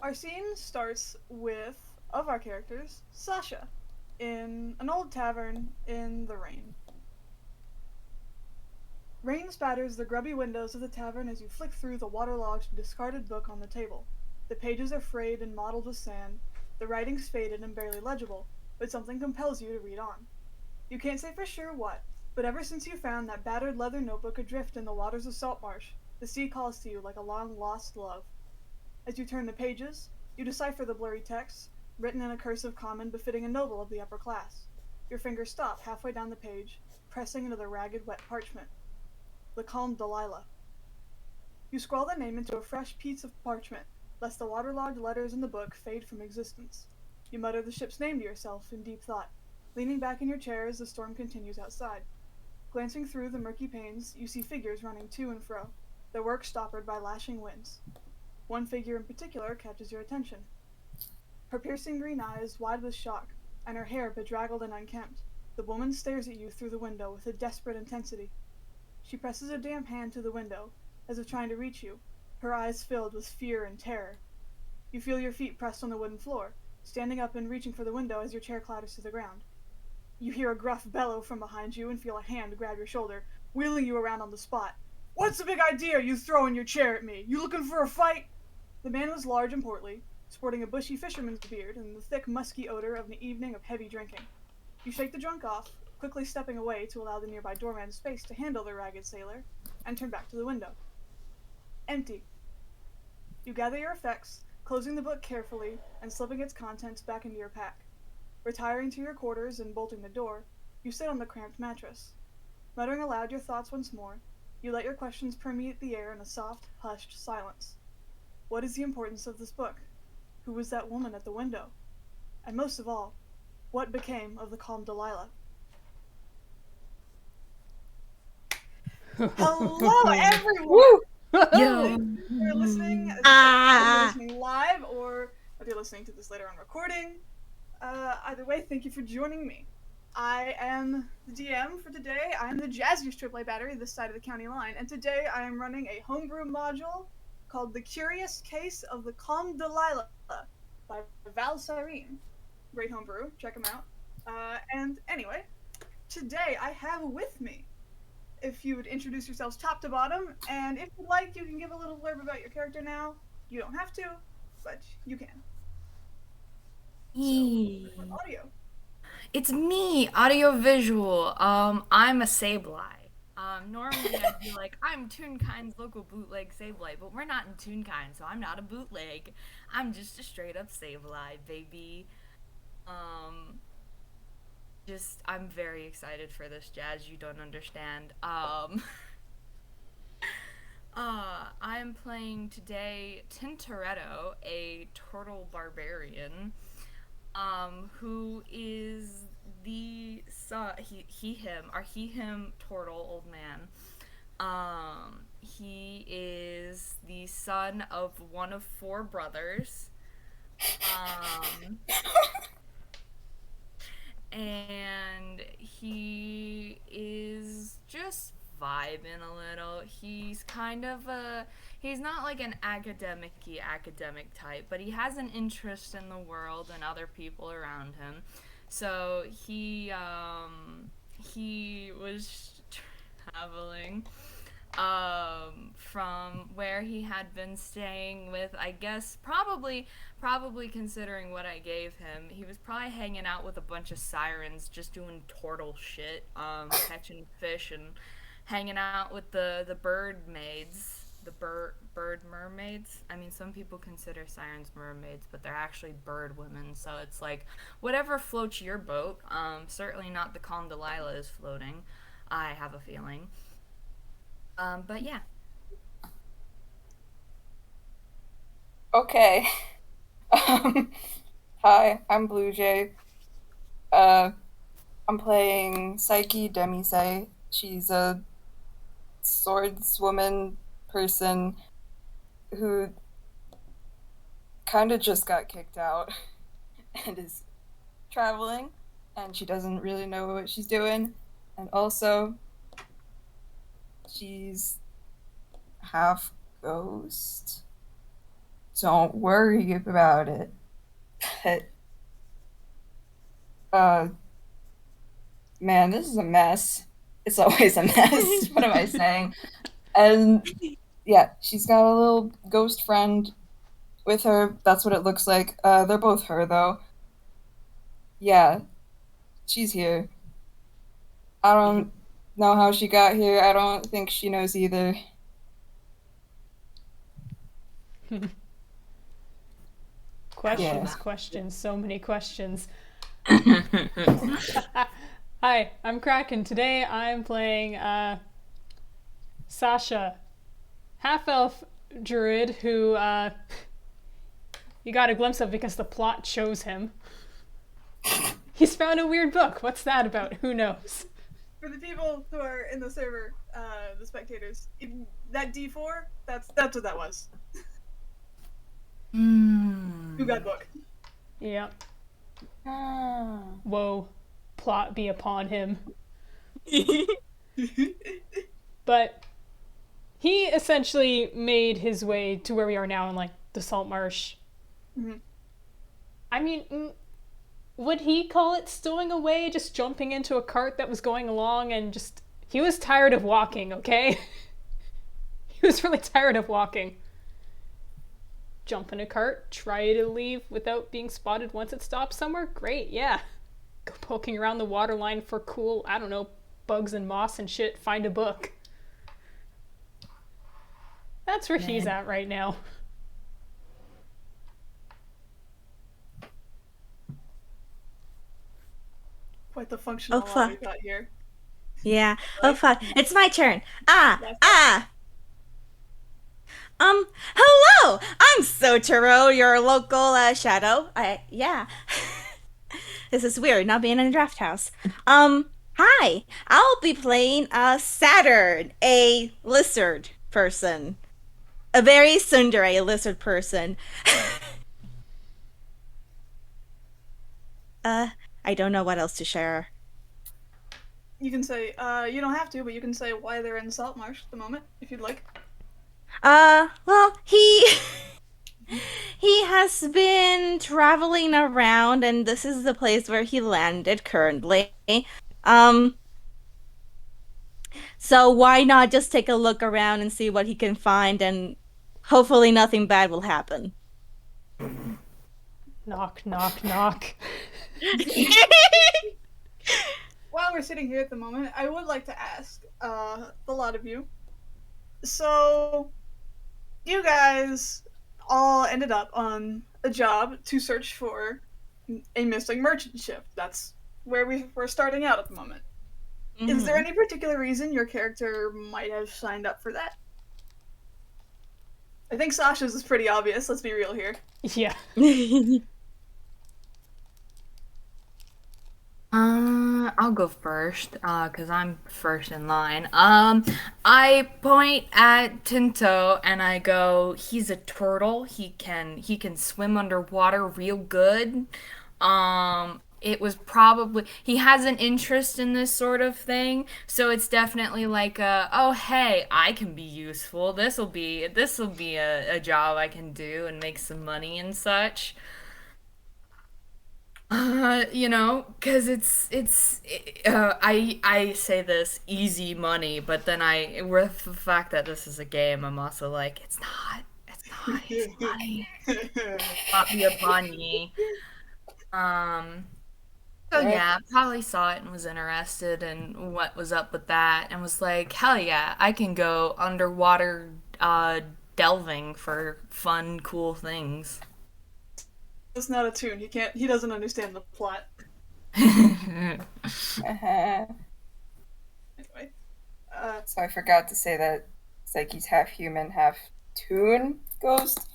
Our scene starts with, of our characters, Sasha, in an old tavern in the rain. Rain spatters the grubby windows of the tavern as you flick through the waterlogged, discarded book on the table. The pages are frayed and mottled with sand, the writing's faded and barely legible, but something compels you to read on. You can't say for sure what, but ever since you found that battered leather notebook adrift in the waters of Saltmarsh, the sea calls to you like a long-lost love. As you turn the pages, you decipher the blurry text, written in a cursive common befitting a noble of the upper class. Your fingers stop halfway down the page, pressing into the ragged, wet parchment. The Calm Delilah. You scrawl the name into a fresh piece of parchment, lest the waterlogged letters in the book fade from existence. You mutter the ship's name to yourself in deep thought, leaning back in your chair as the storm continues outside. Glancing through the murky panes, you see figures running to and fro, their work stoppered by lashing winds. One figure in particular catches your attention. Her piercing green eyes wide with shock, and her hair bedraggled and unkempt, the woman stares at you through the window with a desperate intensity. She presses a damp hand to the window, as if trying to reach you, her eyes filled with fear and terror. You feel your feet pressed on the wooden floor, standing up and reaching for the window as your chair clatters to the ground. You hear a gruff bellow from behind you and feel a hand grab your shoulder, wheeling you around on the spot. "What's the big idea, you throwing your chair at me? You looking for a fight?" The man was large and portly, sporting a bushy fisherman's beard and the thick, musky odor of an evening of heavy drinking. You shake the drunk off, quickly stepping away to allow the nearby doorman space to handle the ragged sailor, and turn back to the window. Empty. You gather your effects, closing the book carefully and slipping its contents back into your pack. Retiring to your quarters and bolting the door, you sit on the cramped mattress. Muttering aloud your thoughts once more, you let your questions permeate the air in a soft, hushed silence. What is the importance of this book? Who was that woman at the window? And most of all, what became of the Calm Delilah? Hello, everyone! Yo. If you're listening, whether you're listening live or if you're listening to this later on recording, either way, thank you for joining me. I am the DM for today. I am the jazziest AAA battery this side of the county line, and today I am running a homebrew module called The Curious Case of the Calm Delilah by Vall Syrene. Great homebrew, check them out. And anyway, today I have with me, if you would introduce yourselves top to bottom, and if you'd like, you can give a little blurb about your character now. You don't have to, but you can. So, audio. It's me, AudioVizual. I'm a Sableye. Normally I'd be like, I'm Toonkind's local bootleg Sableye, but we're not in Toonkind, so I'm not a bootleg. I'm just a straight up Sableye, baby. Um, I'm very excited for this, Jazz. You don't understand. I'm playing today Tintoretto, a turtle barbarian. Who is the son, him turtle old man. He is the son of one of four brothers. And he is just vibing a little. He's not like an academic type, but he has an interest in the world and other people around him. So he was traveling from where he had been staying with, I guess, probably considering what I gave him, he was probably hanging out with a bunch of sirens, just doing turtle shit, catching fish and hanging out with the bird maids, the bird mermaids. I mean, some people consider sirens mermaids, but they're actually bird women. So it's like whatever floats your boat. Certainly not the Calm Delilah is floating. I have a feeling. But yeah. Okay. Hi, I'm Bluejay. I'm playing Saiki Demisé. She's a swordswoman person who kind of just got kicked out and is traveling, and she doesn't really know what she's doing. And also, she's half ghost. don't worry about it. Man, this is a mess. It's always a mess. What am I saying? And yeah, she's got a little ghost friend with her. That's what it looks like. They're both her, though. Yeah, she's here. I don't know how she got here. I don't think she knows either. Questions, so many questions. Hi, I'm Kraken. Today I'm playing Sasha, half-elf druid who you got a glimpse of because the plot shows him. He's found a weird book. What's that about? Who knows? For the people who are in the server, the spectators, that D4, that's what that was. Who got book? Yep. Whoa. Plot be upon him. But he essentially made his way to where we are now in, like, the Saltmarsh. Mm-hmm. I mean, would he call it stowing away, just jumping into a cart that was going along and just... He was tired of walking, okay? He was really tired of walking. Jump in a cart, try to leave without being spotted once it stops somewhere? Great, yeah. Go poking around the waterline for cool, I don't know, bugs and moss and shit, find a book. That's where he's at right now. Quite the functional law we got here. Yeah. Oh fuck. It's my turn. Hello! I'm Sotoro, your local shadow. Yeah. This is weird, not being in a draft house. Hi. I'll be playing Saturn, a lizard person. A very tsundere lizard person. I don't know what else to share. You can say, you don't have to, but you can say why they're in Saltmarsh at the moment, if you'd like. Well, he has been traveling around, and this is the place where he landed currently. So why not just take a look around and see what he can find, and hopefully nothing bad will happen. Knock, knock, knock. While we're sitting here at the moment, I would like to ask the lot of you. So, you guys all ended up on a job to search for a missing merchant ship. That's where we're starting out at the moment. Mm-hmm. Is there any particular reason your character might have signed up for that? I think Sasha's is pretty obvious, let's be real here. Yeah. I'll go first, cause I'm first in line. I point at Tinto and I go, he's a turtle. He can swim underwater real good. It was probably, he has an interest in this sort of thing, so it's definitely like oh hey, I can be useful. This'll be a job I can do and make some money and such. You know, because I say this easy money, but then with the fact that this is a game, I'm also like, it's not easy money. Not be upon ye. So yeah, probably saw it and was interested in what was up with that, and was like, hell yeah, I can go underwater delving for fun, cool things. It's not a tune. He doesn't understand the plot. Anyway. So I forgot to say that Saiki's half human, half toon ghost.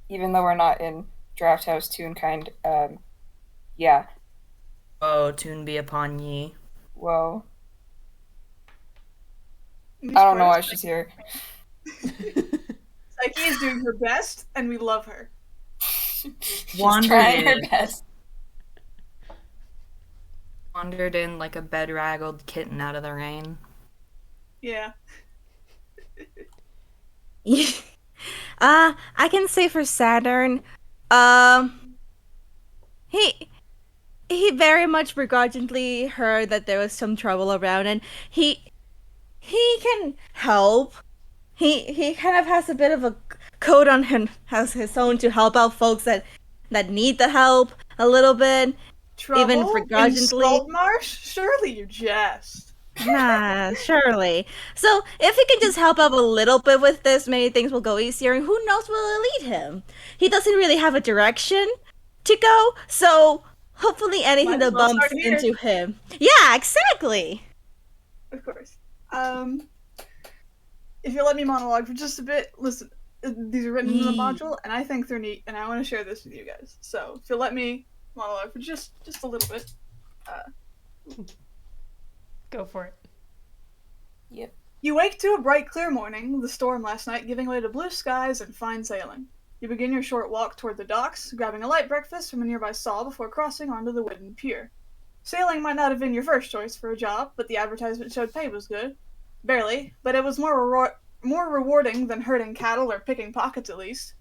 Even though we're not in Draft House toon kind. Yeah. Oh, toon be upon ye. Whoa. I don't know why she's here. Saiki is doing her best, and we love her. She's trying her best. Wandered in like a bedraggled kitten out of the rain. Yeah. I can say for Saturn, um, he he very much begrudgingly heard that there was some trouble around, and he can help. He kind of has a bit of a code on him, has his own to help out folks that need the help a little bit, even Trouble? In begrudgingly. Saltmarsh? Surely you jest. Nah, surely. So if he can just help out a little bit with this, maybe things will go easier, and who knows where it'll lead him. He doesn't really have a direction to go, so hopefully anything Might as that well bumps start here. into him. Yeah, exactly. Of course. If you let me monologue for just a bit, listen, these are written in the module, and I think they're neat, and I want to share this with you guys. So if you'll let me monologue for just a little bit. Go for it. Yep. You wake to a bright, clear morning, the storm last night giving way to blue skies and fine sailing. You begin your short walk toward the docks, grabbing a light breakfast from a nearby stall before crossing onto the wooden pier. Sailing might not have been your first choice for a job, but the advertisement showed pay was good. Barely, but it was more rewarding than herding cattle or picking pockets at least.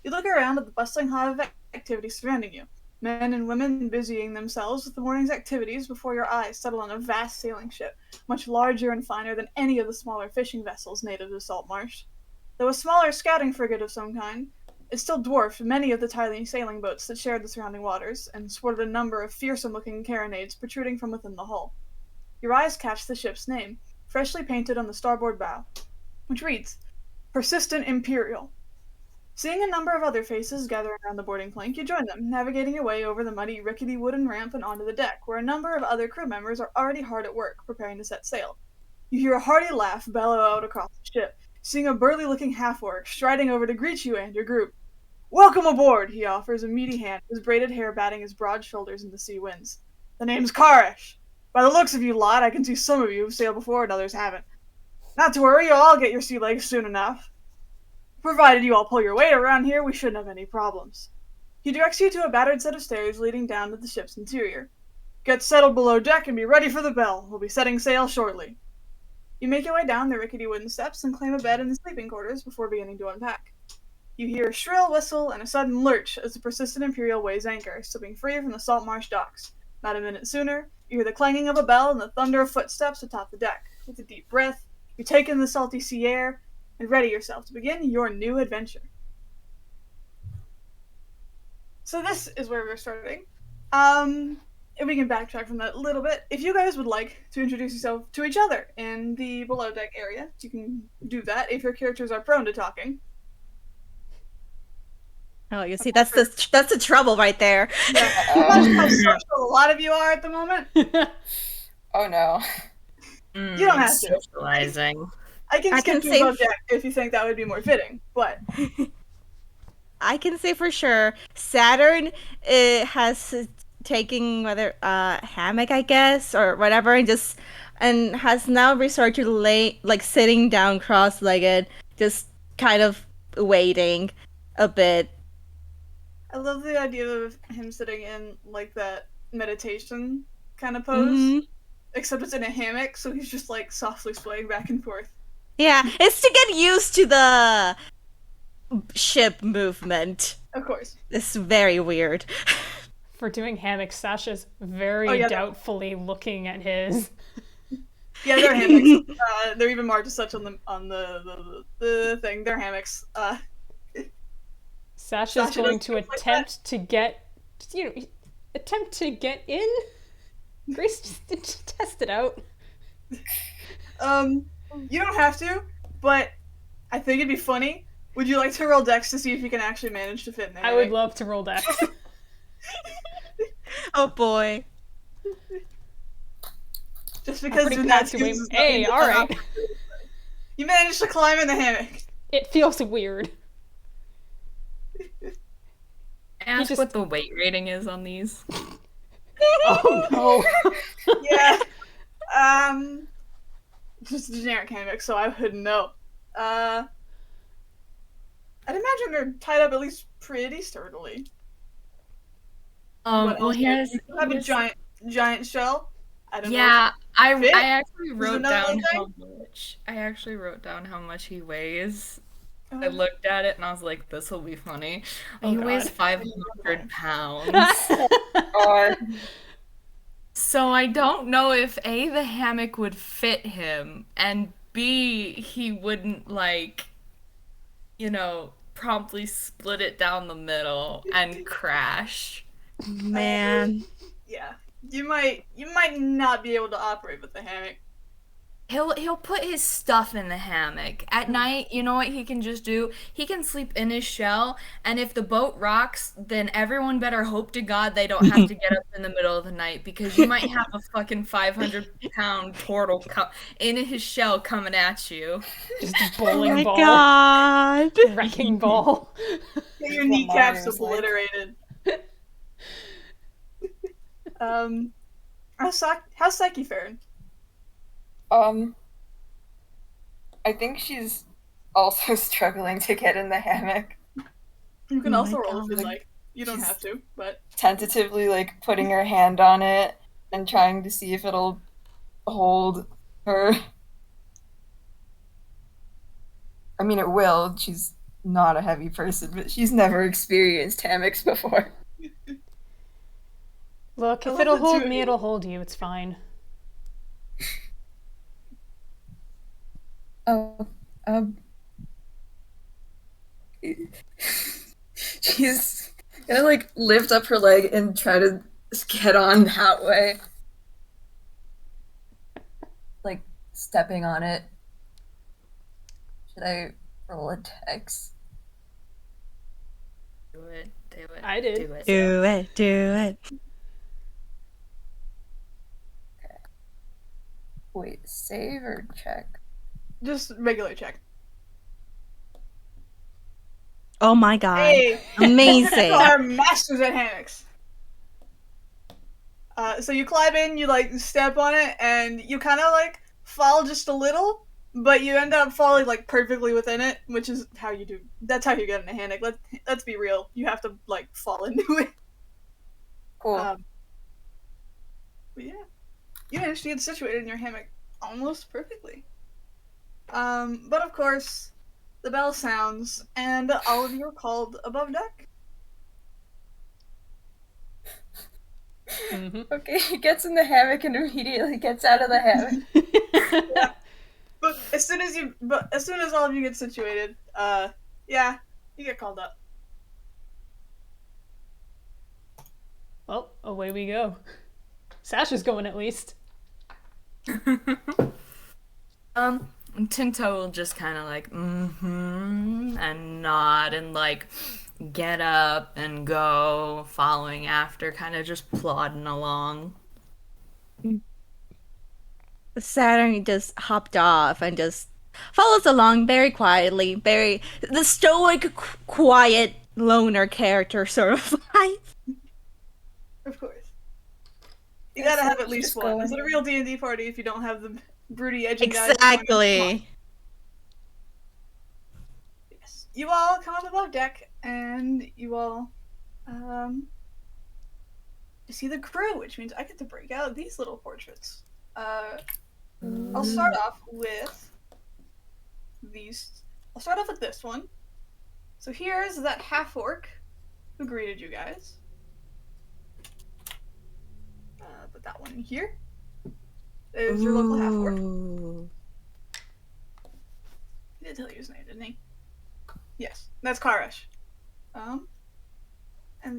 You look around at the bustling hive of activity surrounding you. Men and women busying themselves with the morning's activities before your eyes settle on a vast sailing ship, much larger and finer than any of the smaller fishing vessels native to Saltmarsh. Though a smaller scouting frigate of some kind, it still dwarfed many of the tiny sailing boats that shared the surrounding waters, and sported a number of fearsome-looking carronades protruding from within the hull. Your eyes catch the ship's name, freshly painted on the starboard bow, which reads, Persistent Imperial. Seeing a number of other faces gathering around the boarding plank, you join them, navigating your way over the muddy, rickety wooden ramp and onto the deck, where a number of other crew members are already hard at work, preparing to set sail. You hear a hearty laugh bellow out across the ship, seeing a burly-looking half-orc striding over to greet you and your group. Welcome aboard, he offers a meaty hand, his braided hair batting his broad shoulders in the sea winds. The name's Karesh. By the looks of you lot, I can see some of you have sailed before and others haven't. Not to worry, you'll all get your sea legs soon enough. Provided you all pull your weight around here, we shouldn't have any problems. He directs you to a battered set of stairs leading down to the ship's interior. Get settled below deck and be ready for the bell. We'll be setting sail shortly. You make your way down the rickety wooden steps and claim a bed in the sleeping quarters before beginning to unpack. You hear a shrill whistle and a sudden lurch as the persistent Imperial weighs anchor, slipping free from the Saltmarsh docks. Not a minute sooner, you hear the clanging of a bell and the thunder of footsteps atop the deck. With a deep breath, you take in the salty sea air and ready yourself to begin your new adventure. So this is where we're starting. If we can backtrack from that a little bit, if you guys would like to introduce yourself to each other in the below deck area, you can do that if your characters are prone to talking. Oh, you see, that's the trouble right there. Yeah. Imagine how social a lot of you are at the moment. Oh no. You don't have to. Socializing. I can I skip can to say above deck if you think that would be more fitting, but I can say for sure, Saturn has taken whether hammock, I guess, or whatever, and has now resorted to sitting down cross-legged, just kind of waiting a bit. I love the idea of him sitting in like that meditation kind of pose, Mhm. except it's in a hammock, so he's just like softly swaying back and forth. Yeah, it's to get used to the ship movement. Of course. It's very weird. For doing hammocks, Sasha's very Oh, yeah, doubtfully looking at his. Yeah, they're hammocks. They're even marked as such on the thing. They're hammocks. Sasha's Sasha going doesn't to look like attempt to get, in. Grace, just test it out. You don't have to, but I think it'd be funny. Would you like to roll dex to see if you can actually manage to fit in there? I would love to roll dex. Oh boy. Just because pretty doing that passed away. seems Hey, nothing all right. to- You managed to climb in the hammock. It feels weird. Ask just- what the weight rating is on these. Oh no. Yeah. Just a generic hammock, so I wouldn't know. I'd imagine they're tied up at least pretty sturdily. What Well, else? here's You have a giant shell. I don't know. yeah. I Fit? actually wrote another down thing? how much. I actually wrote down how much he weighs. I looked at it and I was like, this will be funny. Oh, He weighs God. 500 pounds. Or So I don't know if A, the hammock would fit him, and B, he wouldn't, like, promptly split it down the middle and crash. Man. Yeah. You might not be able to operate with the hammock. He'll put his stuff in the hammock. At night, you know what he can just do? He can sleep in his shell, and if the boat rocks, then everyone better hope to God they don't have to get up in the middle of the night, because you might have a fucking 500-pound turtle in his shell coming at you. Just a bowling Oh my ball. god. Wrecking ball. Get your kneecaps Mario's like. obliterated. How's Saiki faring? I think she's also struggling to get in the hammock. You can Oh also my roll if you'd God. like. You don't She's- have to, but Tentatively, like, putting her hand on it and trying to see if it'll hold her. I mean, it will. She's not a heavy person, but she's never experienced hammocks before. Look, I if love it'll the hold two of me, you. it'll hold you. It's fine. Oh, she's gonna, like, lift up her leg and try to get on that way. Like, stepping on it. Should I roll a dex? Do it. I did. Do it. Do it. Do it. Wait, save or check? just regular check. Oh my god. Hey, Amazing. people are masters at hammocks. So you climb in, you like step on it, and you kind of like fall just a little, but you end up falling like perfectly within it, which is how you do. That's how you get in a hammock. Let's be real. You have to like fall into it. Cool. But yeah, you managed to get situated in your hammock almost perfectly. But of course, the bell sounds, and all of you are called above deck. Mm-hmm. Okay, he gets in the hammock and immediately gets out of the hammock. But as soon as all of you get situated, yeah, you get called up. Well, away we go. Sasha's going at least. Tinto will just kind of like, and nod and like get up and go, following after, kind of just plodding along. Saturn just hopped off and just follows along very quietly, very the stoic, quiet loner character sort of life. Of course. You gotta have at least Just one. go Is it a in. real D&D party if you don't have the broody edgy guys? Come Exactly. Yes. You all come up above deck, and you all, see the crew, which means I get to break out these little portraits. I'll start off with these. I'll start off with this one. So here's that half-orc who greeted you guys. Put that one in here. There's your local half-orc. Ooh. He did tell you his name, didn't he? Yes, that's Karash. And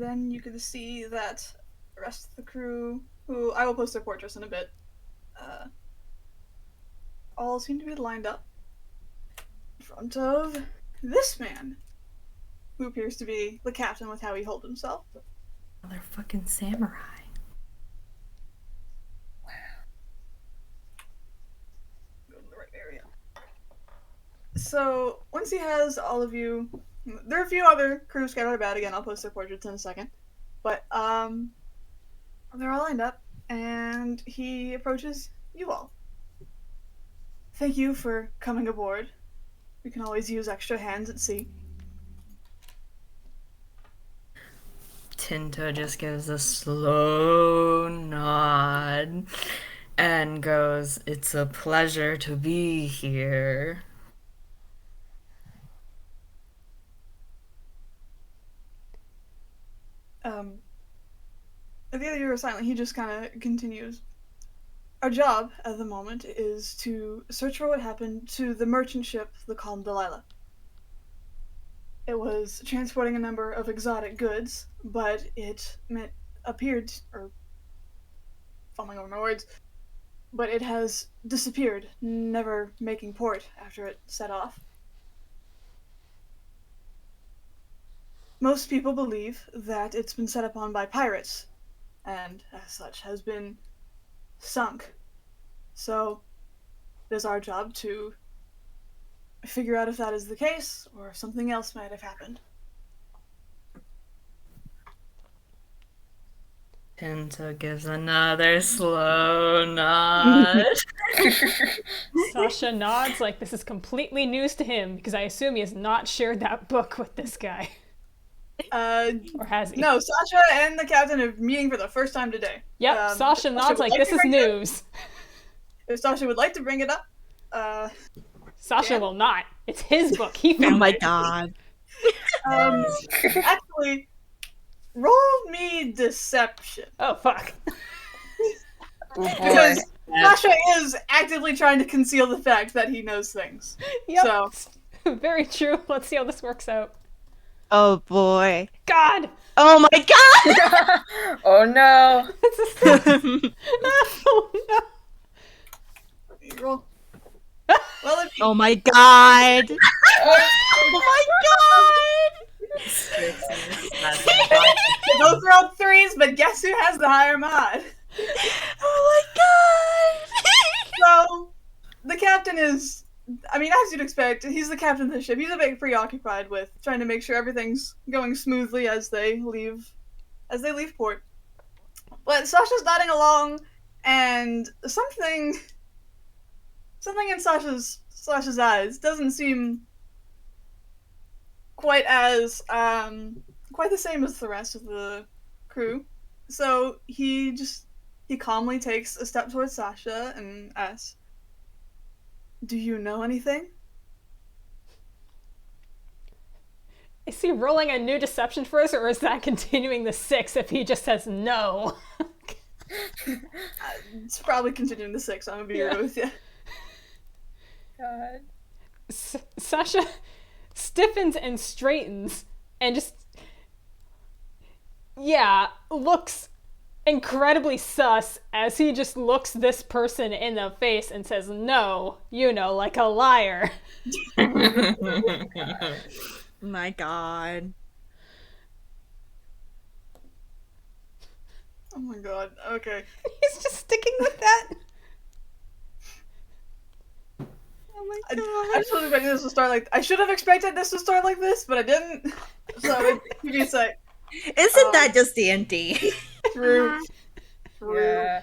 then you can see that the rest of the crew, who I will post their portraits in a bit, all seem to be lined up in front of this man, who appears to be the captain with how he holds himself. Motherfucking samurai. Go to the right area. So once he has all of you, there are a few other crew scattered about. Again, I'll post their portraits in a second, but they're all lined up, and he approaches you all. Thank you for coming aboard. We can always use extra hands at sea. Tinto just gives a slow nod and goes, "It's a pleasure to be here." If the other you are silent, he just kind of continues. Our job at the moment is to search for what happened to the merchant ship, the Calm Delilah. It was transporting a number of exotic goods, but it appeared, or fumbling over my words, but it has disappeared, never making port after it set off. Most people believe that it's been set upon by pirates, and as such has been sunk. So it is our job to figure out if that is the case, or if something else might have happened. Tinto gives another slow nod. Sasha nods like this is completely news to him because I assume he has not shared that book with this guy. Or has he? No, Sasha and the captain are meeting for the first time today. Yep, Sasha nods like this is news. If Sasha would like to bring it up, Sasha will not. It's his book. He found it. Oh my god. Actually, roll me deception. Oh, fuck. Because Sasha is actively trying to conceal the fact that he knows things. Yep. So, very true. Let's see how this works out. Oh boy. God! Oh my god! Oh no. Oh no. roll. Well, if you, Oh my god! Oh my they both rolled threes, but guess who has the higher mod? god! Oh my god! So, the captain is, I mean, as you'd expect, he's the captain of the ship. He's a bit preoccupied with trying to make sure everything's going smoothly as they leave port. But Sasha's nodding along, and something in Sasha's eyes doesn't seem quite the same as the rest of the crew. So he calmly takes a step towards Sasha and asks, "Do you know anything?" Is he rolling a new deception for us, or is that continuing the 6 if he just says no? It's probably continuing the 6, I'm gonna be real with you. God. Sasha stiffens and straightens and just, looks incredibly sus as he just looks this person in the face and says no, like a liar. My god. Oh my god, okay. He's just sticking with that. Oh my I god. should have expected this to start like this, but I didn't. So give me a sec. Isn't that just D&D? True. Yeah.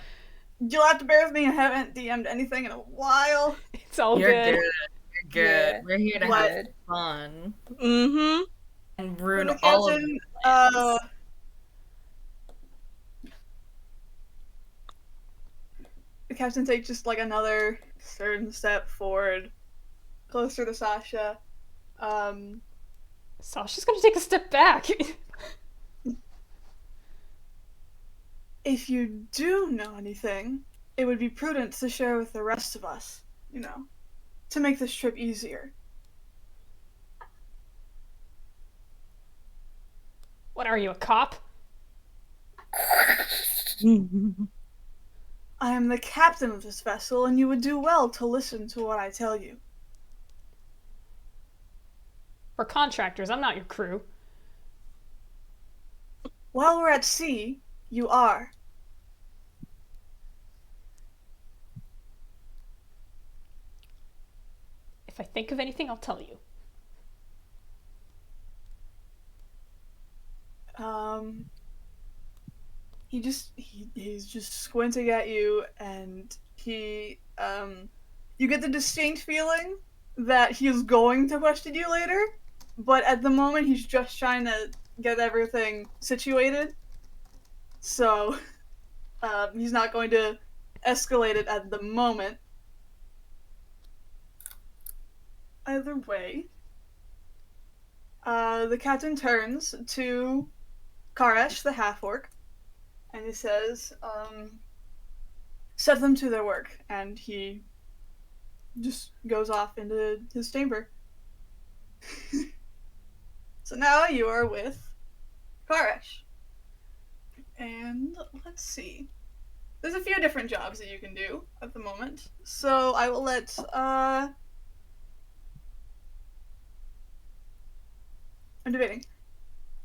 You'll have to bear with me, I haven't DM'd anything in a while. It's all You're good. good. You're good. Yeah. We're here to What? have fun Mm-hmm. and ruin The all of captain, the the captain takes just like another certain step forward, closer to Sasha. Sasha's gonna take a step back. If you do know anything, it would be prudent to share with the rest of us, to make this trip easier. What are you, a cop? I am the captain of this vessel, and you would do well to listen to what I tell you. We're contractors. I'm not your crew. While we're at sea, you are. If I think of anything, I'll tell you. He's just squinting at you, and you get the distinct feeling that he is going to question you later, but at the moment he's just trying to get everything situated. So, he's not going to escalate it at the moment. Either way, the captain turns to Karesh, the half-orc, and he says, set them to their work, and he just goes off into his chamber. So now you are with Karesh. And let's see. There's a few different jobs that you can do at the moment. So I will let, I'm debating.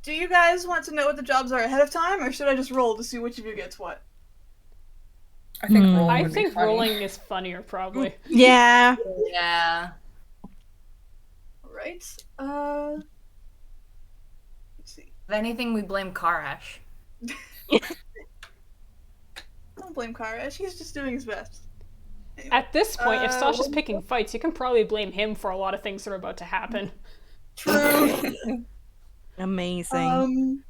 Do you guys want to know what the jobs are ahead of time, or should I just roll to see which of you gets what? I think rolling I would be think funny. rolling is funnier, probably. Yeah. Yeah. Alright, let's see. If anything, we blame Karash. Don't blame Karesh, he's just doing his best. At this point, if Sasha's what- picking fights, you can probably blame him for a lot of things that are about to happen. True. Amazing.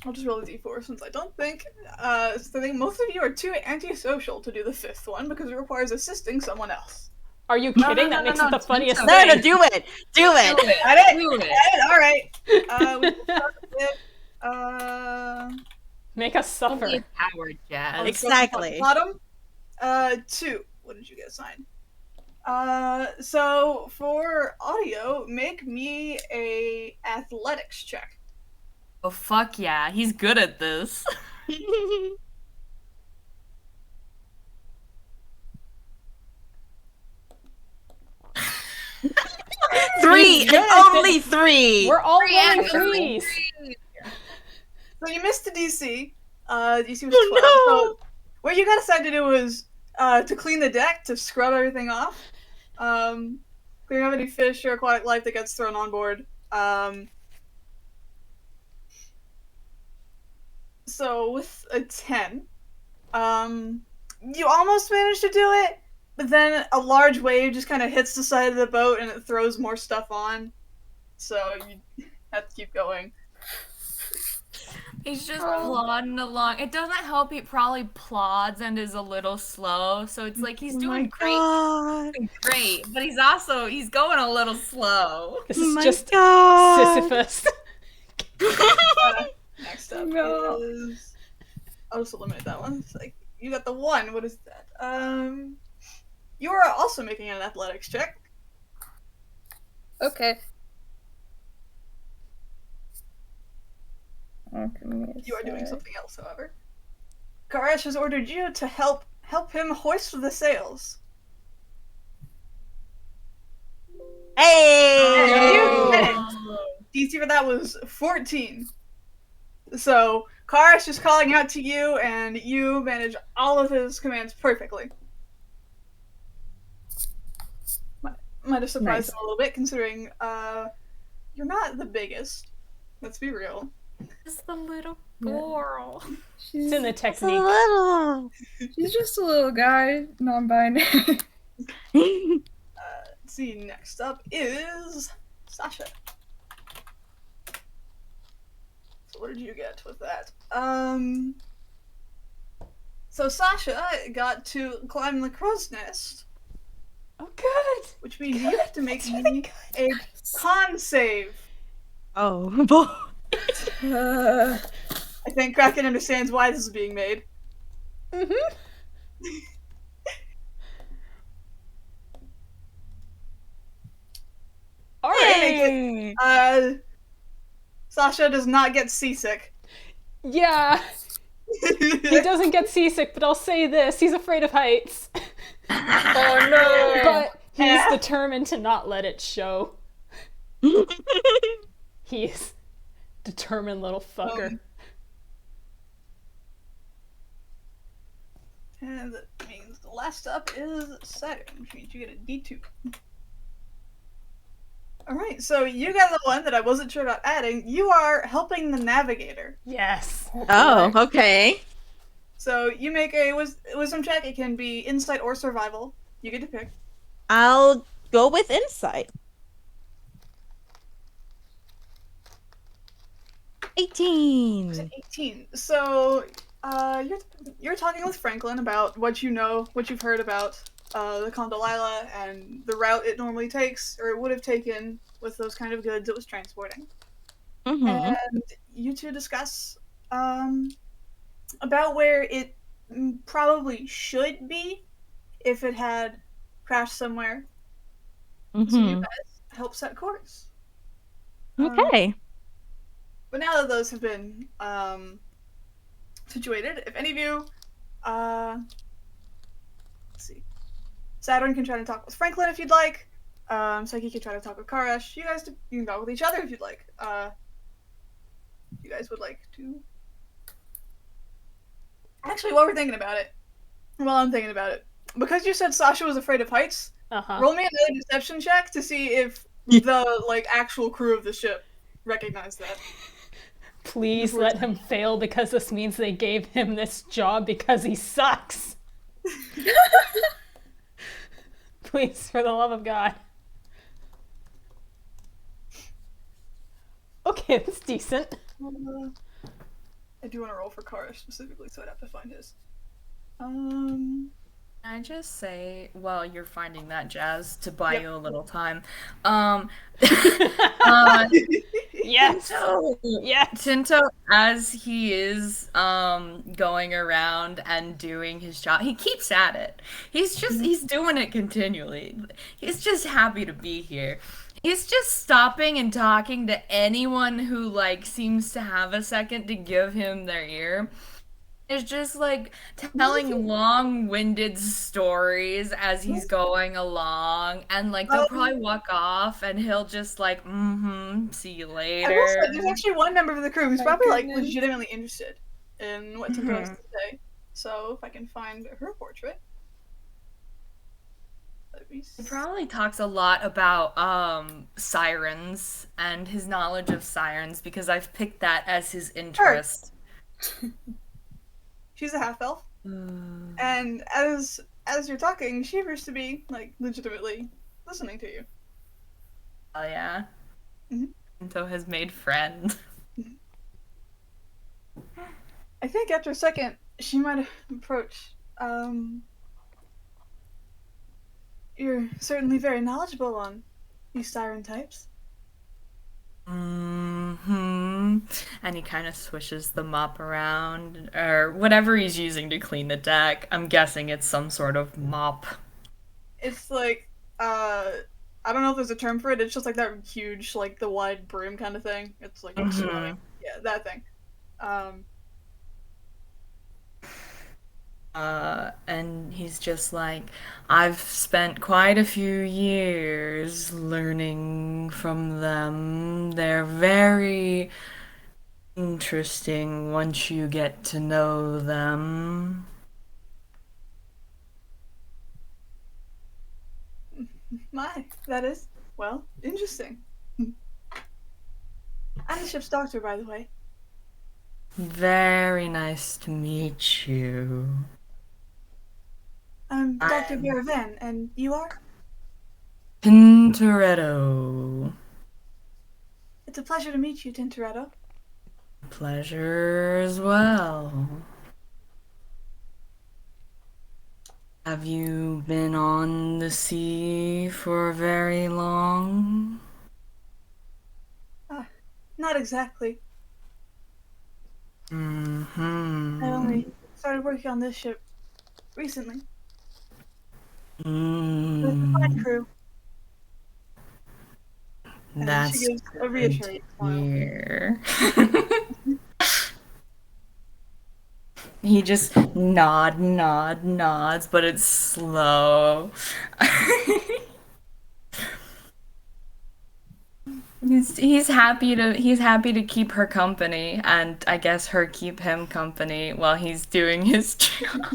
I'll just roll a d4 since I don't think. So I think most of you are too antisocial to do the fifth one because it requires assisting someone else. Are you No, kidding? no, That no, makes no, it the no, funniest no, thing. No, do it. Do it. Got it? Do it. Got it? Alright. We can start with, Make us suffer. Be a coward, Jazz. I'll just go Exactly. from the bottom. 2. What did you get assigned? So for audio, make me a athletics check. Oh, fuck yeah. He's good at this. 3 He's and good at only 3. We're all Yeah. rolling threes. So you missed the DC. DC was 12. So what you got assigned to do was to clean the deck, to scrub everything off. Clear up any fish or aquatic life that gets thrown on board. So with a 10, you almost managed to do it, but then a large wave just kind of hits the side of the boat and it throws more stuff on. So you have to keep going. He's just plodding along. It doesn't help he probably plods and is a little slow, so it's like he's doing great, but he's going a little slow. This is my just God. Sisyphus. Next up No. is... I'll just eliminate that one. It's like, you got the 1. What is that? You are also making an athletics check. Okay. You are doing something else, however. Karesh has ordered you to help him hoist the sails. Hey! You did it. DC for that was 14. So Karesh is calling out to you, and you manage all of his commands perfectly. Might have surprised him a little bit, considering you're not the biggest. Let's be real. Just the little girl. It's in the It's a technique. little. She's just a little guy, non-binary. Let's see, next up is Sasha. So what did you get with that? So Sasha got to climb the crow's nest, Oh, good. which means you have to make me a con save. Oh, boy. I think Kraken understands why this is being made. Mm-hmm. All right. Hey. Sasha does not get seasick. Yeah, he doesn't get seasick, but I'll say this: he's afraid of heights. Oh no! But he's Yeah. determined to not let it show. He's determined little fucker. And that means the last up is Saturn, which means you get a D2. Alright, so you got the one that I wasn't sure about adding. You are helping the navigator. Yes. Oh, okay. So you make a wisdom check. It can be insight or survival. You get to pick. I'll go with insight. 18. 18. So you're talking with Franklin about what you know, what you've heard about the Calm Delilah and the route it normally takes, or it would have taken with those kind of goods it was transporting. Mm-hmm. and you two discuss about where it probably should be if it had crashed somewhere. So you Mm-hmm. guys help set course. Okay. But now that those have been situated, if any of you, let's see, Saturn can try to talk with Franklin if you'd like. Saiki can try to talk with Karesh. You guys you can talk with each other if you'd like. You guys would like to. Actually, while we're thinking about it, while I'm thinking about it, because you said Sasha was afraid of heights, roll me another deception check to see if the actual crew of the ship recognize that. Please let him fail, because this means they gave him this job because he sucks. Please, for the love of God. Okay, that's decent. I do want to roll for Karesh specifically, so I'd have to find his. Can I just say, while you're finding that, Jazz, to buy you a little time, Yes. Tinto, as he is going around and doing his job, he keeps at it. He's doing it continually. He's just happy to be here. He's just stopping and talking to anyone who seems to have a second to give him their ear. It's just telling long-winded stories as he's going along, and they'll probably walk off, and he'll just see you later. I will say, there's actually one member of the crew who's probably legitimately interested in what Tinto has to say. So if I can find her portrait. He probably talks a lot about sirens and his knowledge of sirens, because I've picked that as his interest. She's a half elf, and as you're talking, she appears to be legitimately listening to you. Oh yeah, Tinto has made friends. I think after a second, she might approach. You're certainly very knowledgeable on these siren types. And he kind of swishes the mop around, or whatever he's using to clean the deck. I'm guessing it's some sort of mop. It's I don't know if there's a term for it. It's just that huge, the wide broom kind of thing. It's yeah, that thing. And he's just I've spent quite a few years learning from them. They're very interesting once you get to know them. My, that is, well, interesting. I'm the ship's doctor, by the way. Very nice to meet you. I'm Dr. Viravan, and you are? Tintoretto. It's a pleasure to meet you, Tintoretto. Pleasure as well. Have you been on the sea for very long? Not exactly. I only started working on this ship recently. With the fine crew. And That's she gives a reassuring smile. He just nods, but it's slow. He's happy to keep her company, and I guess her keep him company while he's doing his job.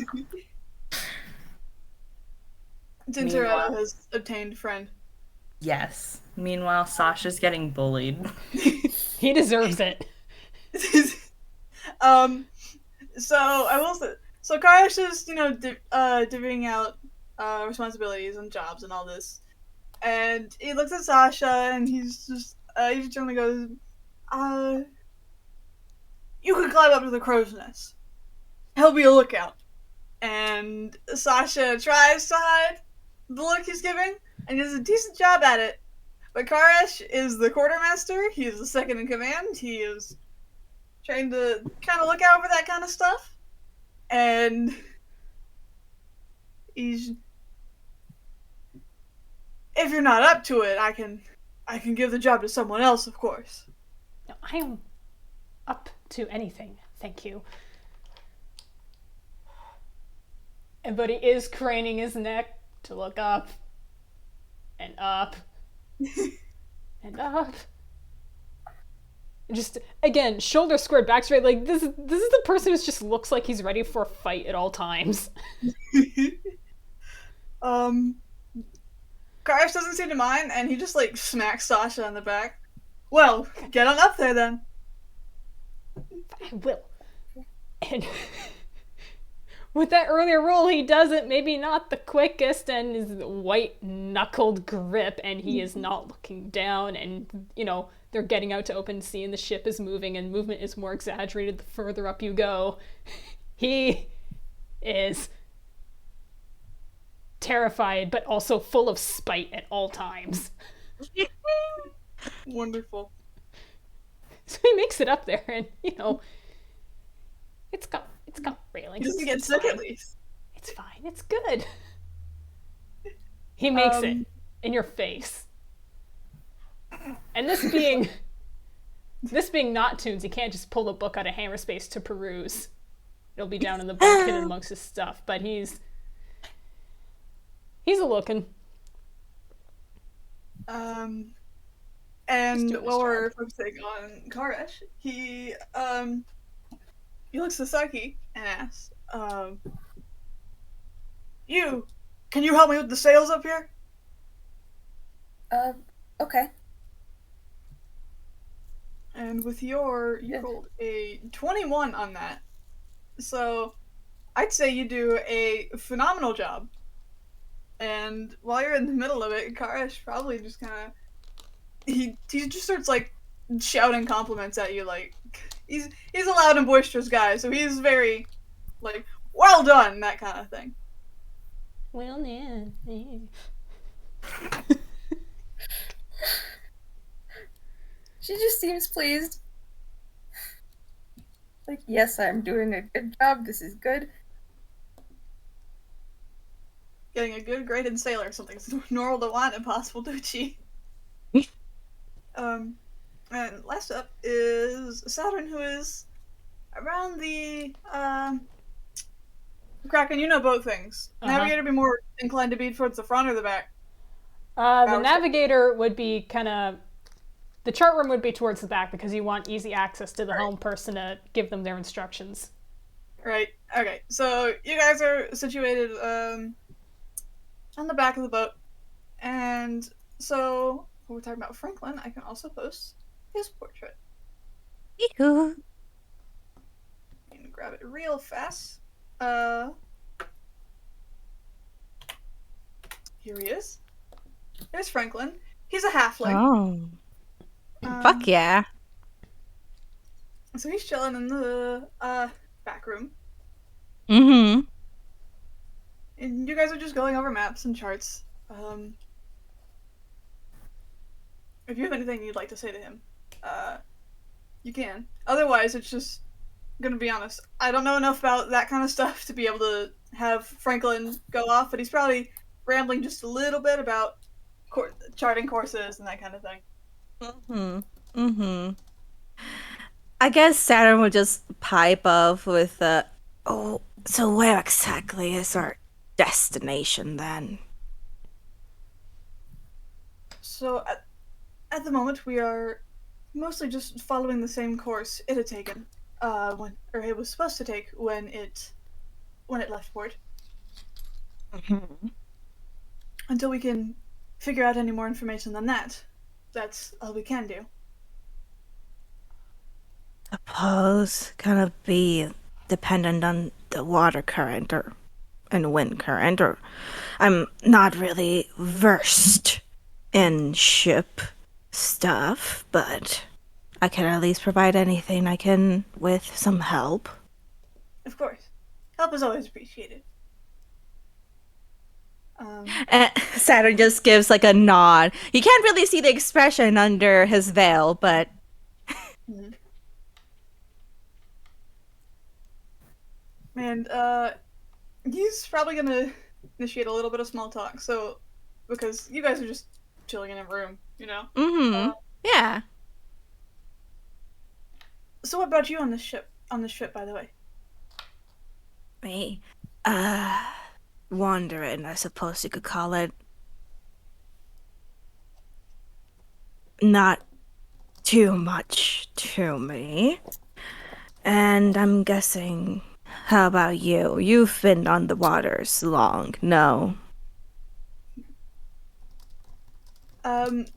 Tintoretto has obtained friend. Yes. Meanwhile, Sasha's getting bullied. He deserves it. So I will say, so Karesh is divvying out responsibilities and jobs and all this, and he looks at Sasha and he's just he just generally goes, you could climb up to the crow's nest. He'll be a lookout. And Sasha tries to hide the look he's giving, and he does a decent job at it, But Karesh is the quartermaster. He is the second in command. He is trying to kind of look out for that kind of stuff. And he's... If you're not up to it, I can give the job to someone else, of course. No, I am up to anything, thank you. But he is craning his neck to look up. And up. And up. Just, again, shoulder squared, back straight. Like, this is the person who just looks like he's ready for a fight at all times. Karesh doesn't seem to mind, and he just, like, smacks Sasha on the back. Well, get on up there, then. I will. And with that earlier roll, he does it, maybe not the quickest, and his white-knuckled grip, and he is not looking down, and, you know, they're getting out to open sea, and the ship is moving, and movement is more exaggerated the further up you go. He is terrified, but also full of spite at all times. Wonderful. So he makes it up there, and, you know, it's got railings. He doesn't get sick at least. It's fine. It's good. He makes it in your face. And this being not Toons, he can't just pull the book out of Hammerspace to peruse. It'll be down in the book hidden amongst his stuff, but he's a looking. And doing while his we're focusing on Karesh, he looks to Saiki and asks, can you help me with the sails up here? Okay. And with you rolled a 21 on that. So, I'd say you do a phenomenal job. And while you're in the middle of it, Karesh probably just kind of... He just starts, like, shouting compliments at you, like... He's a loud and boisterous guy, so he's very, like, well done, that kind of thing. Well, yeah. She just seems pleased. Like, yes, I'm doing a good job. This is good. Getting a good grade in sailor, something's normal to want, impossible to achieve. And last up is Saturn, who is around the Kraken. You know both things. Navigator be more inclined to be towards the front or the back. The navigator would be kind of... The chart room would be towards the back because you want easy access to the helm person to give them their instructions. Right. Okay. So you guys are situated on the back of the boat, and so when we're talking about Franklin, I can also post his portrait. Yoo-hoo. I'm gonna grab it real fast. Here he is. There's Franklin. He's a halfling. Oh. Fuck yeah. So he's chilling in the back room. Mm-hmm. And you guys are just going over maps and charts. If you have anything you'd like to say to him, you can. Otherwise, it's just gonna be honest. I don't know enough about that kind of stuff to be able to have Franklin go off, but he's probably rambling just a little bit about charting courses and that kind of thing. I guess Saturn would just pipe off with oh, so where exactly is our destination then? So at the moment we are mostly just following the same course it had taken it was supposed to take when it left port. Until we can figure out any more information than that. That's all we can do. Suppose kind of be dependent on the water current and wind current, or I'm not really versed in ship stuff, but I can at least provide anything I can with some help. Of course. Help is always appreciated. Saturn just gives like a nod. You can't really see the expression under his veil, but And he's probably gonna initiate a little bit of small talk. So, because you guys are just chilling in a room, you know. Yeah. So, what brought you on this ship? On this trip, by the way. Me, wandering, I suppose you could call it. Not too much to me. And I'm guessing, how about you? You've been on the waters long, no?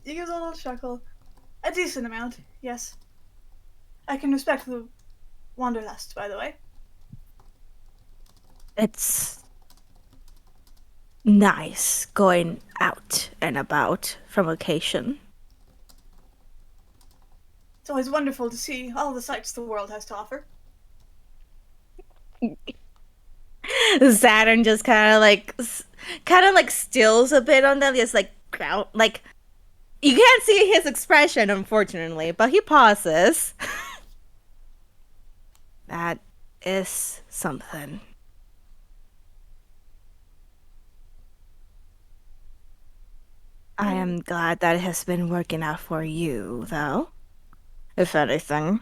He gives a little chuckle. A decent amount, yes. I can respect the wanderlust, by the way. It's nice going out and about from occasion. It's always wonderful to see all the sights the world has to offer. Saturn just kind of like stills a bit on that. Just like ground, like you can't see his expression, unfortunately, but he pauses. That is something. I am glad that it has been working out for you, though. If anything.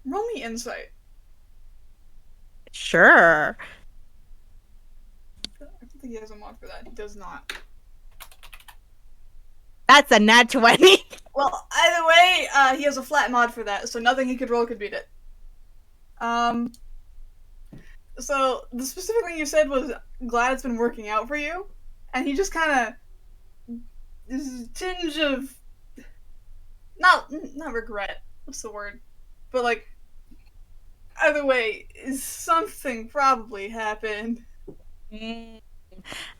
Roll me insight. Sure. I don't think he has a mod for that. He does not. That's a nat 20. Well, either way, he has a flat mod for that, so nothing he could roll could beat it. So the specific thing you said was glad it's been working out for you, and he just kind of this tinge of not regret. What's the word? But like either way, something probably happened.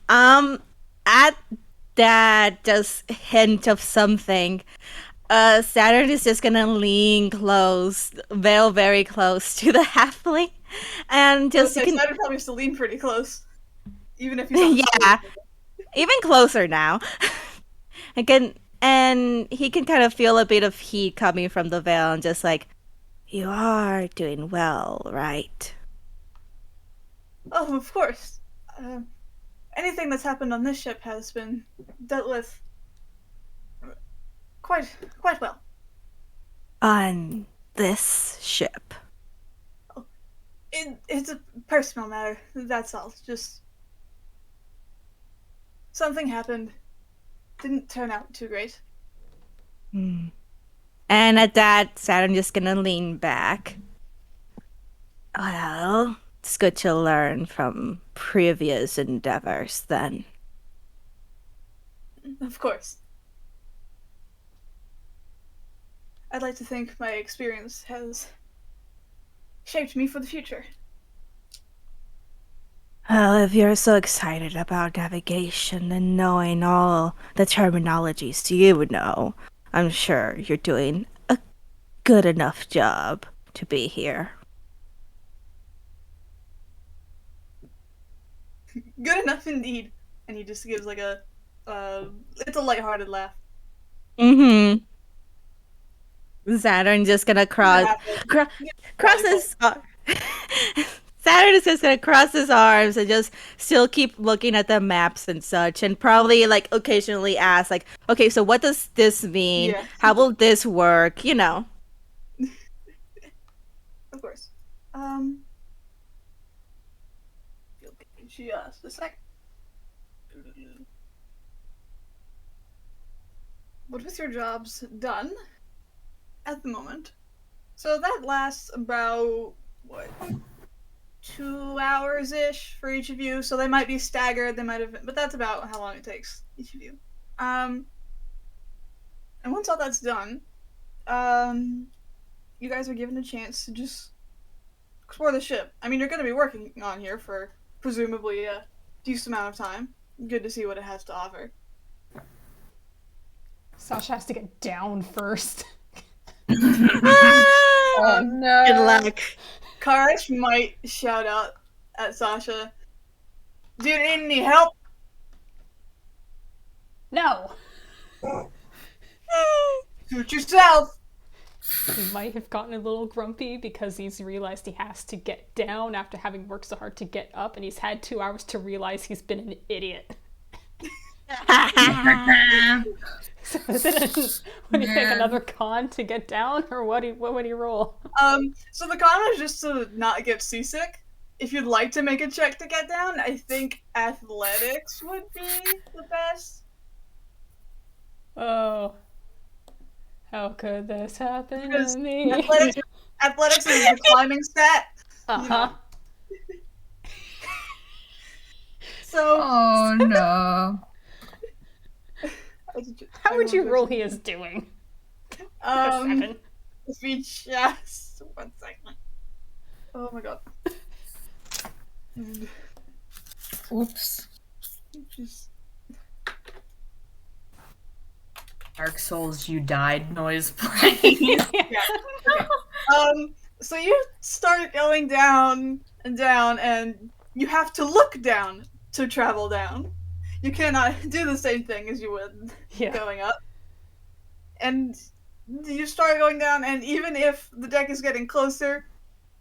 At that just hint of something, Saturn is just gonna lean close, very close to the halfling, and just Saturn probably has to lean pretty close, even if he's on yeah, even closer now. Again, and he can kind of feel a bit of heat coming from the veil, and just like, you are doing well, right? Oh, of course. Anything that's happened on this ship has been dealt with quite well. On this ship. Oh, it's a personal matter. That's all. Just something happened. Didn't turn out too great. And at that, Saturn just gonna lean back. Well, it's good to learn from previous endeavors, then. Of course. I'd like to think my experience has shaped me for the future. Well, if you're so excited about navigation and knowing all the terminologies you would know, I'm sure you're doing a good enough job to be here. Good enough indeed. And he just gives like it's a lighthearted laugh. Saturn just gonna cross his Saturn is just gonna cross his arms and just still keep looking at the maps and such, and probably like occasionally ask like, okay, so what does this mean? Yeah. How will this work? You know. Of course. Just a sec. What with your jobs done at the moment? So that lasts about what? 2 hours-ish for each of you, so they might be staggered, they might have been, but that's about how long it takes, each of you. And once all that's done, you guys are given a chance to just explore the ship. I mean, you're going to be working on here for presumably a decent amount of time. Good to see what it has to offer. Sasha has to get down first. Ah, no. good luck. Karash might shout out at Sasha, "Do you need any help?" No. Suit yourself. He might have gotten a little grumpy because he's realized he has to get down after having worked so hard to get up, and he's had 2 hours to realize he's been an idiot. So is it what do you think, another con to get down, or what would he roll? So the con is just to not get seasick. If you'd like to make a check to get down, I think athletics would be the best. Oh. How could this happen Because to me? athletics is the climbing stat. Uh-huh. So Oh no. How would you roll he is doing? A 7. If we just 1 second. Oh my god. Oops. Just Dark Souls, you died noise, please. So you start going down and down, and you have to look down to travel down. You cannot do the same thing as you would Yeah. going up. And you start going down, and even if the deck is getting closer,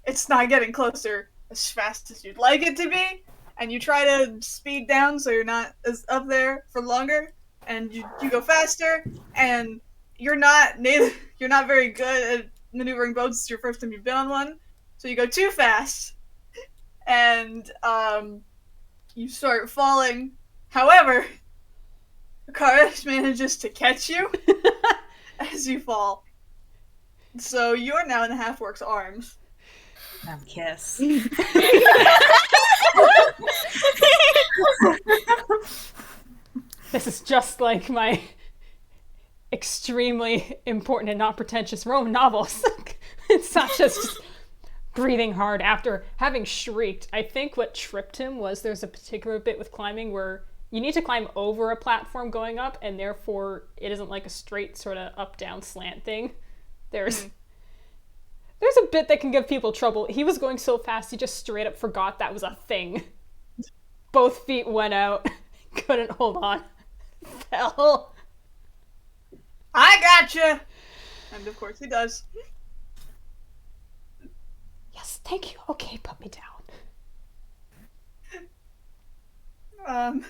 it's not getting closer as fast as you'd like it to be. And you try to speed down so you're not as up there for longer, and you go faster, and you're not very good at maneuvering boats. It's your first time you've been on one, so you go too fast, and you start falling. However, Karash manages to catch you as you fall. So you are now in the half-orc's arms. Now kiss. This is just like my extremely important and not pretentious Roman novels. Sasha's just breathing hard after having shrieked. I think what tripped him was there's a particular bit with climbing where you need to climb over a platform going up, and therefore it isn't like a straight sort of up-down slant thing. There's a bit that can give people trouble. He was going so fast, he just straight up forgot that was a thing. Both feet went out, couldn't hold on, fell. I gotcha! And of course he does. Yes, thank you. Okay, put me down.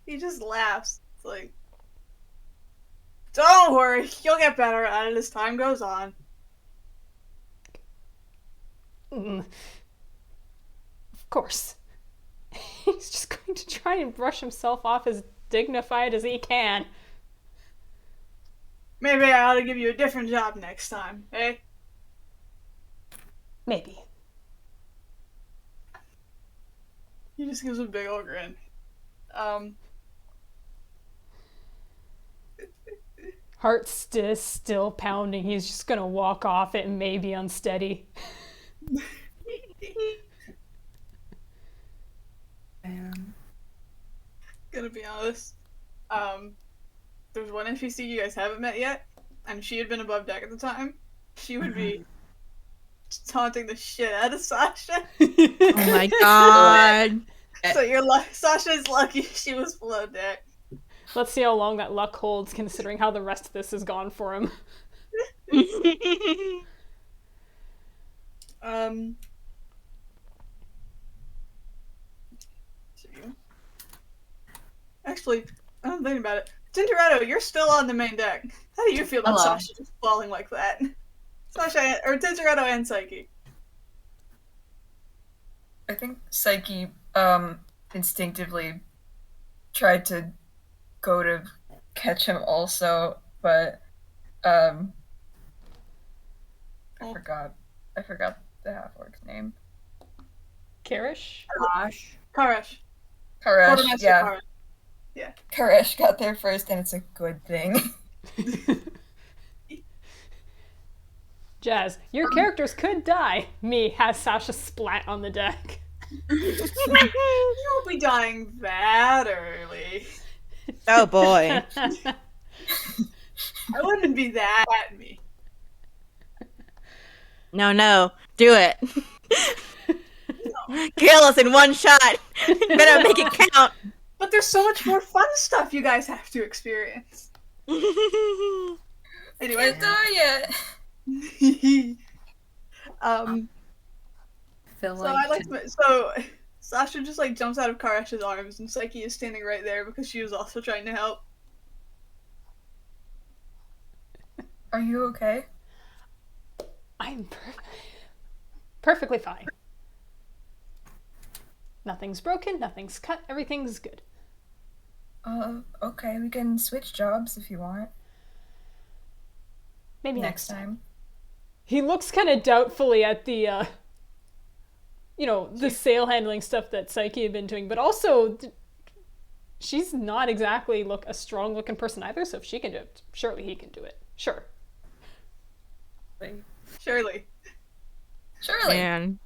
He just laughs. It's like, don't worry, you'll get better at it as time goes on. Of course. He's just going to try and brush himself off as dignified as he can. Maybe I ought to give you a different job next time, eh? Maybe. He just gives a big old grin. Heart still pounding. He's just gonna walk off it and maybe unsteady. Gonna be honest. There's one NPC you guys haven't met yet, and she had been above deck at the time. She would be taunting the shit out of Sasha. Oh my god. So Sasha's lucky she was below deck. Let's see how long that luck holds, considering how the rest of this has gone for him. Actually, I'm thinking about it. Tintoretto, you're still on the main deck. How do you feel about Hello. Sasha just falling like that? Sasha, or Tintoretto and Saiki. I think Saiki instinctively tried to go to catch him also, but I forgot the half-orc's name. Karish? Gosh. Karash. Karesh, Quartermaster yeah. Karash. Yeah. Karesh got there first, and it's a good thing. Jazz, your characters could die. Me has Sasha splat on the deck. You'll be dying that early. Oh boy. I wouldn't be that at me. No. Do it. Kill us in one shot. Better make it count. But there's so much more fun stuff you guys have to experience. Anyway. Can't die yet. Feel So like so Sasha just like jumps out of Karash's arms, and Saiki is standing right there because she was also trying to help. Are you okay? I'm perfectly fine. Nothing's broken, nothing's cut, everything's good. Okay, we can switch jobs if you want. Maybe Next time. He looks kind of doubtfully at the, the sail handling stuff that Saiki had been doing, but also she's not exactly a strong looking person either, so if she can do it, surely he can do it. Sure. Surely. Man.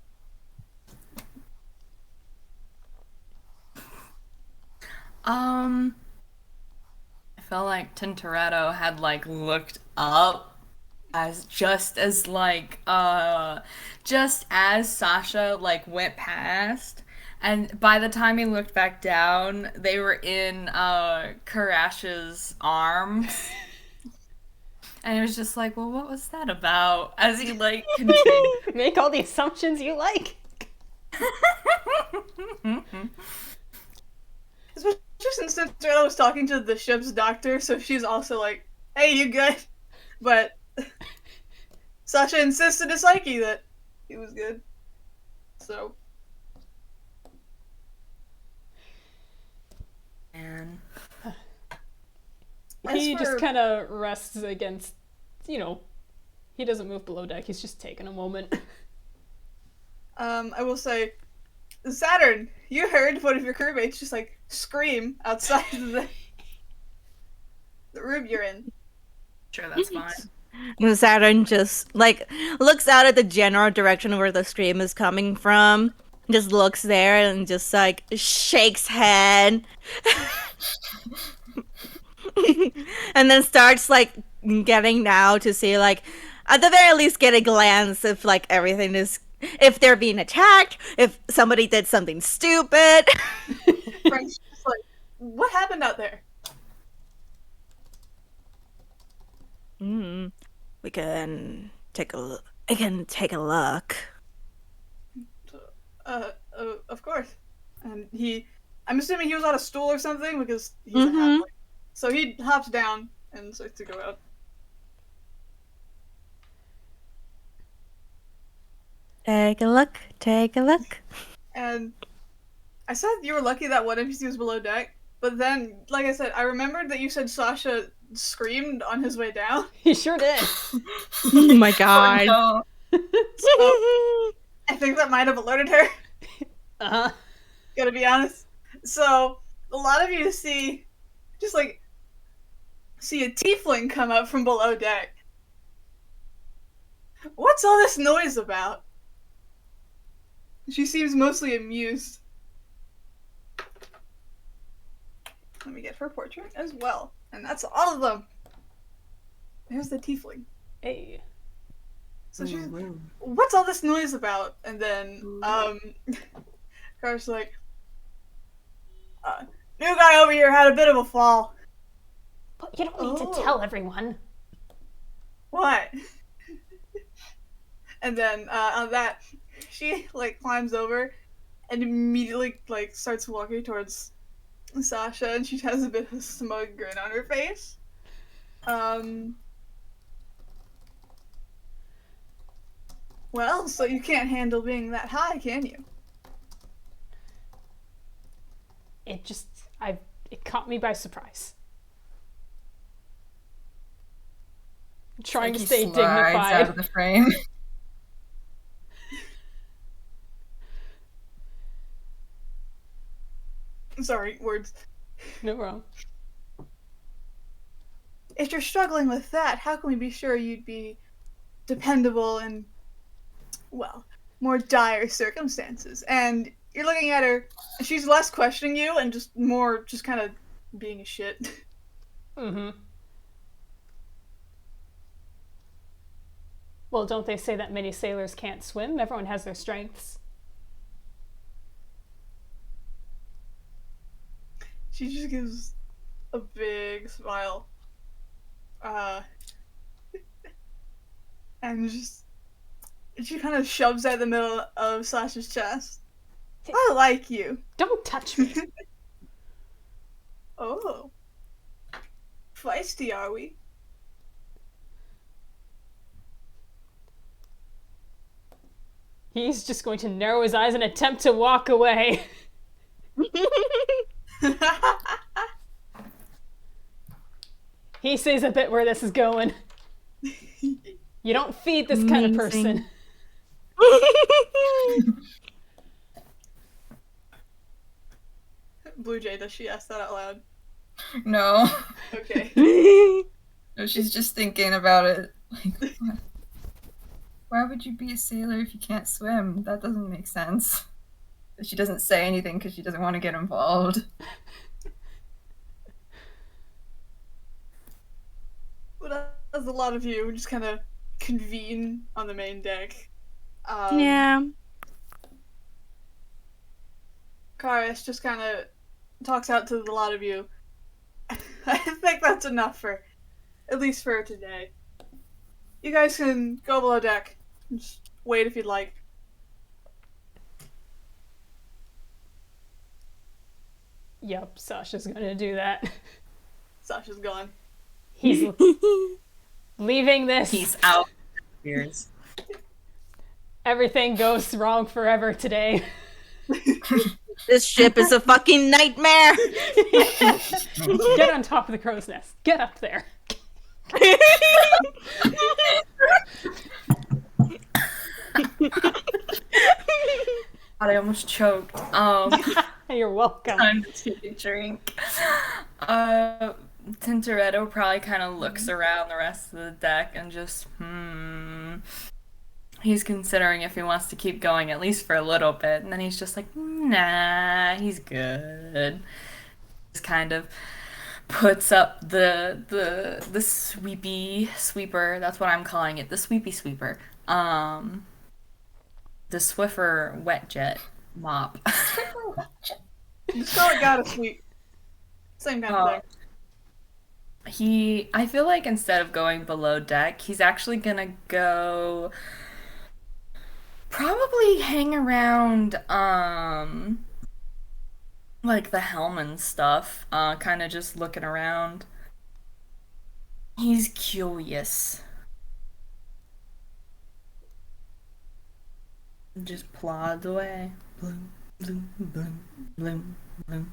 I felt like Tintoretto had looked up just as Sasha went past, and by the time he looked back down, they were in Karash's arms. And it was just like, well, what was that about? As he continued. Make all the assumptions you like. Especially since Tintoretto was talking to the ship's doctor, so she's also like, hey, you good? But Sasha insisted to Saiki that he was good. So. And He just kind of rests against, he doesn't move below deck. He's just taking a moment. I will say, Saturn, you heard one of your crewmates just scream outside of the room you're in. sure, that's fine. And Saturn just looks out at the general direction where the scream is coming from. Just looks there and just shakes head. And then starts getting now to see at the very least get a glance if everything is, if they're being attacked, if somebody did something stupid. Frank's just what happened out there? We can take a look. I can take a look. Of course. And I'm assuming he was on a stool or something because he's a halfling. So he hops down and starts to go out. Take a look. Take a look. And I said you were lucky that one NPC was below deck, but then, like I said, I remembered that you said Sasha screamed on his way down. He sure did. Oh my god. Oh, no. So, I think that might have alerted her. Uh-huh. Gotta be honest. So, a lot of you see a tiefling come up from below deck. What's all this noise about? She seems mostly amused. Let me get her portrait as well. And that's all of them. There's the tiefling. Hey. So she's, what's all this noise about? And then, Car's like, new guy over here had a bit of a fall. But you don't need to tell everyone. What? And then, on that, she, climbs over and immediately, starts walking towards Sasha, and she has a bit of a smug grin on her face. Well, so you can't handle being that high, can you? It caught me by surprise. I'm trying to He stay slides dignified. out of the frame. Sorry, words. No wrong. If you're struggling with that, how can we be sure you'd be dependable in, well, more dire circumstances? And you're looking at her, and she's less questioning you and just more just kind of being a shit. Mm-hmm. Well, don't they say that many sailors can't swim? Everyone has their strengths. She just gives a big smile. And she kind of shoves at the middle of Sasha's chest. I like you. Don't touch me. Oh. Feisty, are we? He's just going to narrow his eyes and attempt to walk away. He sees a bit where this is going. You don't feed this kind of person. Bluejay, does she ask that out loud? No. Okay. No, she's just thinking about it. Like, why would you be a sailor if you can't swim? That doesn't make sense. She doesn't say anything because she doesn't want to get involved. But as a lot of you just kind of convene on the main deck. Yeah. Karis just kind of talks out to the lot of you. I think that's enough at least for today. You guys can go below deck. Just wait if you'd like. Yep, Sasha's gonna do that. Sasha's gone. He's leaving this. He's out. Years. Everything goes wrong forever today. This ship is a fucking nightmare. Get on top of the crow's nest. Get up there. I almost choked. You're welcome. Time to take a drink. Tintoretto probably kind of looks around the rest of the deck and just, He's considering if he wants to keep going, at least for a little bit, and then he's just like, nah, he's good. Just kind of puts up the sweeper, that's what I'm calling it, the sweepy sweeper. The Swiffer wet jet mop. Just call it gotta sweep. Same kind of thing. I feel like instead of going below deck, he's actually gonna go probably hang around like the helm and stuff, kind of just looking around. He's curious. Just plods away. Bloom, bloom, bloom, bloom, bloom.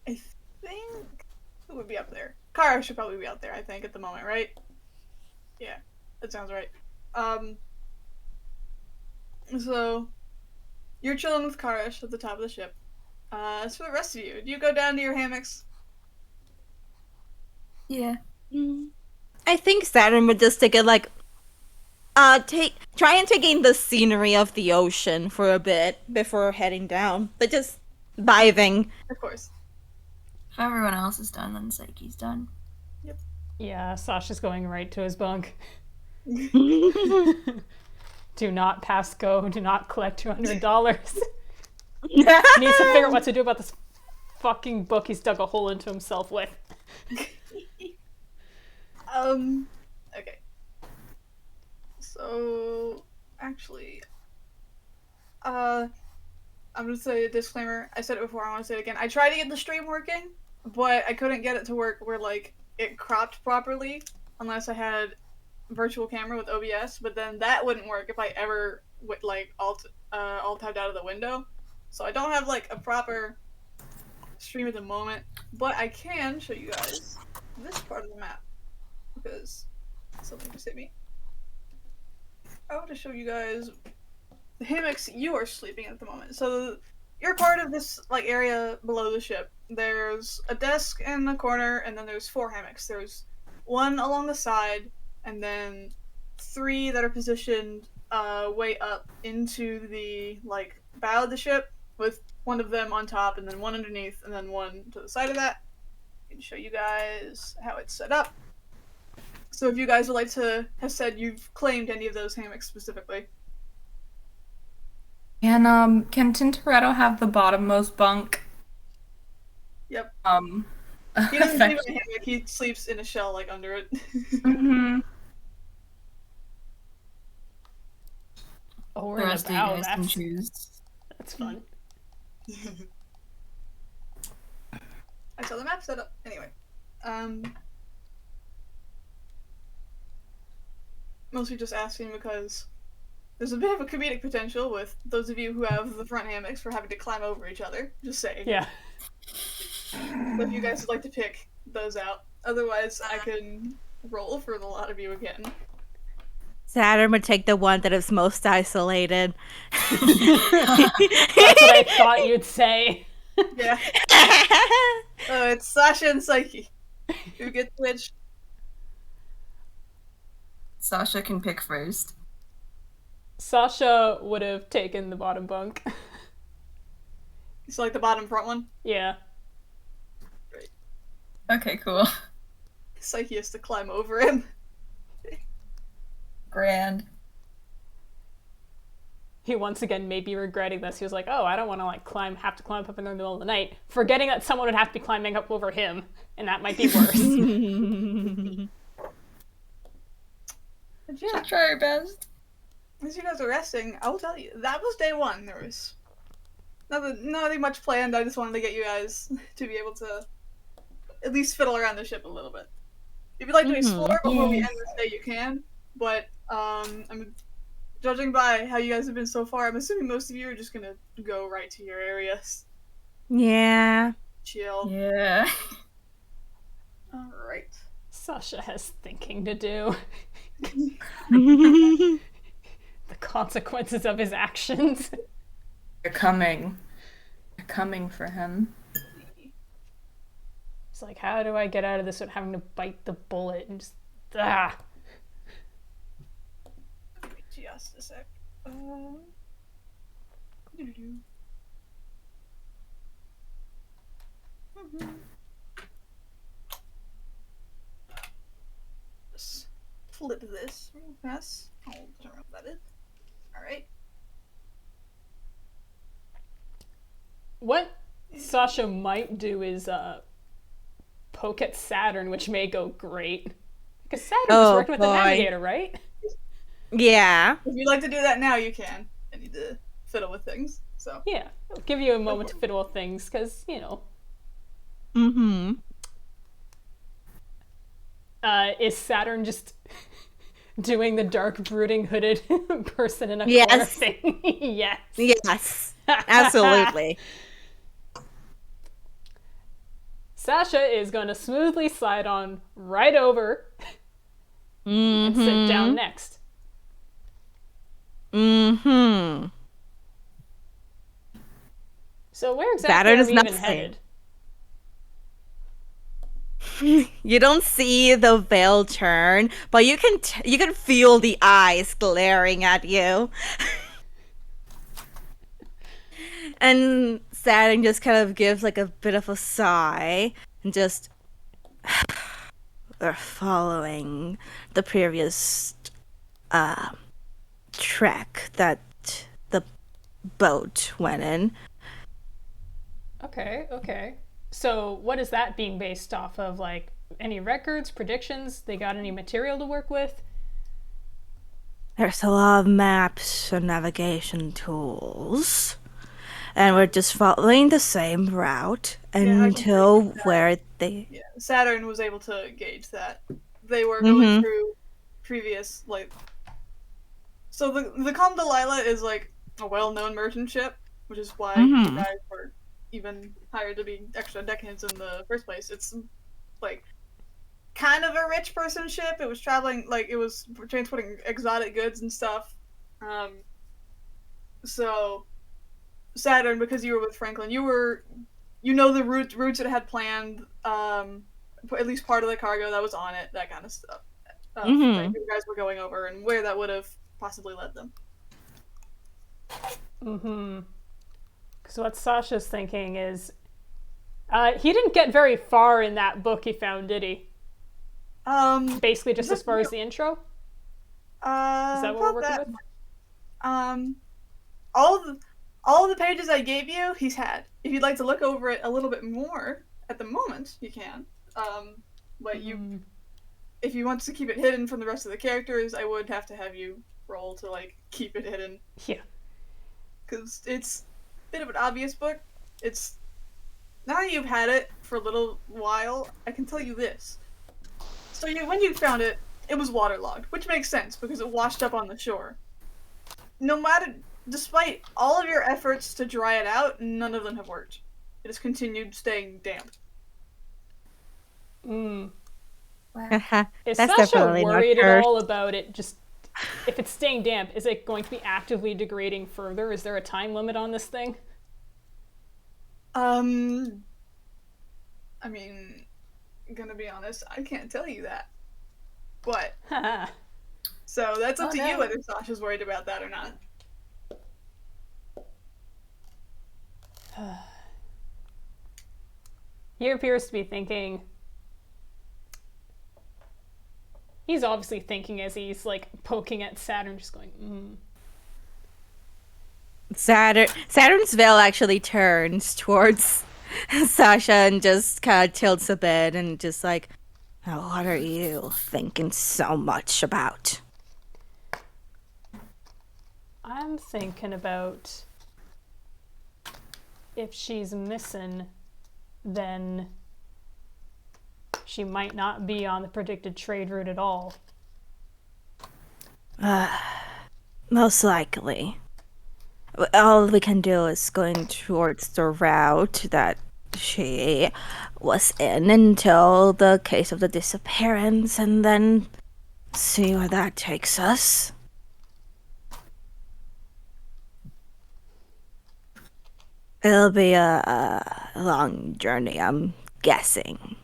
I think who would be up there? Kara should probably be out there, I think, at the moment, right? Yeah, that sounds right. So you're chilling with Karish at the top of the ship. As for the rest of you, do you go down to your hammocks? Yeah. I think Saturn would just take it like, try and take in the scenery of the ocean for a bit before heading down, but just vibing. Of course. If everyone else is done, then Saiki's done. Yeah, Sasha's going right to his bunk. Do not pass go. Do not collect $200. He needs to figure out what to do about this fucking book he's dug a hole into himself with. Okay. So, actually, I'm gonna say a disclaimer. I said it before, I want to say it again. I tried to get the stream working, but I couldn't get it to work where, like, it cropped properly unless I had virtual camera with OBS, but then that wouldn't work if I ever would, like, alt tabbed out of the window. So I don't have, like, a proper stream at the moment, but I can show you guys this part of the map, because something just hit me. I want to show you guys the hammocks you are sleeping in at the moment. So you're part of this, like, area below the ship. There's a desk in the corner, and then there's 4 hammocks. There's one along the side, and then 3 that are positioned way up into the, like, bow of the ship, with one of them on top, and then one underneath, and then one to the side of that. I can show you guys how it's set up. So if you guys would like to have said you've claimed any of those hammocks specifically. Can Tintoretto have the bottommost bunk? Yep. He He doesn't sleep in a hammock, he sleeps in a shell, like, under it. Mm-hmm. Oh, The we're in a rest of you bow. guys can That's choose. fun. I saw the map set up. Anyway. Mostly just asking because there's a bit of a comedic potential with those of you who have the front hammocks for having to climb over each other. Just saying. Yeah. So if you guys would like to pick those out. Otherwise, I can roll for the lot of you again. Saturn would take the one that is most isolated. That's what I thought you'd say. Yeah. It's Sasha and Saiki. Who gets which? Sasha can pick first. Sasha would have taken the bottom bunk. So like the bottom front one? Yeah. Okay, cool. Saiki has to climb over him. Grand. He once again may be regretting this. He was like, oh, I don't want to have to climb up in the middle of the night, forgetting that someone would have to be climbing up over him, and that might be worse. But yeah, She'll try her best. as you guys are resting, I will tell you, that was day one. There was nothing much planned. I just wanted to get you guys to be able to at least fiddle around the ship a little bit. If you'd like to explore before we end this day, you can. But I'm judging by how you guys have been so far, I'm assuming most of you are just gonna go right to your areas. Yeah. Chill. Yeah. Alright. Sasha has thinking to do. Mm-hmm. The consequences of his actions. They're coming. They're coming for him. It's like, how do I get out of this without having to bite the bullet and just ah? Wait just a sec. Doo-doo-doo. Just flip this real fast. I'll determine what that is. Alright. What Sasha might do is poke at Saturn, which may go great. Because Saturn was working with the navigator, right? Yeah. If you'd like to do that now, you can. I need to fiddle with things, so. Yeah, I'll give you a moment to fiddle with things, because, you know. Mm-hmm. Is Saturn just doing the dark, brooding, hooded person in a Yes. corner thing? Yes. Yes. Absolutely. Sasha is going to smoothly slide on right over and sit down next. Mm-hmm. So where exactly Saturn are is we even nothing. headed? You don't see the veil turn, but you can feel the eyes glaring at you. And Saturn just kind of gives like a bit of a sigh and just we're following the previous track that the boat went in. Okay. So what is that being based off of? Like, any records, predictions? They got any material to work with? There's a lot of maps and navigation tools. And we're just following the same route I can until believe that. where they... Yeah, Saturn was able to gauge that. They were going through previous, like... So the Calm Delilah is, like, a well-known merchant ship, which is why you guys were even hired to be extra deckhands in the first place. It's, like, kind of a rich person ship. It was traveling, like, it was transporting exotic goods and stuff. So... Saturn, because you were with Franklin, you know the routes it had planned, at least part of the cargo that was on it, that kind of stuff. That you guys were going over and where that would have possibly led them. So what Sasha's thinking is, He didn't get very far in that book he found, did he? Basically just as far as the intro? Is that what we're working with? All the pages I gave you, he's had. If you'd like to look over it a little bit more at the moment, you can. But if you want to keep it hidden from the rest of the characters, I would have to have you roll to like keep it hidden. Yeah. Because it's a bit of an obvious book. It's now you've had it for a little while, I can tell you this. So when you found it, it was waterlogged, which makes sense because it washed up on the shore. Despite all of your efforts to dry it out, none of them have worked. It has continued staying damp. Is That's Sasha definitely not worried at cursed. all about it? Just if it's staying damp, is it going to be actively degrading further? Is there a time limit on this thing? I mean, I'm gonna be honest, I can't tell you that. But so that's up to you whether Sasha's worried about that or not. He appears to be thinking. He's obviously thinking as he's like poking at Saturn, just going, Saturn's veil actually turns towards Sasha and just kind of tilts a bit and just like, "Now, what are you thinking so much about?" I'm thinking about if she's missing, then she might not be on the predicted trade route at all. Most likely. All we can do is going towards the route that she was in until the case of the disappearance and then see where that takes us. It'll be a long journey, I'm guessing.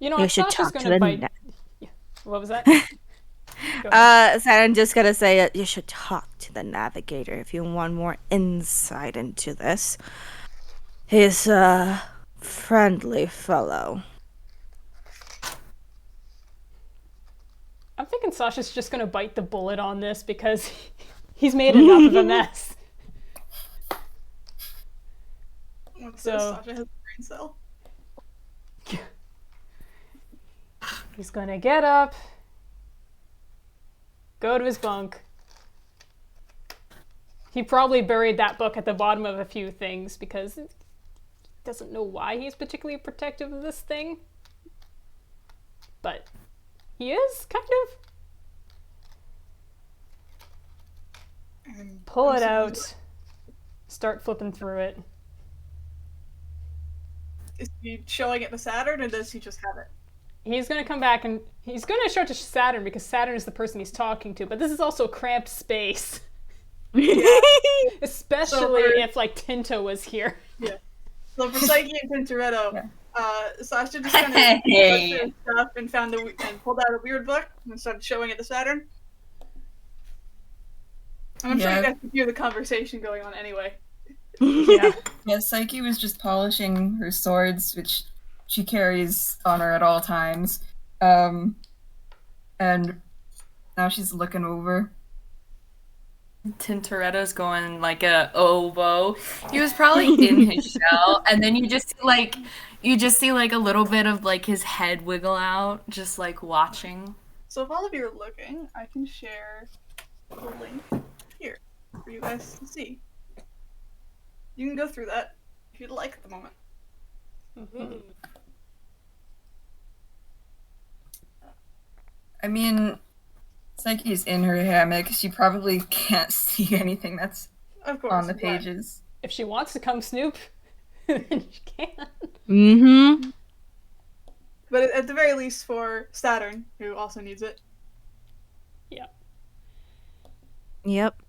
You know, You if should Sasha's talk to gonna the bite. na- What was that? Go ahead. So I'm just gonna say you should talk to the navigator if you want more insight into this. He's a friendly fellow. I'm thinking Sasha's just gonna bite the bullet on this because he's made enough of a mess. So Sasha has a brain cell. He's gonna get up, go to his bunk. He probably buried that book at the bottom of a few things because he doesn't know why he's particularly protective of this thing. But he is, kind of. Pull it out, start flipping through it. Is he showing it to Saturn, or does he just have it? He's going to come back and he's going to show it to Saturn because Saturn is the person he's talking to, but this is also cramped space. Especially if, like, Tinto was here. Yeah. So for Saiki and Tintoretto, Sasha just kind of went through his stuff and pulled out a weird book and started showing it to Saturn. And I'm sure you guys can hear the conversation going on anyway. Yeah, Saiki was just polishing her swords, which she carries on her at all times. And now she's looking over. Tintoretto's going like a oboe. He was probably in his shell, and then you just see like a little bit of like his head wiggle out, just like watching. So if all of you are looking, I can share the link here for you guys to see. You can go through that if you'd like at the moment. Mm-hmm. I mean, Saiki's in her hammock. She probably can't see anything that's on the pages. If she wants to come snoop, then she can. Mm-hmm. But at the very least for Saturn, who also needs it. Yeah. Yep.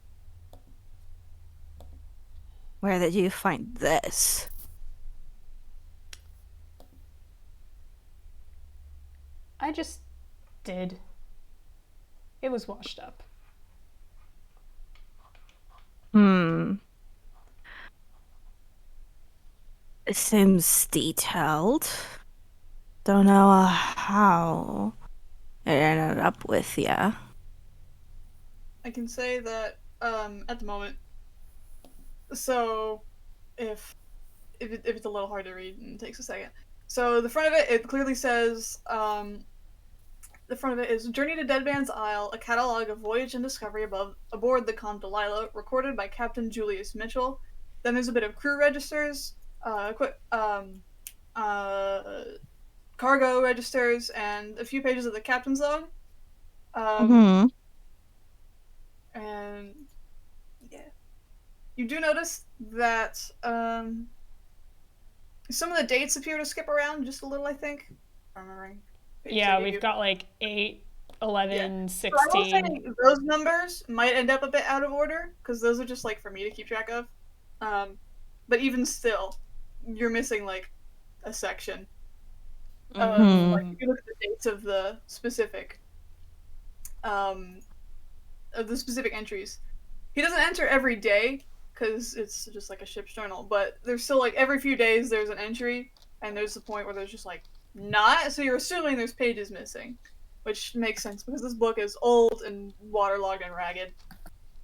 Where did you find this? I just did. It was washed up. It seems detailed. Don't know how it ended up with ya. I can say that at the moment. So, if it's a little hard to read and it takes a second. So the front of it clearly says the front of it is Journey to Deadman's Isle, a catalog of voyage and discovery aboard the Calm Delilah, recorded by Captain Julius Mitchell. Then there's a bit of crew registers, cargo registers, and a few pages of the captain's log. And yeah, you do notice that some of the dates appear to skip around just a little. I think. I'm remembering. Yeah, we've got like 8, 11, So I will 16. say those numbers might end up a bit out of order because those are just like for me to keep track of. But even still, you're missing like a section. Like, if you look at the dates of the specific entries. He doesn't enter every day because it's just like a ship's journal, but there's still like every few days there's an entry, and there's a point where there's just like not. So you're assuming there's pages missing, which makes sense because this book is old and waterlogged and ragged.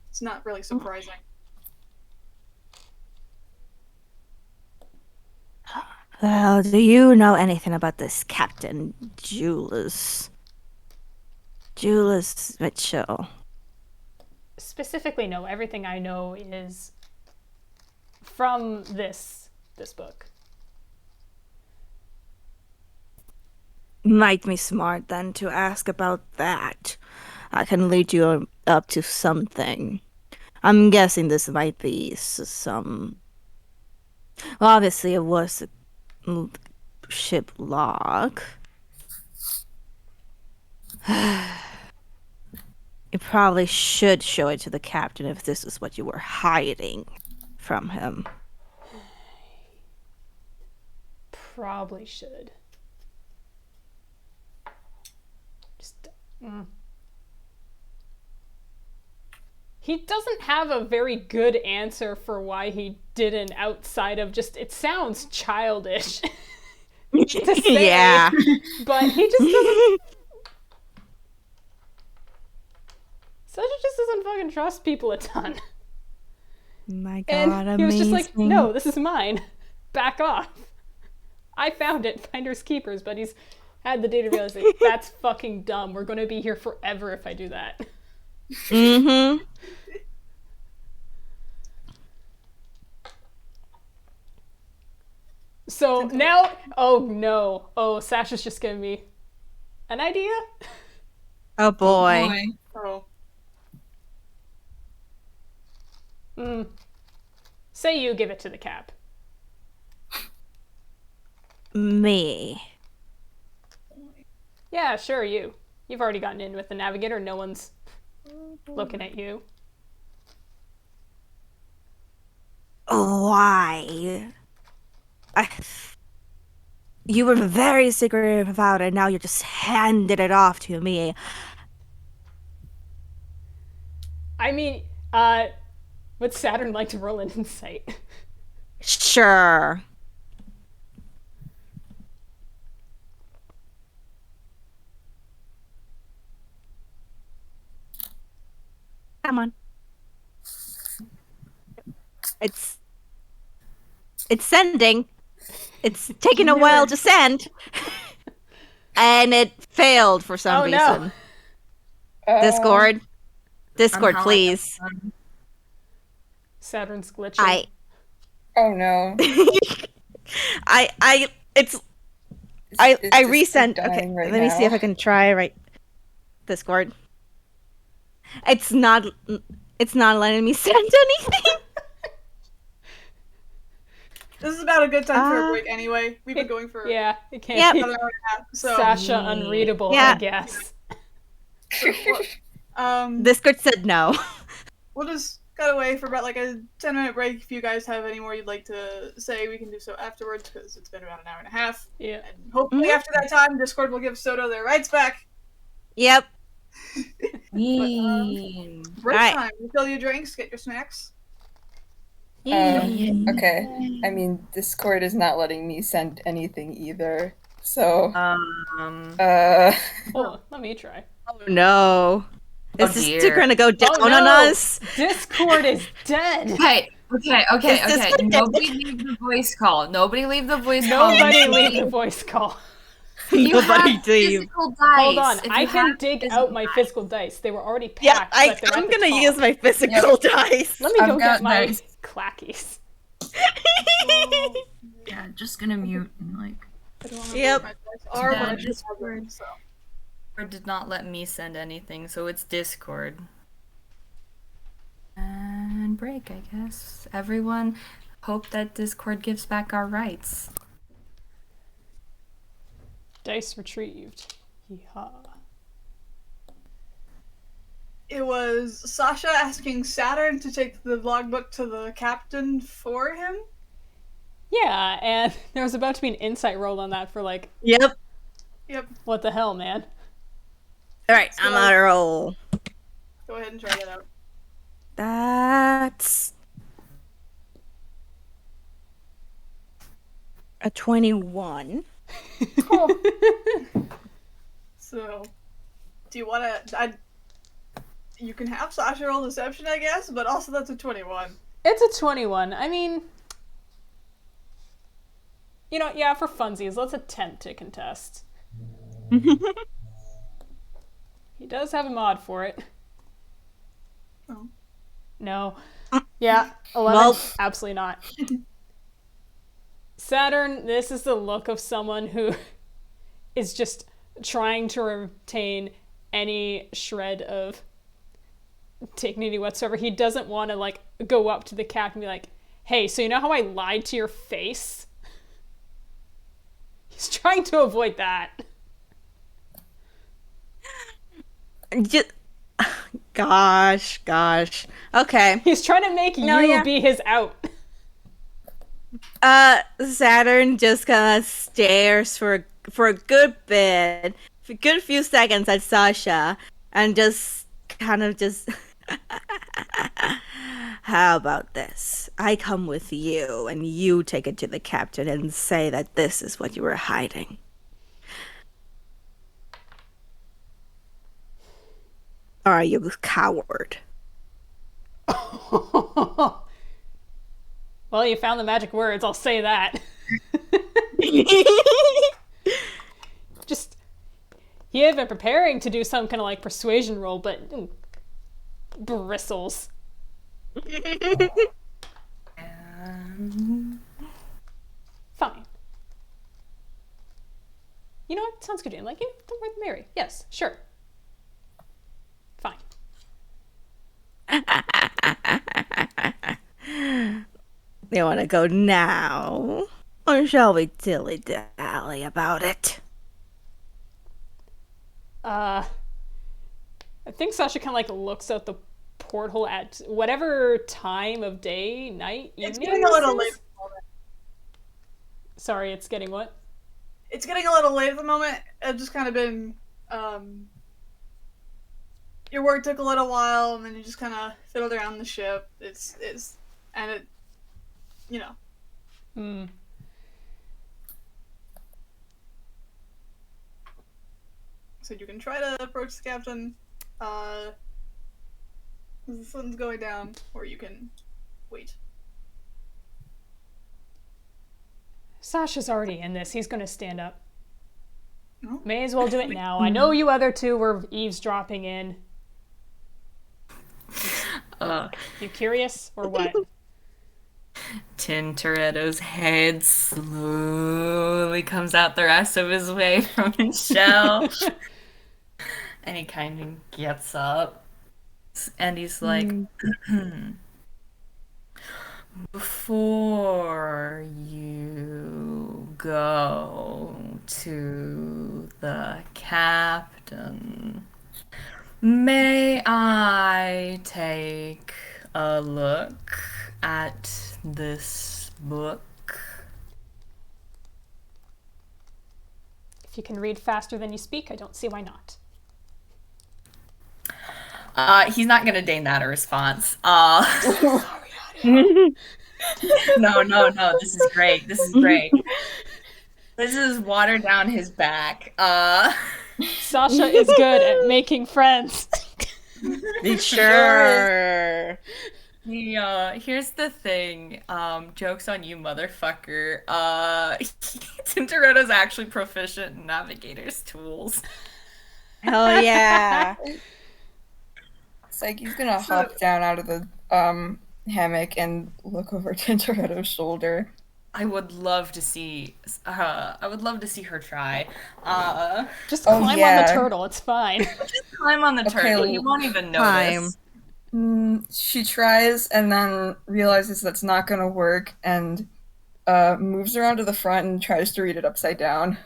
It's not really surprising. Well, do you know anything about this Captain Julius Mitchell? Specifically, no. Everything I know is from this book. Might be smart then to ask about that. I can lead you up to something. I'm guessing this might be some. Well, obviously, it was a ship log. You probably should show it to the captain if this is what you were hiding from him. Probably should. Just. He doesn't have a very good answer for why he didn't, outside of just, it sounds childish to say. Yeah. But he just doesn't. Sasha just doesn't fucking trust people a ton. My God, and he was just like, no, this is mine. Back off. I found it, finders keepers, but he's had the day to realize that that's fucking dumb. We're going to be here forever if I do that. Mm-hmm. So now, oh no. Oh, Sasha's just giving me an idea? Oh boy. Oh. Say you give it to the cap. Me. Yeah, sure, you. You've already gotten in with the navigator. No one's looking at you. Why? You were very secretive about it, now you just handed it off to me. I mean, would Saturn like to roll an insight? Sure. Come on. It's sending. It's taking a while to send. And it failed for some reason. No. Discord, please. Saturn's glitching. Oh no. I resent. Okay, right let me see if I can try Discord. It's not letting me send anything. This is about a good time for a break anyway. We've been going for it can't be about an hour and a half. So Sasha unreadable, I guess. Discord said no. We'll just cut away for about like a 10-minute break. If you guys have any more you'd like to say, we can do so afterwards because it's been about an hour and a half. Yeah. And hopefully after that time, Discord will give Soto their rights back. Yep. Break time. Refill your drinks, get your snacks. Okay. I mean, Discord is not letting me send anything either. So, Hold on, let me try. Oh no. Is this dear. gonna go down Oh no! on us? Discord is dead! Okay. Is this good? Nobody leave the voice call. Nobody leave the voice call. Nobody leave the voice call. You Nobody have leave. physical dice. Hold on, If I you can have dig physical out my dice. physical dice. They were already Yeah, packed, but they're I'm at the gonna top. use my physical dice. Let me I've go got get my dice. clackies. Yeah, just gonna mute and like. I don't remember Yep. what my dice are, but Yeah, I should have Discord. them, so. Or did not let me send anything, so it's Discord. And break, I guess. Everyone, hope that Discord gives back our rights. Dice retrieved. Yeehaw. It was Sasha asking Saturn to take the logbook to the captain for him. Yeah, and there was about to be an insight roll on that for like, Yep. Yep. what the hell, man? Alright, I'm on a roll. Go ahead and try that out. That's a 21. So, do you want to? You can have Sasha roll deception, I guess, but also that's a 21. It's a 21. I mean, you know, yeah, for funsies, let's attempt to contest. He does have a mod for it. Oh. No. Yeah, 11. Well- Absolutely not. Saturn, this is the look of someone who is just trying to retain any shred of dignity whatsoever. He doesn't want to, like, go up to the captain and be like, hey, so you know how I lied to your face? He's trying to avoid that. Just, gosh. Okay. He's trying to make you be his out. Saturn just kind of stares for a good bit, for a good few seconds at Sasha, and just kind of just. How about this? I come with you, and you take it to the captain and say that this is what you were hiding. Or are you a coward? Well, you found the magic words, I'll say that. Just, he had been preparing to do some kind of like persuasion roll, but bristles. Fine. You know what? Sounds good, Jane. Like, don't worry, Mary. Yes, sure. Fine. You want to go now? Or shall we dilly-dally about it? I think Sasha kind of like looks out the porthole at whatever time of day, night, evening. It's getting a little this late is. at the moment. Sorry, it's getting what? It's getting a little late at the moment. It's just kind of been, your work took a little while, and then you just kind of fiddled around the ship. And it, you know. Hmm. So you can try to approach the captain, the sun's going down, or you can wait. Sasha's already in this. He's going to stand up. Oh. May as well do it now. I know you other two were eavesdropping in. You curious or what? Tintoretto's head slowly comes out the rest of his way from his shell. And he kind of gets up. And he's like, before you go to the captain, may I take a look at this book? If you can read faster than you speak, I don't see why not. He's not gonna deign that a response. No, this is great. This is great. This is water down his back. Sasha is good at making friends. Sure. Here's the thing. Joke's on you, motherfucker. Tintoretto's actually proficient in navigator's tools. Hell yeah. Saiki's gonna hop down out of the hammock and look over Tintoretto's shoulder. I would love to see her try. Just climb on yeah. the turtle. It's fine. Just climb on the turtle. He won't even notice. She tries and then realizes that's not gonna work and moves around to the front and tries to read it upside down.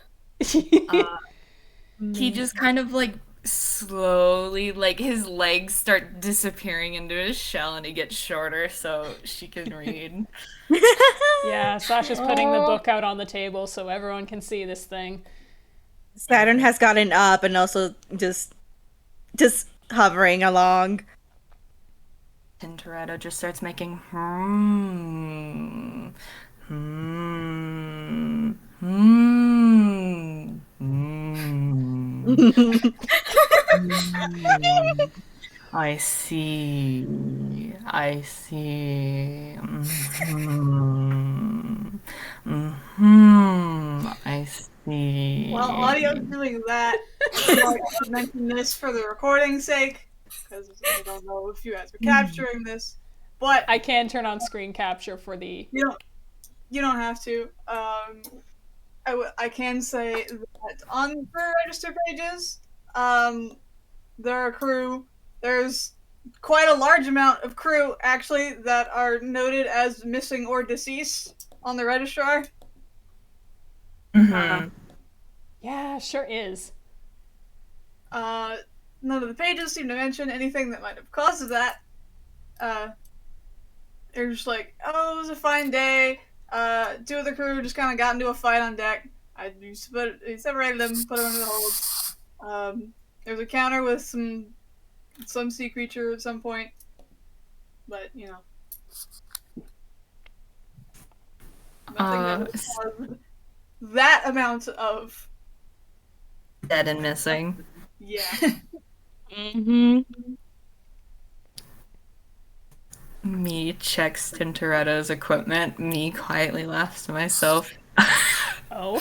He just kind of like slowly, like his legs start disappearing into his shell and he gets shorter so she can read. Yeah, Sasha's putting the book out on the table so everyone can see this thing. Saturn has gotten up and also just hovering along. Tintoretto just starts making I see. I see. I see. While audio's doing that, I should mention this for the recording's sake, because I don't know if you guys are capturing this, but I can turn on screen capture for the... you don't have to. I can say that on the register pages, there are crew. There's quite a large amount of crew, actually, that are noted as missing or deceased on the registrar. Mm-hmm. Yeah, sure is. None of the pages seem to mention anything that might have caused that. They're just like, oh, it was a fine day. Two of the crew just kind of got into a fight on deck. I separated them, put them into the hold. There was a counter with some sea creature at some point, but nothing that would cause that amount of Dead and missing. yeah. Me checks Tintoretto's equipment. Me quietly laughs to myself. Oh.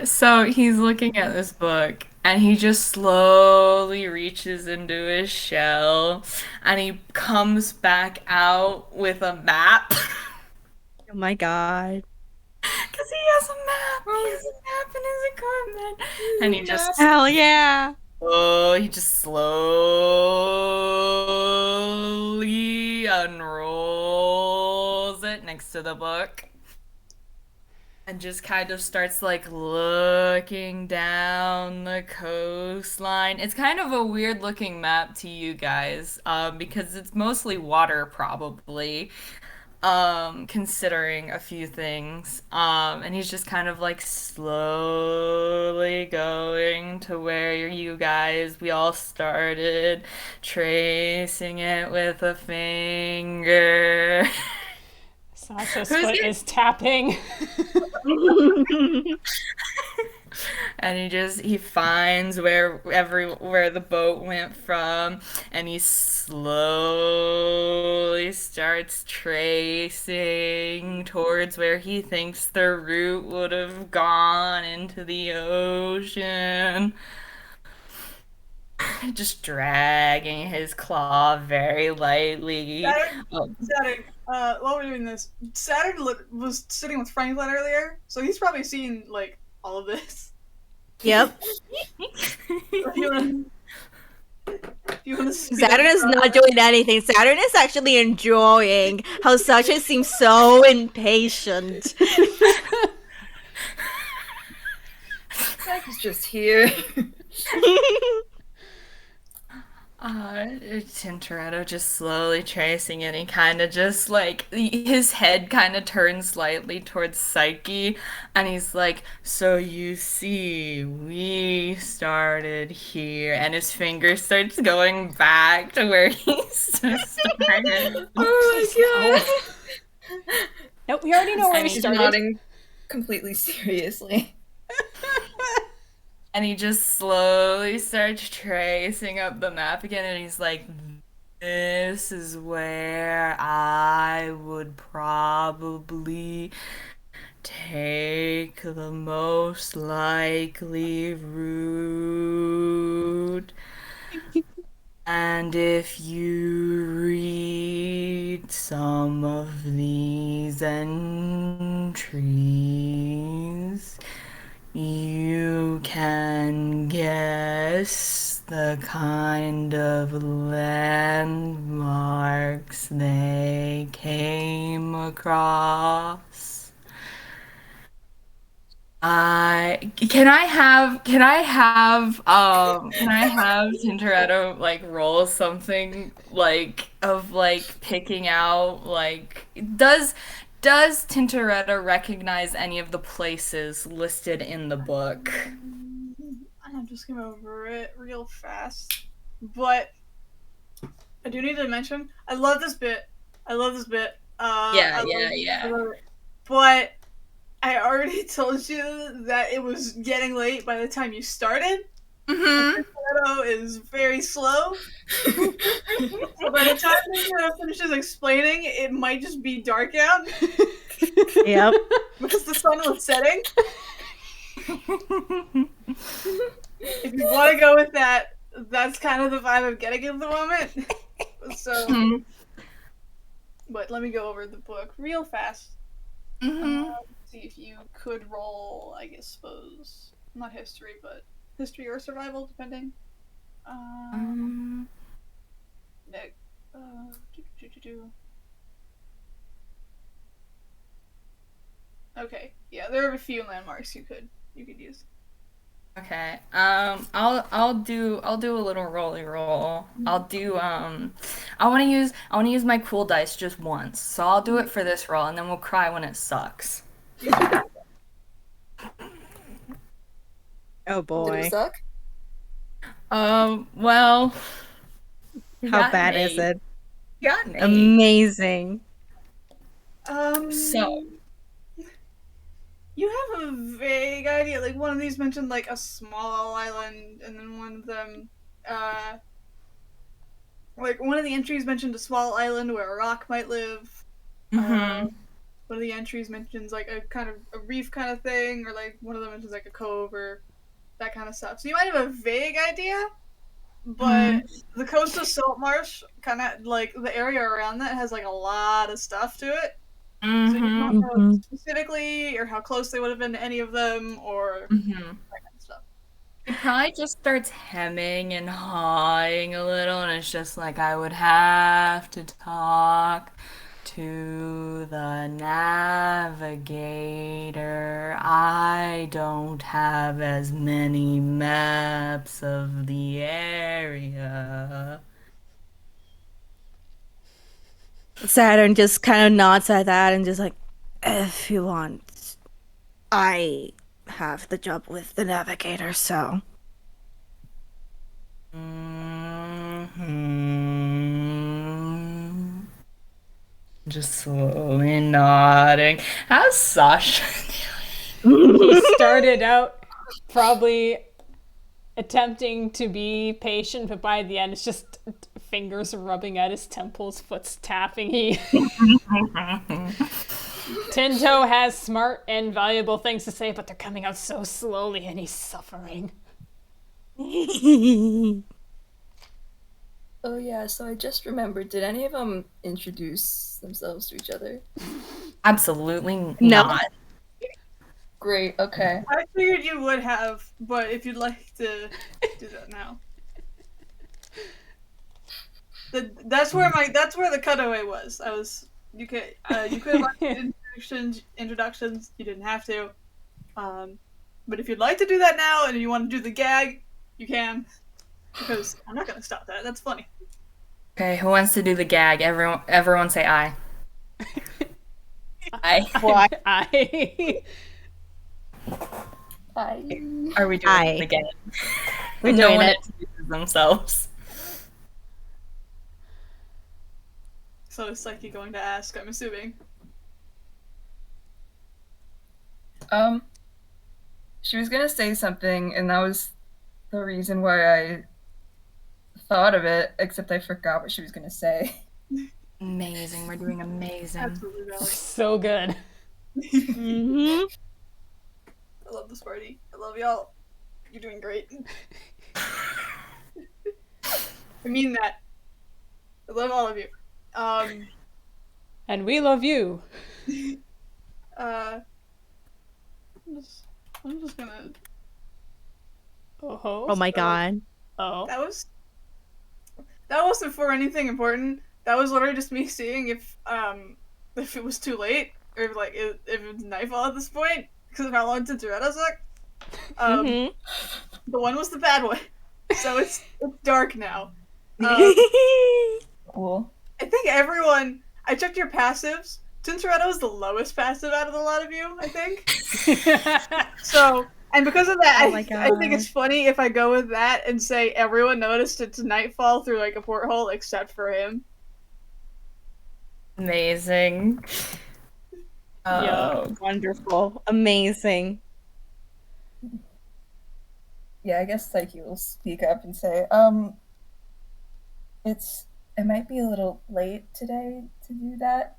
So he's looking at this book and he just slowly reaches into his shell and he comes back out with a map. Oh my god. Because he has a map. He has a map in his equipment. And he just Hell yeah. he just slowly unrolls it next to the book. And just kind of starts like looking down the coastline. It's kind of a weird looking map to you guys, because it's mostly water probably, considering a few things. And he's just kind of like slowly going to where we all started, tracing it with a finger. Sasha's foot is tapping. And he finds where the boat went from, and he slowly starts tracing towards where he thinks the route would have gone into the ocean. Just dragging his claw very lightly. Saturn, while we're doing this, Saturn was sitting with Franklin earlier, so he's probably seen like all of this. Yep. Saturn is not doing anything. Saturn is actually enjoying how Sasha seems so impatient. He's just here. Tintoretto just slowly tracing it, and he kind of just like, his head kind of turns slightly towards Saiki, and he's like, so you see, we started here, and his finger starts going back to where he started. Oh my god! Nope, we already know where we She's started. nodding completely seriously. And he just slowly starts tracing up the map again, and he's like, this is where I would probably take the most likely route. And if you read some of these entries, you can guess the kind of landmarks they came across. Can I have Tintoretto like roll something like of like picking out like does Tintoretto recognize any of the places listed in the book? I'm just gonna go over it real fast. But I do need to mention, I love this bit. I love this bit. Yeah. I love it. But I already told you that it was getting late by the time you started. Mm-hmm. Tintoretto is very slow. So by the time Tintoretto finishes explaining, it might just be dark out Yep. because the sun was setting. If you want to go with that, that's kind of the vibe I'm getting at the moment. So, but let me go over the book real fast. See if you could roll, I guess, suppose, not history, but history or survival, depending. Okay, yeah, there are a few landmarks you could use. Okay. I'll do a little rolly roll. I'll do I want to use my cool dice just once. So I'll do it for this roll and then we'll cry when it sucks. Oh Did boy. it suck? Well, How bad is it? Got an 8. Amazing. So You have a vague idea. Like, one of these mentioned, like, a small island, and then one of them, like, one of the entries mentioned a small island where a rock might live. One of the entries mentions, like, a kind of a reef kind of thing, or, like, one of them mentions, like, a cove, or that kind of stuff. So you might have a vague idea, but the coast of Saltmarsh, kind of, like, the area around that has, like, a lot of stuff to it. So you don't know specifically, or how close they would have been to any of them, or that kind of stuff. It probably just starts hemming and hawing a little, and it's just like I would have to talk to the navigator. I don't have as many maps of the area. Saturn just kind of nods at that and just like, if you want, I have the job with the navigator, so. Just slowly nodding. How's Sasha He started out probably attempting to be patient, but by the end it's just fingers rubbing at his temples, foot's tapping. Tinto has smart and valuable things to say, but they're coming out so slowly and he's suffering. Oh yeah, so I just remembered, did any of them introduce themselves to each other? Absolutely No. not. Great, okay. I figured you would have, but if you'd like to do that now. That's where the cutaway was. You could have introductions. You didn't have to. But if you'd like to do that now and you want to do the gag, you can. Because I'm not gonna stop that. That's funny. Okay, who wants to do the gag? Everyone say aye. Aye. Why? Are we doing Aye. the gag? We're No doing one it. introduces themselves. So is Saiki going to ask, I'm assuming. She was gonna say something, and that was the reason why I thought of it, except I forgot what she was gonna say. Amazing. We're doing amazing. Absolutely valid. So good. Mm-hmm. I love this party. I love y'all. You're doing great. I mean that. I love all of you. And we love you. I'm just gonna. Oh, Oh my god. Oh. That wasn't for anything important. That was literally just me seeing if it was too late or if it's nightfall at this point because of how long Tintoretto took. Mm-hmm. The one was the bad one, so it's dark now. Cool. I think everyone. I checked your passives. Tintoretto is the lowest passive out of the lot of you, I think. So, and because of that, Oh my I think it's funny if I go with that and say everyone noticed it's nightfall through like a porthole except for him. Amazing. Yeah. Wonderful. Amazing. Yeah, I guess Saiki will speak up and say, it might be a little late today to do that.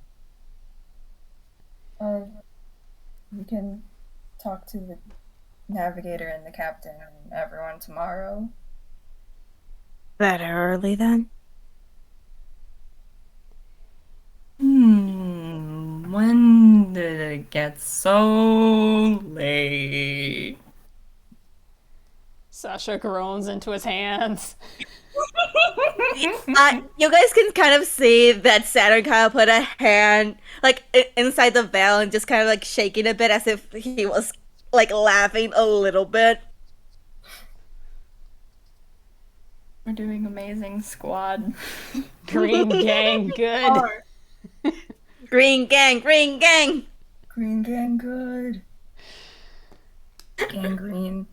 We can talk to the navigator and the captain and everyone tomorrow. That early then? When did it get so late? Sasha groans into his hands. You guys can kind of see that Saturn kind of put a hand like inside the veil and just kind of like shaking a bit as if he was like laughing a little bit. We're doing amazing, squad. Green gang, good. Or, Green gang, green gang. Green gang good. Gangrene.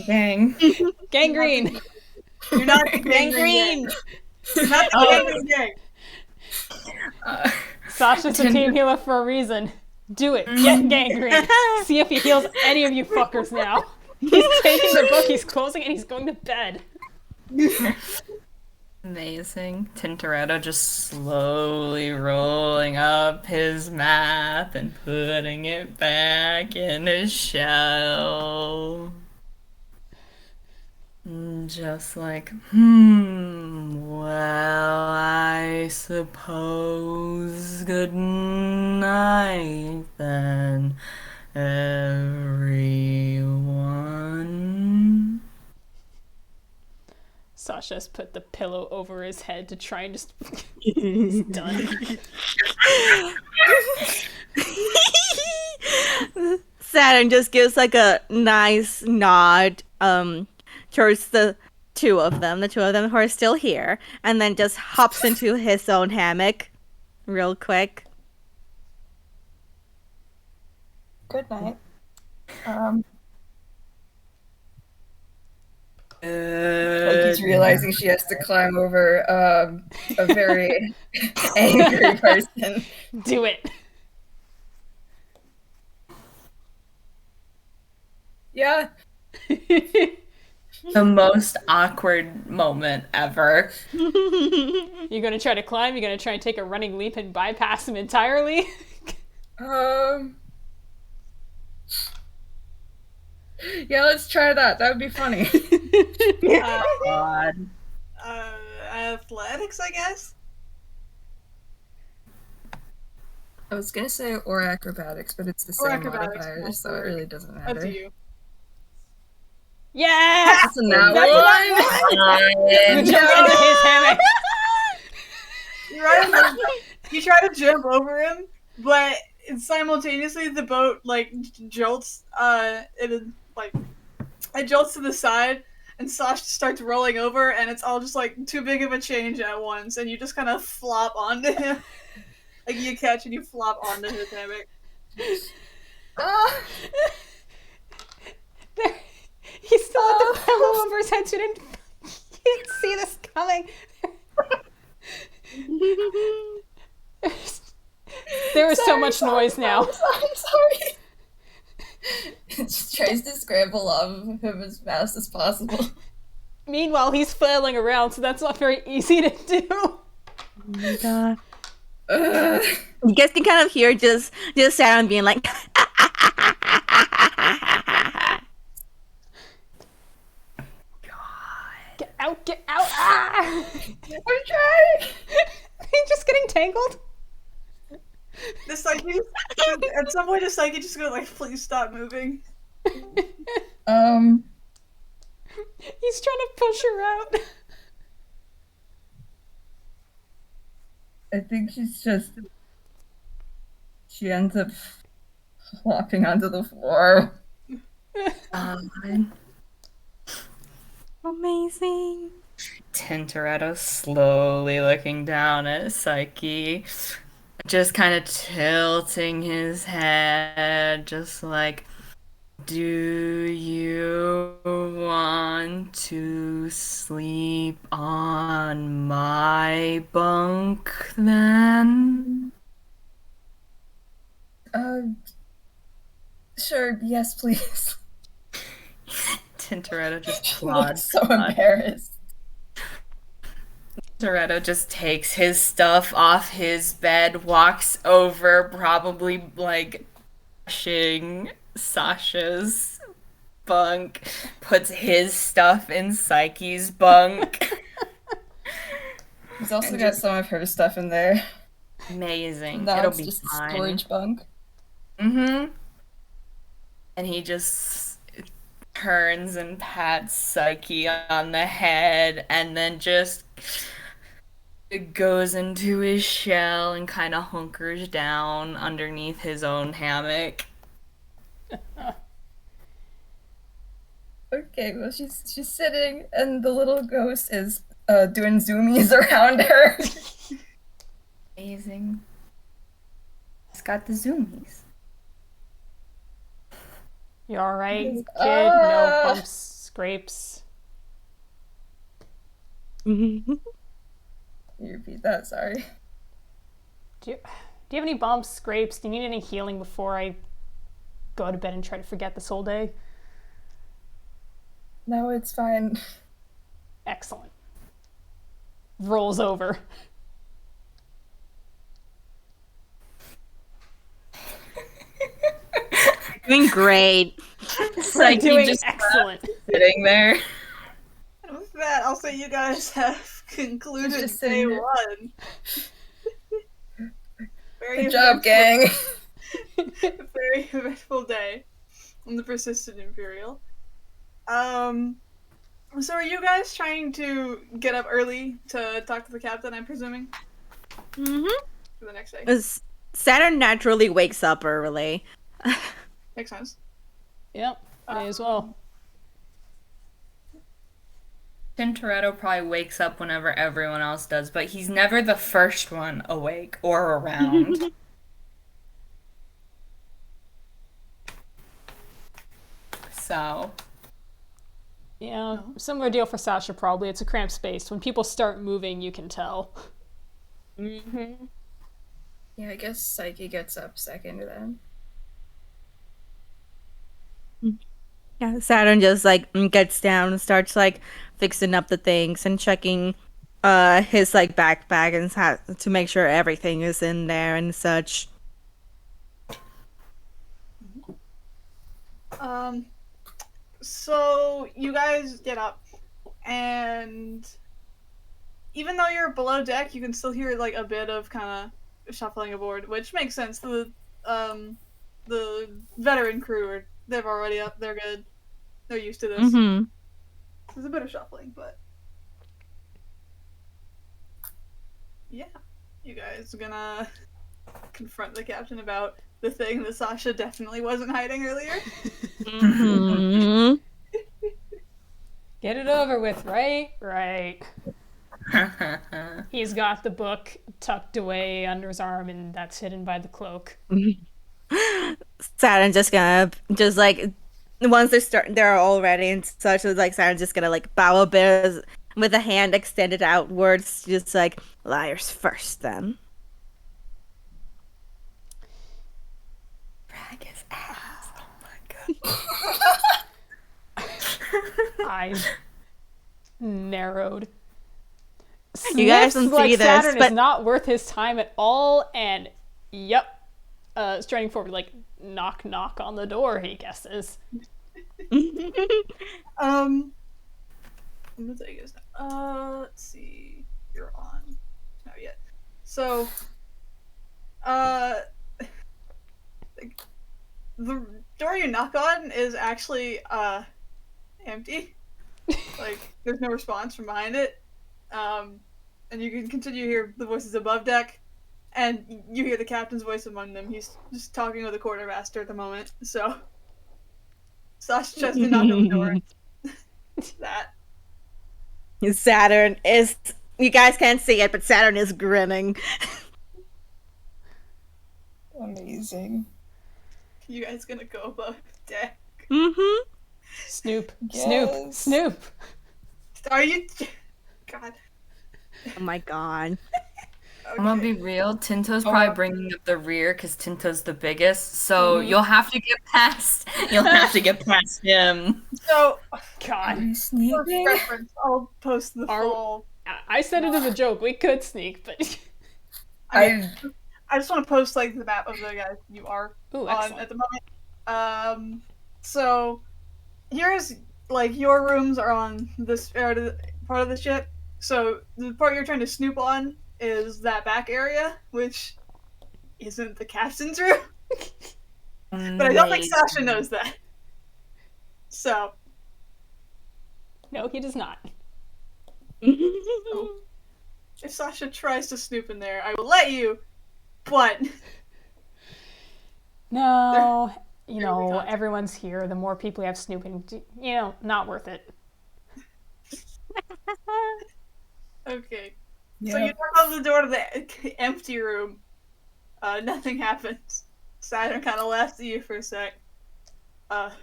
Gang. Gangrene. you're not the Gangrene. You're not the gangrene gang. Sasha's a team healer for a reason. Do it. Get gangrene. See if he heals any of you fuckers now. He's taking the book, he's closing it, and he's going to bed. Amazing. Tintoretto just slowly rolling up his map and putting it back in his shell. Just like, well, I suppose good night then, everyone. Sasha's put the pillow over his head to try and just... He's done. Saturn just gives like a nice nod towards the two of them who are still here, and then just hops into his own hammock real quick. Good night. Saiki's realizing she has to climb over a very angry person. Do it. Yeah. The most awkward moment ever. You're gonna try to climb, you're gonna try and take a running leap and bypass him entirely? Yeah, let's try that. That would be funny. God. Athletics, I guess. I was gonna say or acrobatics, but it's the Or same acrobatics, modifier, so it really doesn't Up to matter. you. Yes! That's a nat That's one. You jump into his hammock. You try to jump over him, but simultaneously the boat like jolts. It jolts to the side, and Sasha starts rolling over, and it's all just like too big of a change at once, and you just kind of flop onto him. Like you catch and you flop onto his hammock. There, he's still at the pillow over his head, so he didn't see this coming. There is so much noise now. I'm sorry. tries to scramble off of him as fast as possible. Meanwhile, he's flailing around, so that's not very easy to do. Oh my god. You guys can kind of hear just Saturn being like, Get out, get out! Ah! I'm trying! He's just getting tangled. The Saiki, at some point, the Saiki just go like, please stop moving. He's trying to push her out. I think she ends up flopping onto the floor. amazing. Tintoretto slowly looking down at Saiki, just kind of tilting his head, just like, do you want to sleep on my bunk then? Sure, yes, please. Tintoretto just She plods. looks so embarrassed. Tintoretto just takes his stuff off his bed, walks over, probably like brushing Sasha's bunk, puts his stuff in Saiki's bunk. He's also got some of her stuff in there. Amazing. Now It'll it's be just a fine. storage bunk. Mm-hmm. And he just turns and pats Saiki on the head and then just goes into his shell and kind of hunkers down underneath his own hammock. Okay, well she's sitting and the little ghost is doing zoomies around her. Amazing. It's got the zoomies. You alright, kid? No bumps, scrapes. You repeat that, sorry. Do you have any bumps, scrapes? Do you need any healing before I go to bed and try to forget this whole day? No, it's fine. Excellent. Rolls over. Doing great. Saiki Doing just excellent. sitting there. And with that, I'll say you guys have concluded just day sitting there. one. Very Good job, gang. very eventful day on the Persistent Imperial. So are you guys trying to get up early to talk to the captain, I'm presuming, Mm-hmm. for the next day? Saturn naturally wakes up early. Makes sense. Yep, may as well. Tintoretto probably wakes up whenever everyone else does, but he's never the first one awake or around. So, Yeah, similar deal for Sasha probably. It's a cramped space. When people start moving, you can tell. Mm-hmm. Yeah, I guess Saiki gets up second then. Yeah, Saturn just like gets down and starts like fixing up the things and checking his like backpack and to make sure everything is in there and such. So you guys get up, and even though you're below deck, you can still hear like a bit of kind of shuffling aboard, which makes sense. The veteran crew they're already up. They're good. They're used to this. Mm-hmm. There's a bit of shuffling, but yeah, you guys are gonna confront the captain about the thing that Sasha definitely wasn't hiding earlier. Mm-hmm. Get it over with, right? Right. He's got the book tucked away under his arm, and that's hidden by the cloak. Saturn's just gonna like once they're all ready and such. It's like Saturn's just gonna like bow a bit with a hand extended outwards, just like liars first. Then drag his ass. Oh my god. Eyes narrowed. You guys Sniffs don't like see this, Saturn but is not worth his time at all, and yep, striding forward, like knock knock on the door. He guesses. I'm gonna tell you guys now. Let's see. You're on. Not yet. So, the door you knock on is actually empty. Like, there's no response from behind it. And you can continue to hear the voices above deck, and you hear the captain's voice among them. He's just talking with the quartermaster at the moment. So, Sasha tries to knock on the door. That. Saturn is. You guys can't see it, but Saturn is grinning. Amazing. You guys gonna go above deck? Mm-hmm. Snoop, Yes. Snoop. Are you? God. Oh my god. I'm gonna be real. Tinto's probably bringing up the rear because Tinto's the biggest. So you'll have to get past. You'll have to get past him. So, God, I'm for sneaking. reference, I'll post the full. I said it as a joke. We could sneak, but I just want to post like the map of the guys you are ooh, on excellent. at the moment. So here's like your rooms are on this part of the ship. So the part you're trying to snoop on is that back area, which isn't the captain's room. But I don't think Sasha knows that. So No, he does not. if Sasha tries to snoop in there, I will let you. But No, you There we know, go. everyone's here. The more people you have snooping, you know, not worth it. okay. Yeah. So you knock on the door to the empty room. Nothing happens. Saturn kind of laughs at you for a sec. And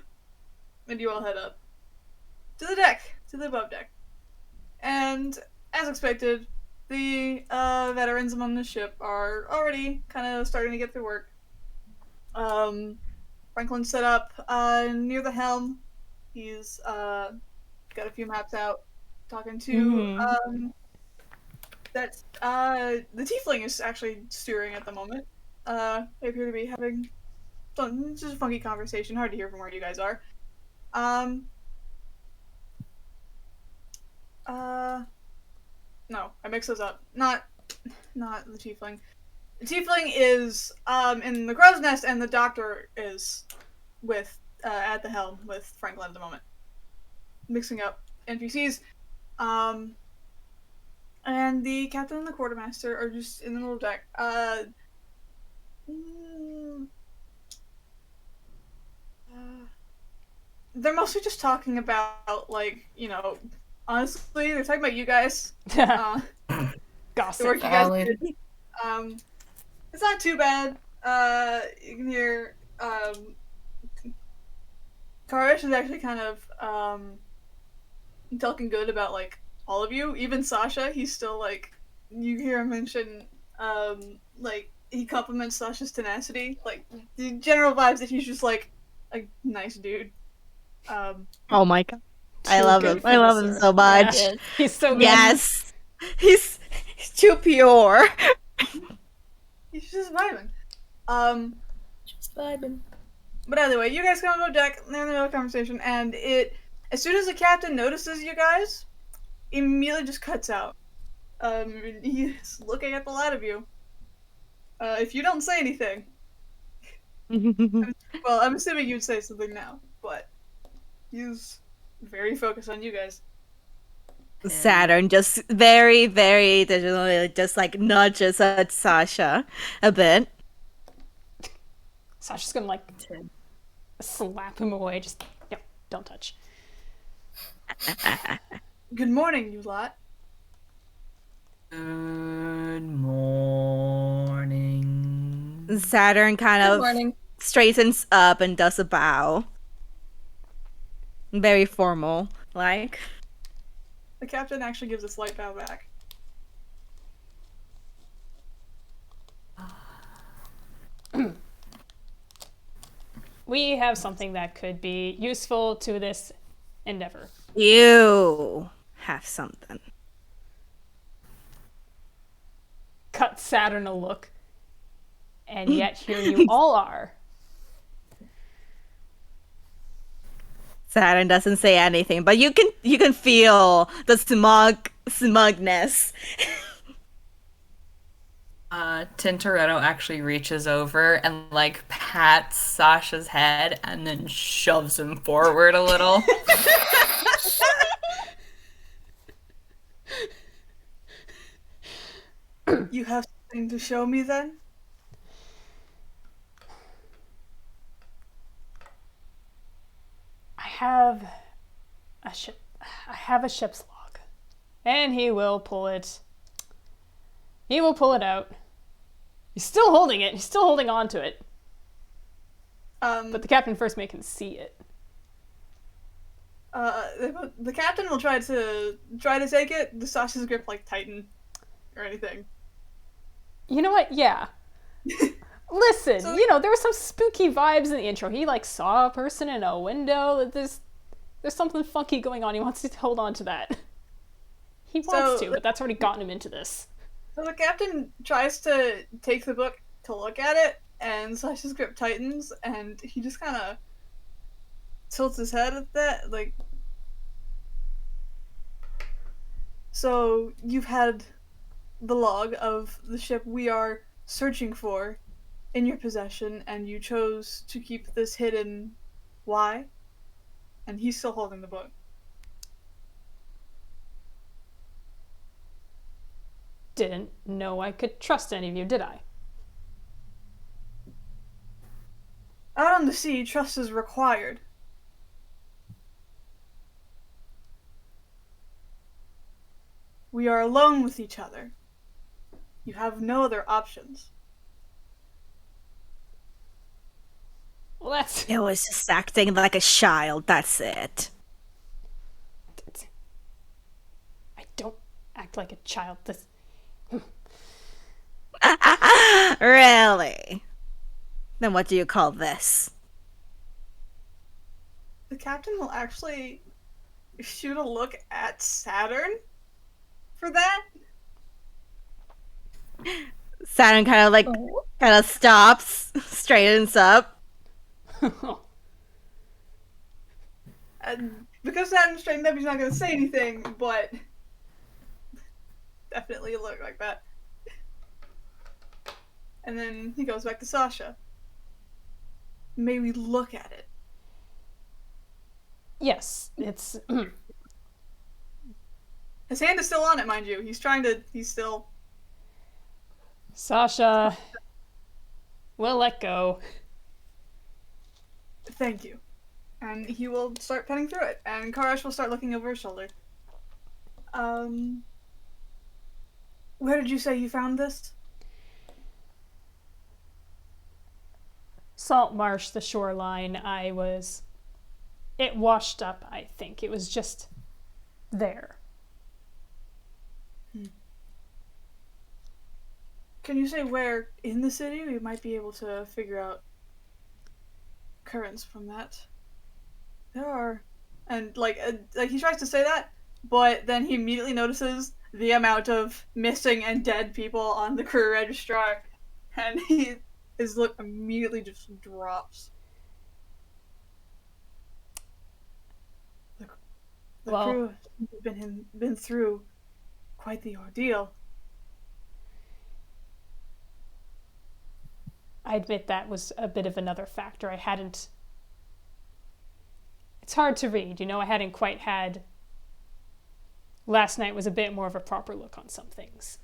you all head up to the deck, to the above deck. And as expected, the veterans among the ship are already kind of starting to get their work. Franklin's set up near the helm. He's got a few maps out, talking to that the tiefling is actually steering at the moment. They appear to be having it's just a funky conversation. Hard to hear from where you guys are. No, I mix those up. Not the tiefling. The tiefling is in the crow's nest, and the doctor is with at the helm with Franklin at the moment, mixing up NPCs. And the captain and the quartermaster are just in the middle of deck. They're mostly just talking about, like, you know, honestly, they're talking about you guys. The Gossip. work you guys Valid. did. It's not too bad. You can hear, Karish is actually kind of, talking good about, like, all of you. Even Sasha, he's still, like, you hear him mention, like, he compliments Sasha's tenacity. Like, the general vibes that he's just, like, a nice dude. Oh my god. I Too love good him. for I love this him earth. so much. Yeah. He's so good. Yes. He's too pure. He's just vibing. Just vibing. But anyway, you guys come on deck, they're in the middle of the conversation, and as soon as the captain notices you guys, immediately just cuts out. He's looking at the lot of you. If you don't say anything, well, I'm assuming you'd say something now, but he's very focused on you guys. Saturn just very, very just like nudges at Sasha a bit. Sasha's gonna like slap him away. Just yep, don't touch. Good morning, you lot. Good morning. Saturn kind Good of morning. straightens up and does a bow. Very formal, like. The captain actually gives a slight bow back. we have something that could be useful to this endeavor. You have something. Cut Saturn a look. And yet here you all are. Saturn doesn't say anything, but you can feel the smugness. Tintoretto actually reaches over and like pats Sasha's head and then shoves him forward a little. You have something to show me then? I have a ship's log. And he will pull it. He will pull it out. He's still holding it. He's still holding on to it. But the captain first may can see it. The captain will try to take it. Does Sasha's grip like tighten or anything? You know what? Yeah. Listen, So- there were some spooky vibes in the intro. He like saw a person in a window. There's something funky going on. He wants to hold on to that. He wants to, but that's already gotten him into this. So the captain tries to take the book to look at it, and Sasha's grip tightens, and he just kind of tilts his head at that, like. So you've had the log of the ship we are searching for in your possession, and you chose to keep this hidden. Why? And he's still holding the book. Didn't know I could trust any of you, did I? Out on the sea, trust is required. We are alone with each other. You have no other options. Well, that's... It was just acting like a child, that's it. I don't act like a child. This... Really? Then what do you call this? The captain will actually shoot a look at Saturn for that. Saturn kind of stops, straightens up. And because Saturn straightened up, he's not going to say anything, but definitely a look like that. And then he goes back to Sasha. May we look at it? Yes, it's... His hand is still on it, mind you. He's still... Sasha... will let go. Thank you. And he will start penning through it, and Karash will start looking over his shoulder. Where did you say you found this? Saltmarsh, the shoreline, it washed up, I think. It was just there. Can you say where in the city? We might be able to figure out currents from that. There are... And, he tries to say that, but then he immediately notices the amount of missing and dead people on the crew registrar, and his look immediately just drops. The crew has been through quite the ordeal. I admit that was a bit of another factor. It's hard to read, I hadn't quite had... Last night was a bit more of a proper look on some things.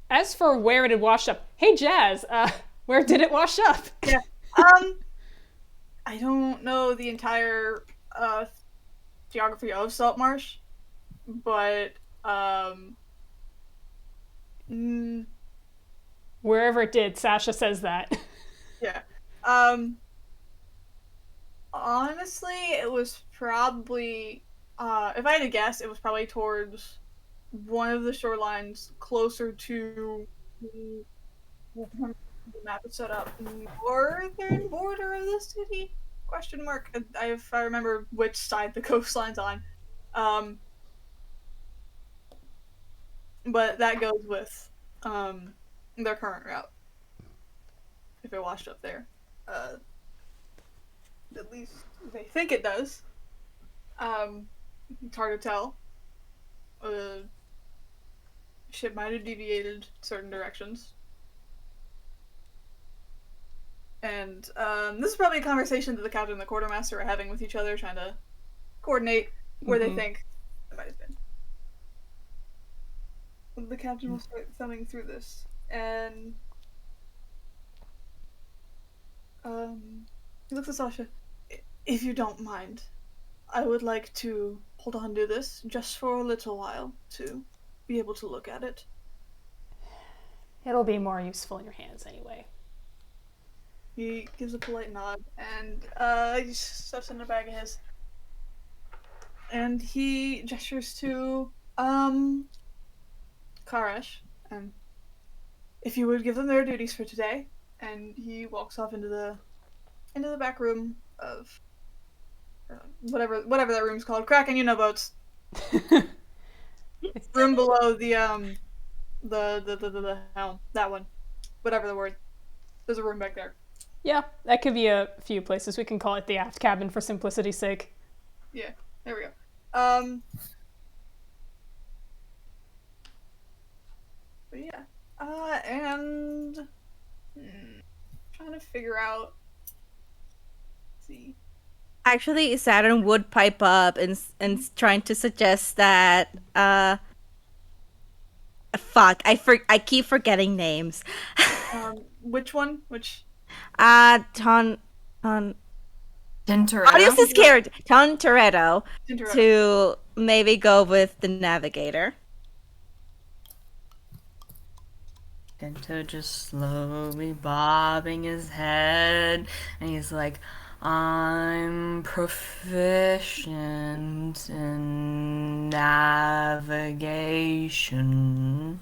As for where it had washed up, hey Jazz, where did it wash up? Yeah. I don't know the entire geography of Saltmarsh, but wherever it did, Sasha says that. Yeah. Honestly, it was probably if I had to guess, it was probably towards one of the shorelines closer to The map is set up northern border of the city? Question mark. If I remember which side the coastline's on. But that goes with their current route. If it washed up there. At least they think it does. It's hard to tell. Ship might have deviated certain directions. And this is probably a conversation that the captain and the quartermaster are having with each other, trying to coordinate where they think it might have been. The captain will start thumbing through this, and he looks at Sasha. If you don't mind, I would like to hold on to this just for a little while to be able to look at it. It'll be more useful in your hands anyway. He gives a polite nod, and he stuffs in a bag of his. And he gestures to, Karash, and if you would give them their duties for today, and he walks off into the back room of whatever that room's called. Kraken, you know boats. Room below the helm. That one. Whatever the word. There's a room back there. Yeah, that could be a few places. We can call it the aft cabin for simplicity's sake. Yeah, there we go. But yeah. And trying to figure out. Let's see. Actually, Saturn would pipe up and trying to suggest that fuck, I keep forgetting names. Which one? Which? Tintoretto. Audius's character, Tintoretto, to maybe go with the navigator. Tinto just slowly bobbing his head, and he's like, I'm proficient in navigation.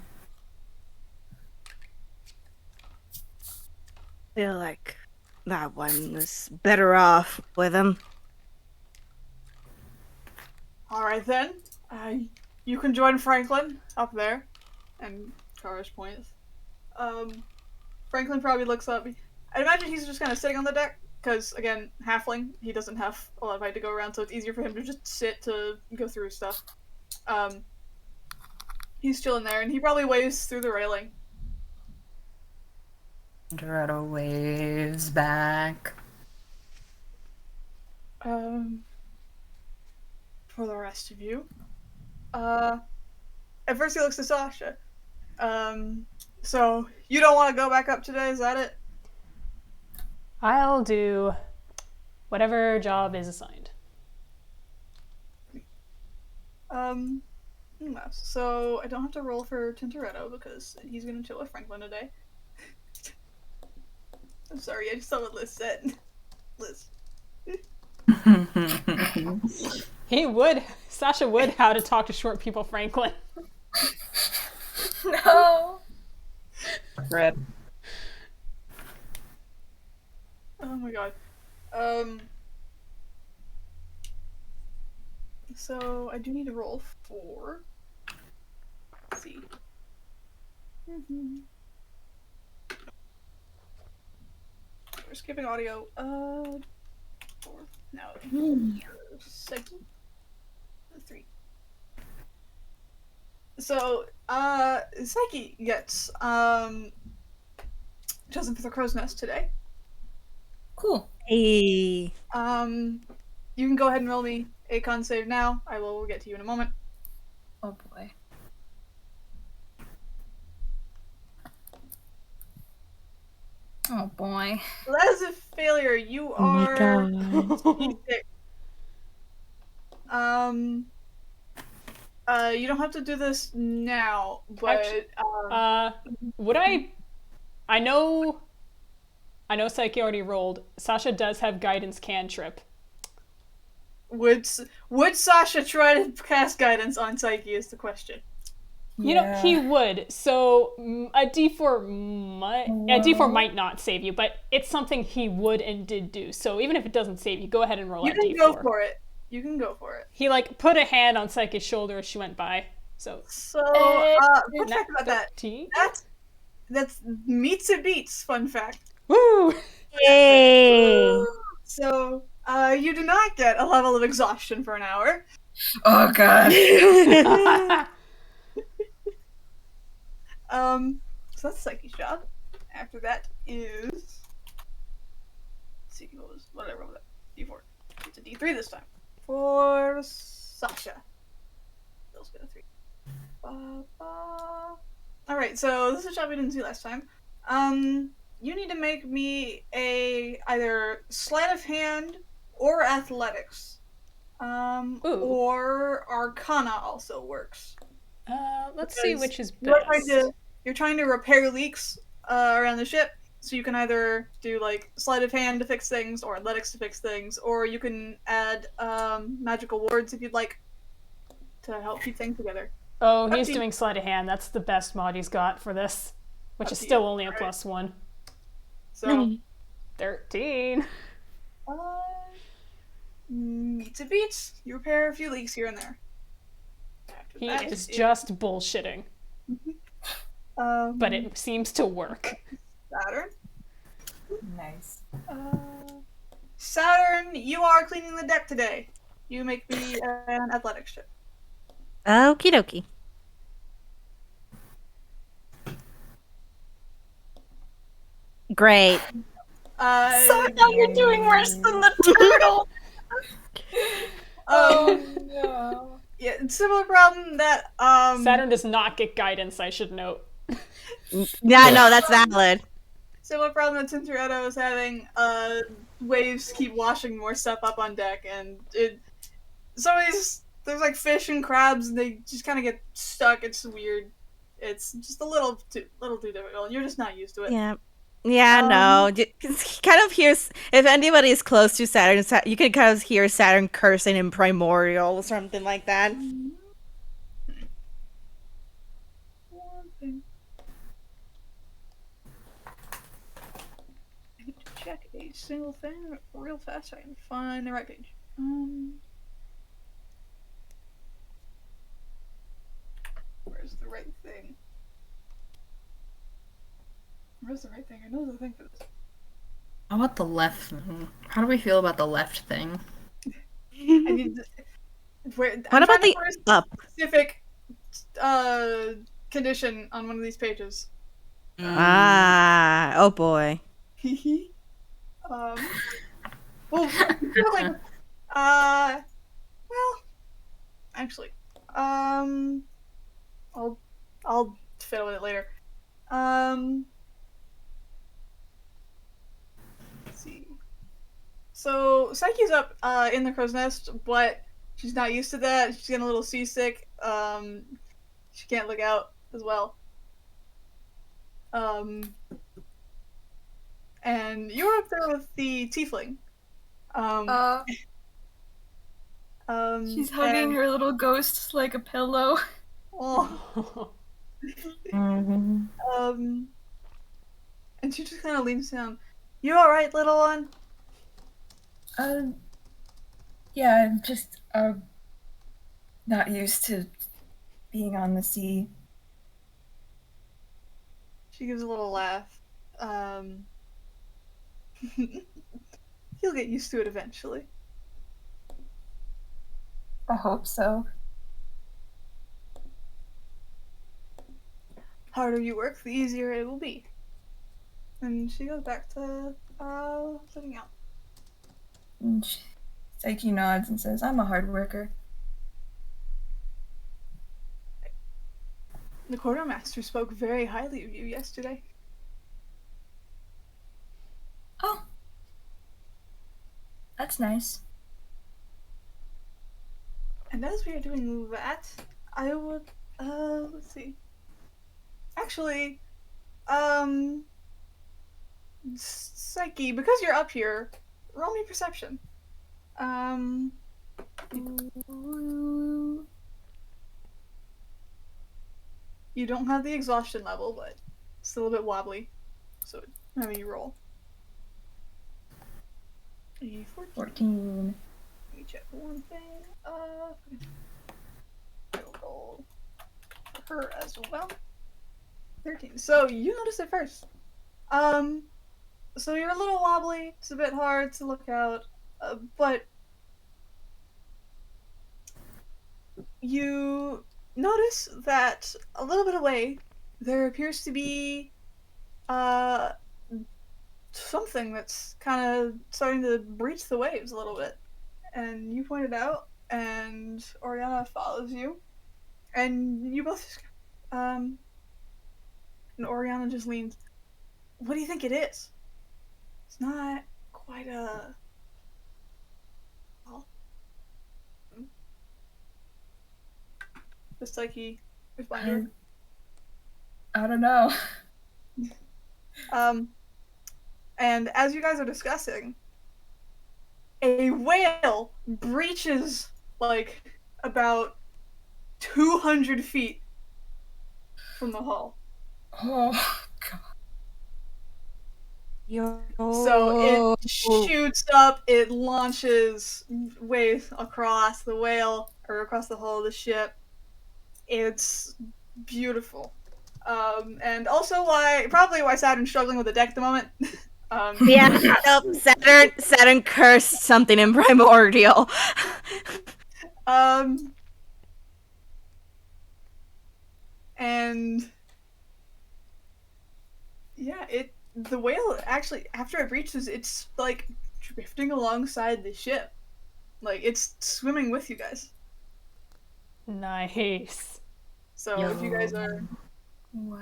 Feel like that one was better off with him. Alright then. You can join Franklin up there. And Karash points. Franklin probably looks up. I'd imagine he's just kind of sitting on the deck. Because, again, halfling, he doesn't have a lot of height to go around, so it's easier for him to just sit to go through stuff. He's chilling there, and he probably waves through the railing. Tintoretto waves back. For the rest of you. At first he looks to Sasha. So, you don't want to go back up today, is that it? I'll do whatever job is assigned. So I don't have to roll for Tintoretto because he's gonna chill with Franklin today. I'm sorry, I just saw what Liz said. Liz. Sasha would how to talk to short people, Franklin. No. Rip. Oh my god. So I do need to roll for. Let's see. We're skipping audio. 4. No. Second. 3. So, Saiki gets chosen for the crow's nest today. Cool. Hey. You can go ahead and roll me a con save now. I will get to you in a moment. Oh boy. Oh boy. So that is a failure. You are. You don't have to do this now, but would I know Saiki already rolled. Sasha does have guidance cantrip. would Sasha try to cast guidance on Saiki is the question. You know, he Yeah. would. So a D4 might not save you, but it's something he would and did do. So even if it doesn't save you, go ahead and roll You that can D4. go for it. You can go for it. He like put a hand on Saiki's shoulder as she went by. So So, Hey, fun fact about that. 13. That's meets and beats. Fun fact. Woo! Yay! So, you do not get a level of exhaustion for an hour. Oh god. So that's Saiki's job. After that is, let's see, what was whatever was that? D4. It's a D3 this time for Sasha. Bill's got a 3. All right, so this is a job we didn't see last time. You need to make me a either sleight of hand or athletics. Or Arcana also works. Let's see Because which is You're best. trying to repair leaks around the ship, so you can either do like sleight of hand to fix things, or athletics to fix things, or you can add magical wards if you'd like to help keep things together. Oh, Up he's to you. doing sleight of hand. That's the best mod he's got for this, which Up is to still you, only a right? +1. So 13. meets and beats. You repair a few leaks here and there. After He that is just bullshitting, but it it seems to work. Saturn. Nice. Saturn, you are cleaning the deck today. You make me an athletics check. Okie dokie. Great. So now you're doing worse than the turtle. No. Yeah, similar problem that Saturn does not get guidance, I should note. Yeah, no, that's valid. similar problem that Tintoretto is having. Waves keep washing more stuff up on deck, and there's like fish and crabs, and they just kind of get stuck. It's weird. It's just a little too difficult, and you're just not used to it. Yeah. Yeah, no. He kind of hears, if anybody is close to Saturn, you can kind of hear Saturn cursing in Primordial or something like that. One thing. I need to check a single thing real fast so I can find the right page. Where's the right thing? Where's the right thing? I know the thing for this. How about the left thing? How do we feel about the left thing? I need to. What about the up? Specific condition on one of these pages? Ah, oh boy. Well, really, well, actually, I'll fiddle with it later. Let's see. So Saiki's up in the crow's nest, but she's not used to that. She's getting a little seasick. She can't look out as well. And you're up there with the tiefling. She's hugging her little ghost like a pillow. Oh. Mm-hmm. And she just kind of leans down. You alright, little one? Yeah, I'm just not used to being on the sea. She gives a little laugh. You'll get used to it eventually. I hope so. Harder you work, the easier it will be. And she goes back to looking out. And Saiki nods and says, "I'm a hard worker." The quartermaster spoke very highly of you yesterday. Oh, that's nice. And as we are doing that, I would, let's see. Actually, Saiki, because you're up here, roll me perception. You don't have the exhaustion level, but it's still a bit wobbly. So have you roll. A 14. 14. Let me check one thing. Roll for her as well. 13. So you notice it first. So you're a little wobbly. It's a bit hard to look out, but you notice that a little bit away there appears to be something that's kind of starting to breach the waves a little bit. And you point it out, and Oriana follows you, and you both and Oriana just leans. What do you think it is? It's not quite a. Well, the Saiki responded. I don't know. And as you guys are discussing, a whale breaches like about 200 feet from the hull. Oh, God. So it shoots up, it launches way across the whale, or across the hull of the ship. It's beautiful. And also probably why Saturn's struggling with the deck at the moment. Yeah, nope, Saturn cursed something in Primordial. And yeah, the whale actually, after it breaches, it's like drifting alongside the ship. Like it's swimming with you guys. Nice. So if you guys are, Wow.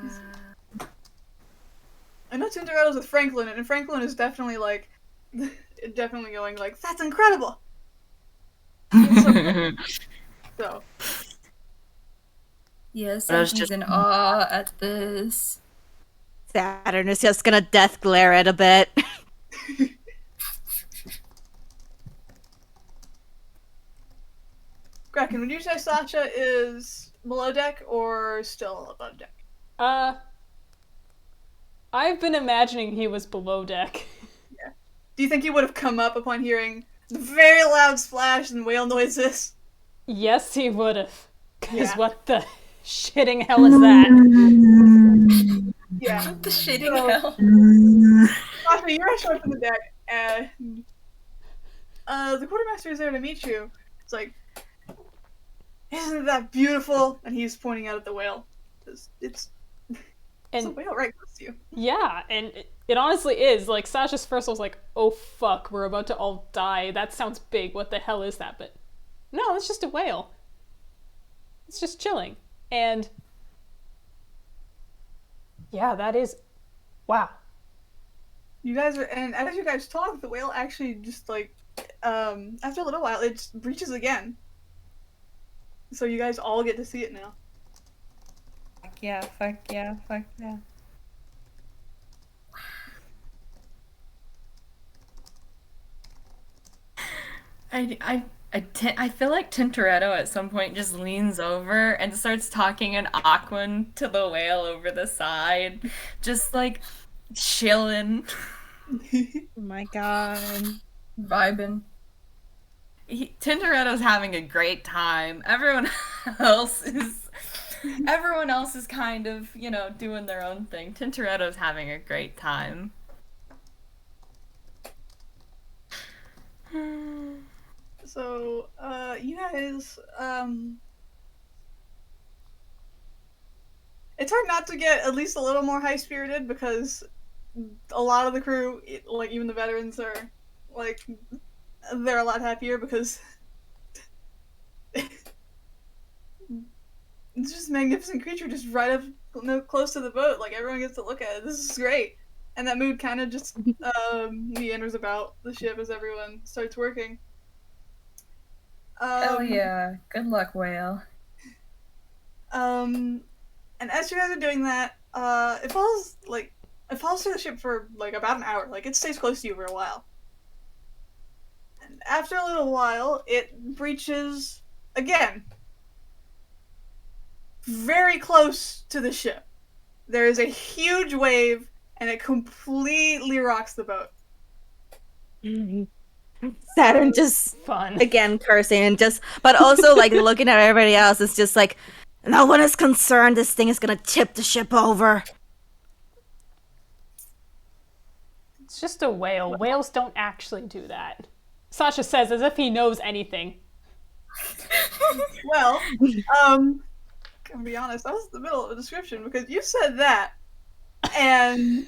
I know Tintoretto's with Franklin, and Franklin is definitely like, definitely going like, that's incredible. So. Yes, I was he's just- in awe at this. Saturn is just gonna death glare it a bit. Kraken, would you say Sasha is below deck or still above deck? I've been imagining he was below deck. Yeah. Do you think he would have come up upon hearing the very loud splash and whale noises? Yes, he would have. Because Yeah. what the shitting hell is that? Yeah. What the shitting So- hell? Sasha, you're actually up on the deck, and the quartermaster is there to meet you. It's like, isn't that beautiful? And he's pointing out at the whale. It's a And whale right close to you. yeah, and it honestly is. Like, Sasha's first was like, oh fuck, we're about to all die. That sounds big. What the hell is that? But no, it's just a whale. It's just chilling. And yeah, that is, wow. You guys are, and as you guys talk, the whale actually just like, after a little while, it just breaches again. So you guys all get to see it now. Fuck yeah, fuck yeah, fuck yeah. I feel like Tintoretto at some point just leans over and starts talking in Aquan to the whale over the side. Just like chilling. Oh my god. Vibing. Tintoretto's having a great time. Everyone else is kind of, doing their own thing. Tintoretto's having a great time. So, you guys, it's hard not to get at least a little more high-spirited because a lot of the crew, like even the veterans, are like, they're a lot happier because it's just a magnificent creature just right up close to the boat. Like everyone gets to look at it. This is great, and that mood kind of just meanders about the ship as everyone starts working. Hell yeah. Good luck, whale. And as you guys are doing that, it follows to the ship for like about an hour. Like it stays close to you for a while. And after a little while, it breaches again. very close to the ship. There is a huge wave, and it completely rocks the boat. Saturn just Fun. again cursing and but also like looking at everybody else. It's just like, no one is concerned. This thing is gonna tip the ship over. It's just a whale. Whales don't actually do that. Sasha says as if he knows anything. Well, I'm gonna be honest, that was the middle of the description because you said that, and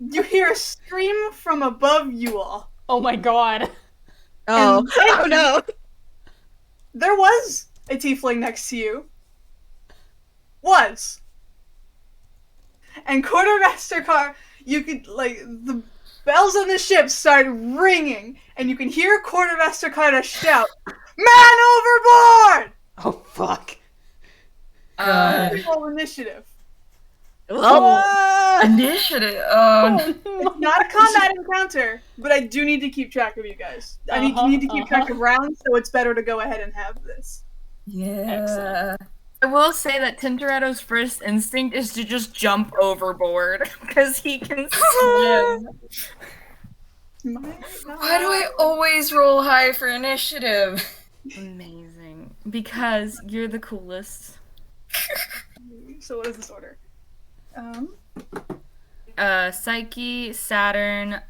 you hear a scream from above you all. Oh my god. Oh, oh no! There was a tiefling next to you. And Quartermaster Carr, you could, like, the bells on the ship start ringing, and you can hear Quartermaster Carr shout, "Man overboard!" Oh fuck. Roll initiative. Oh, Initiative. It's not a combat encounter, but I do need to keep track of you guys. I need to keep track of rounds, so it's better to go ahead and have this. Yeah. Excellent. I will say that Tintoretto's first instinct is to just jump overboard because he can swim. Why do I always roll high for initiative? Amazing. Because you're the coolest. So what is this order? Saiki, Saturn,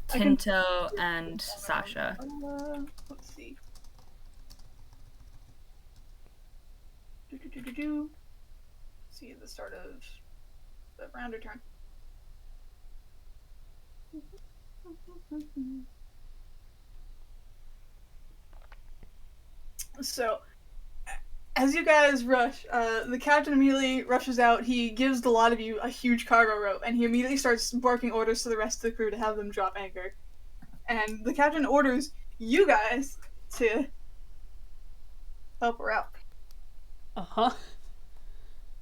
Tinto, and Sasha. Let's see. See at the start of the round or turn. So, as you guys rush, the captain immediately rushes out. He gives the lot of you a huge cargo rope, and he immediately starts barking orders to the rest of the crew to have them drop anchor. And the captain orders you guys to help her out. Uh-huh.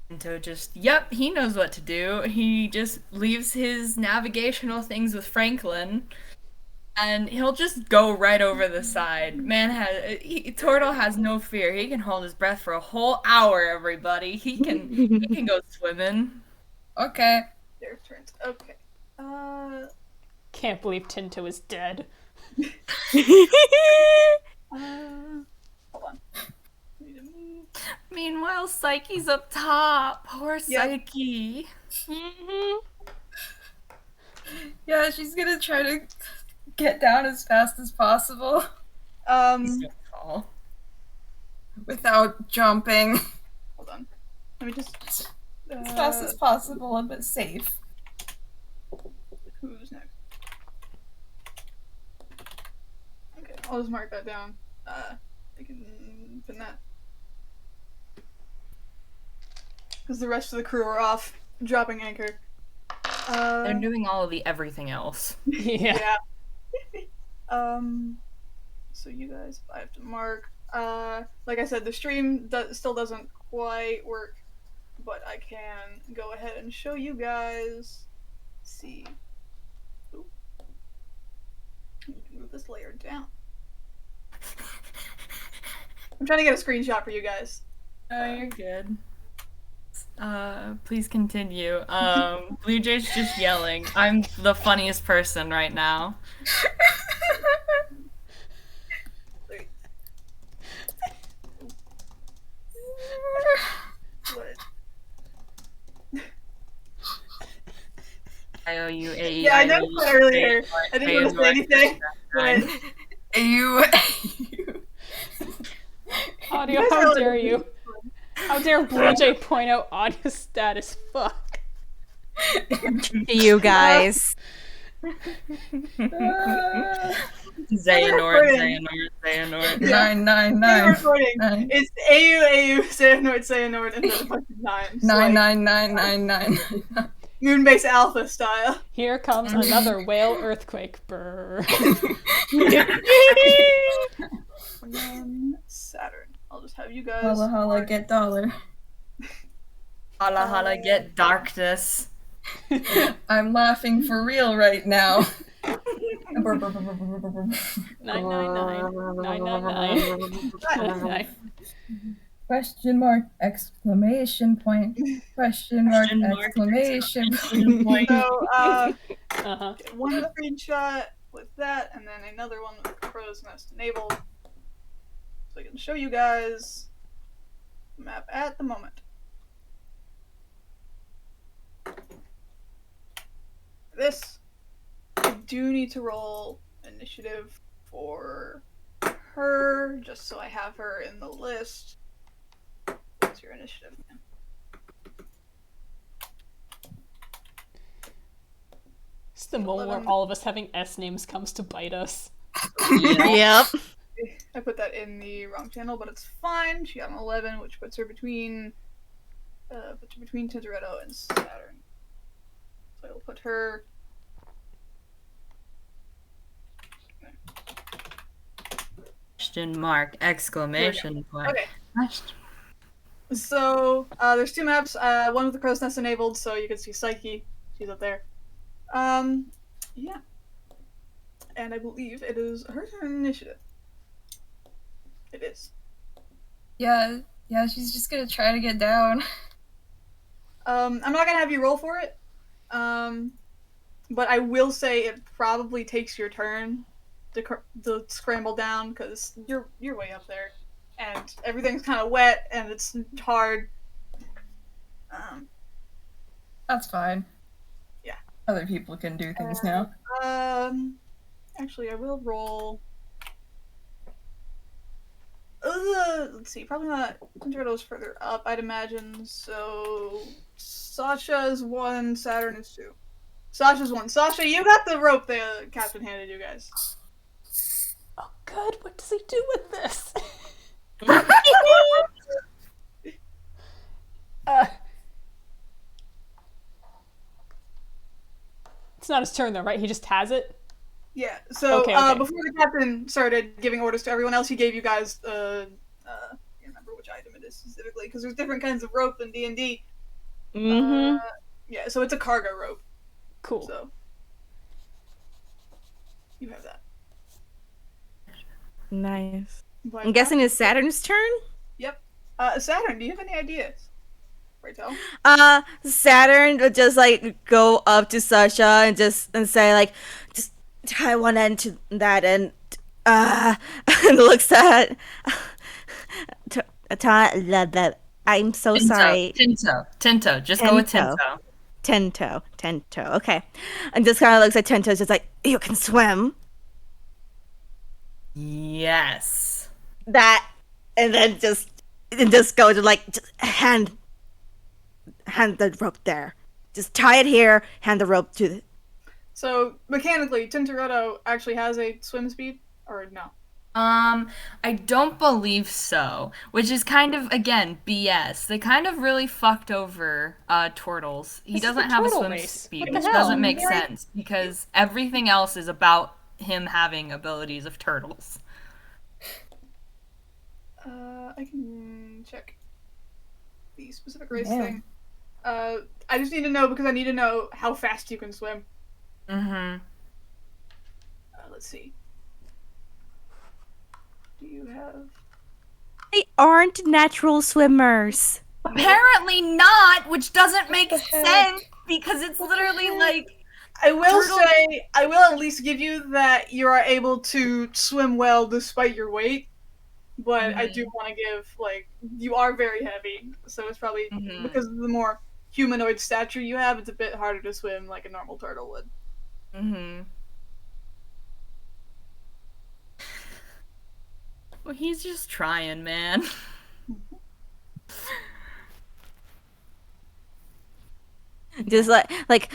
Tinto just, yep, he knows what to do. He just leaves his navigational things with Franklin, and he'll just go right over the side. Turtle has no fear. He can hold his breath for a whole hour, everybody. He can go swimming. Okay. Their turns. Okay. Can't believe Tinto is dead. Hold on. Need to move. Meanwhile, Saiki's up top. Poor Saiki. Yeah, she's gonna try to get down as fast as possible He's so tall. without jumping. Hold on. Let me just. As fast as possible, but safe. Who's next? Okay, I'll just mark that down. I can pin that. Because the rest of the crew are off, dropping anchor. They're doing all of the everything else. Yeah. So you guys, I have to mark. Like I said, the stream still doesn't quite work, but I can go ahead and show you guys. Let's see. Ooh. I need to move this layer down. I'm trying to get a screenshot for you guys. Oh, you're good. Please continue. Bluejay's just yelling. I'm the funniest person right now. What? I owe you a. Yeah, I noticed that earlier. I didn't want to say anything, but Audio, You guys how are dare like- you? How dare Bluejay point out audio status? Fuck. you guys. Xehanort. 999. recording. Nine. It's AU, Xehanort, and then a bunch of nines. Like 99999. Moonbase Alpha style. Here comes another whale earthquake. Brr. Saturn. I'll just have you guys. Holla holla, get dollar. Holla holla, get darkness. I'm laughing for real right now. 999. 999. Question mark, exclamation point, question mark, Question mark, exclamation exclamation point. So, Uh-huh. one screenshot with that, and then another one with crow's nest enabled. So I can show you guys the map at the moment. This, I do need to roll initiative for her, just so I have her in the list. What's your initiative, man? It's the moment where all of us having S names comes to bite us. Yep. I put that in the wrong channel, but it's fine. She got an 11, which puts her between Tintoretto and Saturn. So I will put her. Question mark, exclamation point. Okay. Question- So there's two maps. One with the crow's nest enabled, so you can see Saiki. She's up there. Yeah. And I believe it is her turn initiative. It is. Yeah, she's just gonna try to get down. I'm not gonna have you roll for it. But I will say it probably takes your turn to scramble down because you're way up there, and everything's kind of wet and it's hard. That's fine. Yeah. Other people can do things now. Actually, I will roll. Let's see, probably not. Tintoretto's further up, I'd imagine. So Sasha is 1, Saturn is 2. Sasha's 1. Sasha, you got the rope the captain handed you guys. Oh, good. What does he do with this? It's not his turn, though, right? He just has it? Yeah, so Okay. before the captain started giving orders to everyone else, he gave you guys, I can't remember which item it is specifically, because there's different kinds of rope in D&D. Mm-hmm. Yeah, so it's a cargo rope. Cool. So, you have that. Nice. But, I'm guessing it's Saturn's turn? Yep. Saturn, do you have any ideas? Right, tell. Saturn would just like go up to Sasha and say like, just tie one end to that and and looks at I'm so sorry. Tinto. Just go with Tinto. Tento. Okay. And just kind of looks at Tento, just like, you can swim. Yes. That, and then just go to like, just hand the rope there. Just tie it here, hand the rope to the... So, mechanically, Tintoretto actually has a swim speed, or no? I don't believe so. Which is kind of, again, BS. They kind of really fucked over Turtles. He This is doesn't a have a turtle swim race. speed, What the which hell? doesn't make sense because everything else is about him having abilities of turtles. I can check the specific race Yeah. thing. I just need to know because I need to know how fast you can swim. Mm-hmm. Let's see. Do you have... They aren't natural swimmers. Apparently not, which doesn't make sense because it's literally like I will Turtle- say, I will at least give you that you are able to swim well despite your weight. But I do want to give, like, you are very heavy, so it's probably, because of the more humanoid stature you have, it's a bit harder to swim like a normal turtle would. Mm-hmm. Well, he's just trying, man. Just like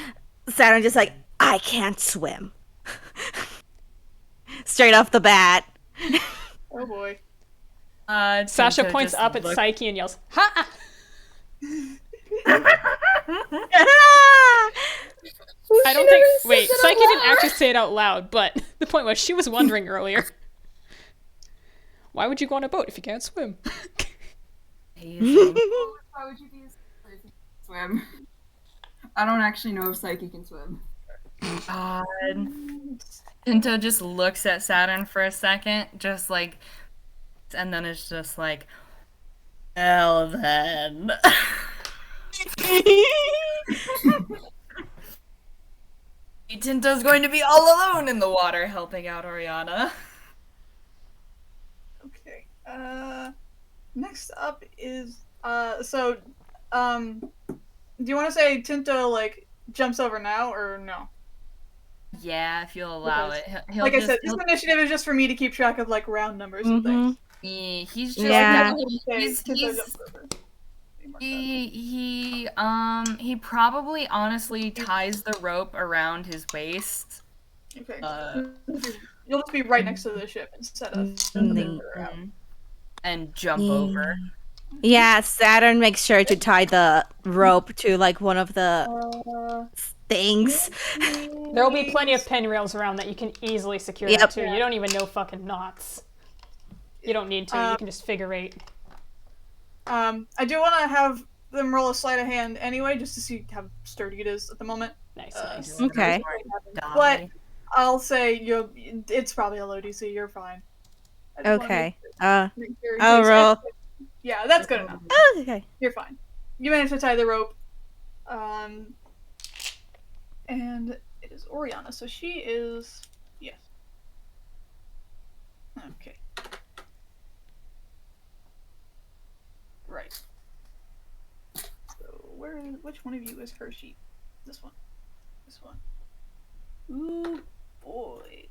Saturn just like, I can't swim. Straight off the bat. Oh boy. Sasha Tinto points just up at look- Saiki and yells, "Ha!" I don't think. Wait, Saiki didn't actually say it out loud, but the point was she was wondering earlier. Why would you go on a boat if you can't swim? Amazing. Why would you be a swim? I don't actually know if Saiki can swim. God. Tinto just looks at Saturn for a second, just like, and then it's just like, Well then. Tinto's going to be all alone in the water helping out Oriana. Okay. Next up is do you want to say Tinto like jumps over now or no? Yeah, if you'll allow Because, it. He'll like I just, said, this initiative is just for me to keep track of like round numbers and things. he's just Yeah. So I can say he's Tinto jumps over. he probably honestly ties the rope around his waist. Okay. You'll just be right next to the ship instead of further out. And jump over. Yeah, Saturn makes sure to tie the rope to like one of the things. There will be plenty of pin rails around that you can easily secure Yep. them to. You don't even know fucking knots. You don't need to. You can just figure eight. I do want to have them roll a sleight of hand anyway, just to see how sturdy it is at the moment. Nice, nice. Okay. But I'll say it's probably a low DC. You're fine. I just wanna Okay. make sure in I'll case roll. Yeah, that's good enough. Okay. You're fine. You managed to tie the rope. And it is Oriana, so she is yes. Okay. Right. So which one of you is her sheep? This one. This one. Ooh boy.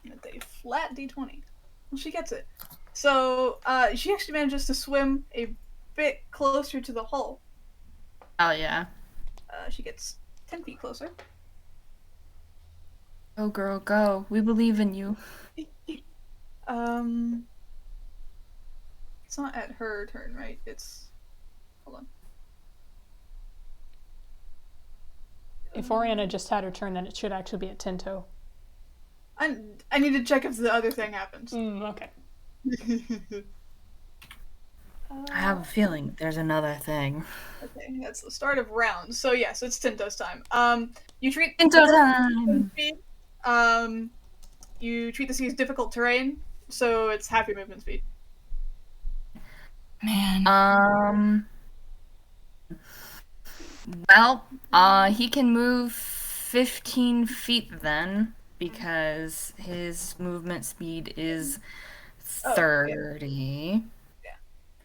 It's a flat D20. Well, she gets it. So she actually manages to swim a bit closer to the hull. Oh yeah. She gets 10 feet closer. Go girl, go. We believe in you. It's not at her turn, right? It's hold on. If Oriana just had her turn, then it should actually be at Tinto. I need to check if the other thing happens. Okay. I have a feeling there's another thing. Okay, that's the start of round. So yes, it's Tinto's time. You treat Tinto time. speed. You treat the sea as difficult terrain, so it's half your movement speed. Man. Well, he can move 15 feet then, because his movement speed is 30.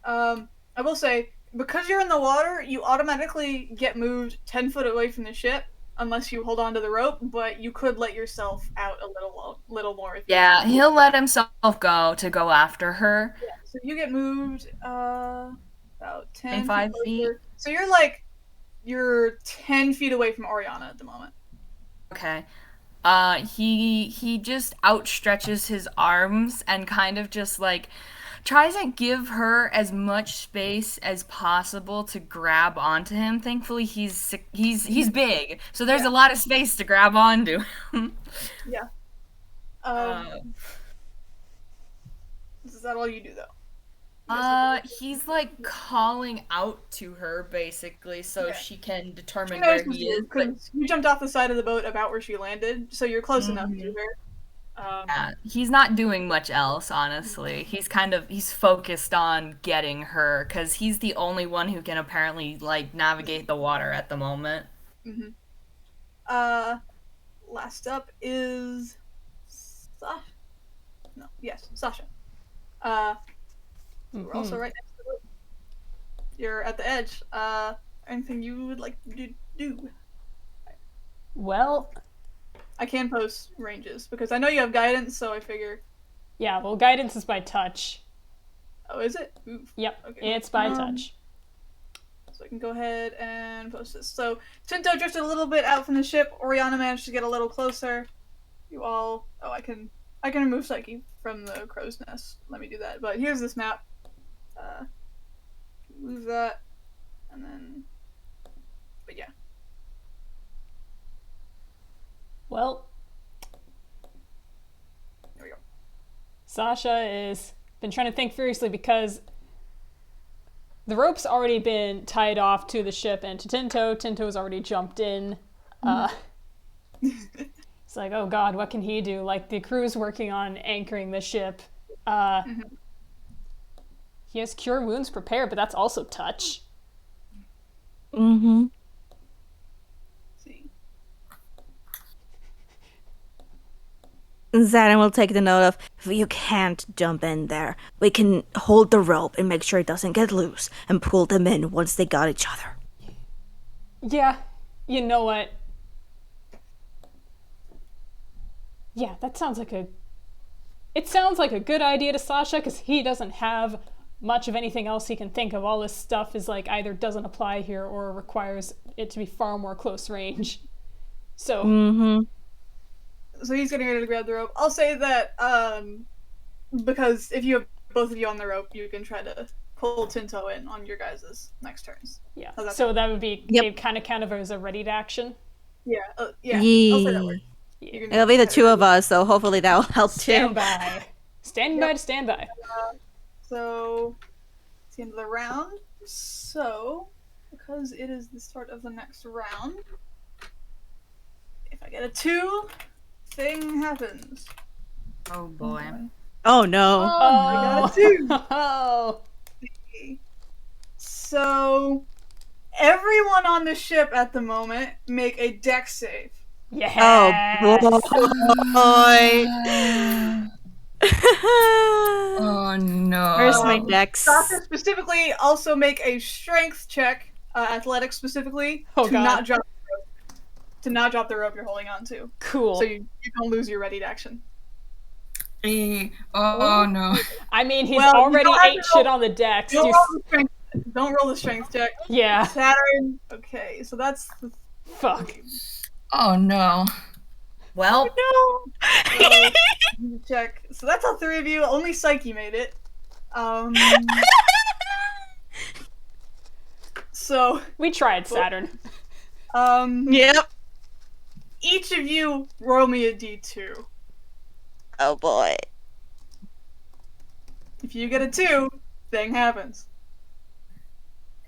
I will say, because you're in the water, you automatically get moved 10 foot away from the ship, unless you hold on to the rope, but you could let yourself out a little more. If Yeah, he'll let himself go to go after her. Yeah, so you get moved about 10 25 feet. So you're 10 feet away from Oriana at the moment. Okay. He just outstretches his arms and kind of just like tries to give her as much space as possible to grab onto him. Thankfully, he's big, so there's a lot of space to grab onto him. Yeah. Is that all you do though? He's like calling out to her basically, so she can determine She where knows he is. because you jumped off the side of the boat about where she landed, so you're close enough to her. Yeah, he's not doing much else, honestly. He's focused on getting her, because he's the only one who can apparently, like, navigate the water at the moment. Last up is Sasha. Sasha. We're also right next to the boat. You're at the edge. Anything you would like to do? Well, I can post ranges because I know you have guidance, so I figure. yeah, well, guidance is by touch. Oh, is it? Oof. Yep, Okay. it's by touch. So I can go ahead and post this. So Tinto drifted a little bit out from the ship. Oriana managed to get a little closer. You all. Oh, I can remove Saiki from the crow's nest. Let me do that. But here's this map. Move that, and then. But yeah. Well, There we go. Sasha is been trying to think furiously because the rope's already been tied off to the ship and to Tinto. Tinto's already jumped in. It's like, oh god, what can he do? Like, the crew's working on anchoring the ship. He has cure wounds prepared, but that's also touch. Mm-hmm. See. Saturn will take the note of, you can't jump in there. We can hold the rope and make sure it doesn't get loose and pull them in once they got each other. Yeah, you know what? Yeah, that sounds like a... It sounds like a good idea to Sasha, because he doesn't have much of anything else he can think of. All this stuff is like either doesn't apply here or requires it to be far more close range. So... Mm-hmm. So he's getting ready to grab the rope. I'll say that, because if you have both of you on the rope, you can try to pull Tinto in on your guys' next turns. Yeah, How's that so that would be Yep. kind of as a ready to action. Yeah, I'll say that works. Yeah. You can- It'll be the two of us, so hopefully that'll help Stand too. by. Stand by to stand by. So, it's the end of the round. So, because it is the start of the next round, if I get a 2, thing happens. Oh boy. Oh no. I got a 2. Oh. So, everyone on the ship at the moment make a dex save. Yes. Oh boy. Oh no. Where's my dex? Sasha specifically also make a strength check, athletics specifically, Oh, to God. not drop the rope. To not drop the rope you're holding on to. Cool. So you don't lose your ready to action. Oh no. I mean, he's Well, you already don't have ate to shit roll- on the decks. Don't You roll the strength. Don't roll the strength check. yeah. Saturn. Okay, so that's the Fuck. Oh no. Well, check. So that's all 3 of you. Only Saiki made it. So We tried, Saturn. Yep. each of you roll me a d2. Oh boy. If you get a 2, thing happens.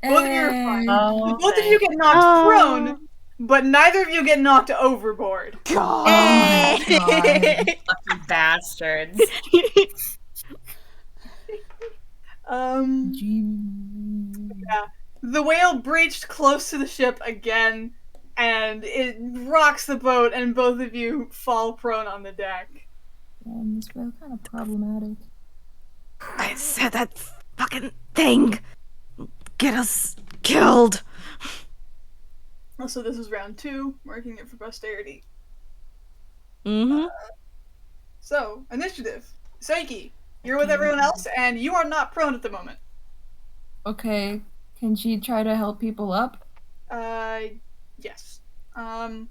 Both of you are fine. Both of you get knocked prone, but neither of you get knocked overboard. God. Hey. lucky bastards. Yeah. The whale breached close to the ship again, and it rocks the boat, and both of you fall prone on the deck. This whale kind of problematic. I said that fucking thing. Get us killed. Also, this is round 2, marking it for posterity. Mm-hmm. So, initiative. Saiki, you're with everyone else, and you are not prone at the moment. Okay, can she try to help people up? Yes. I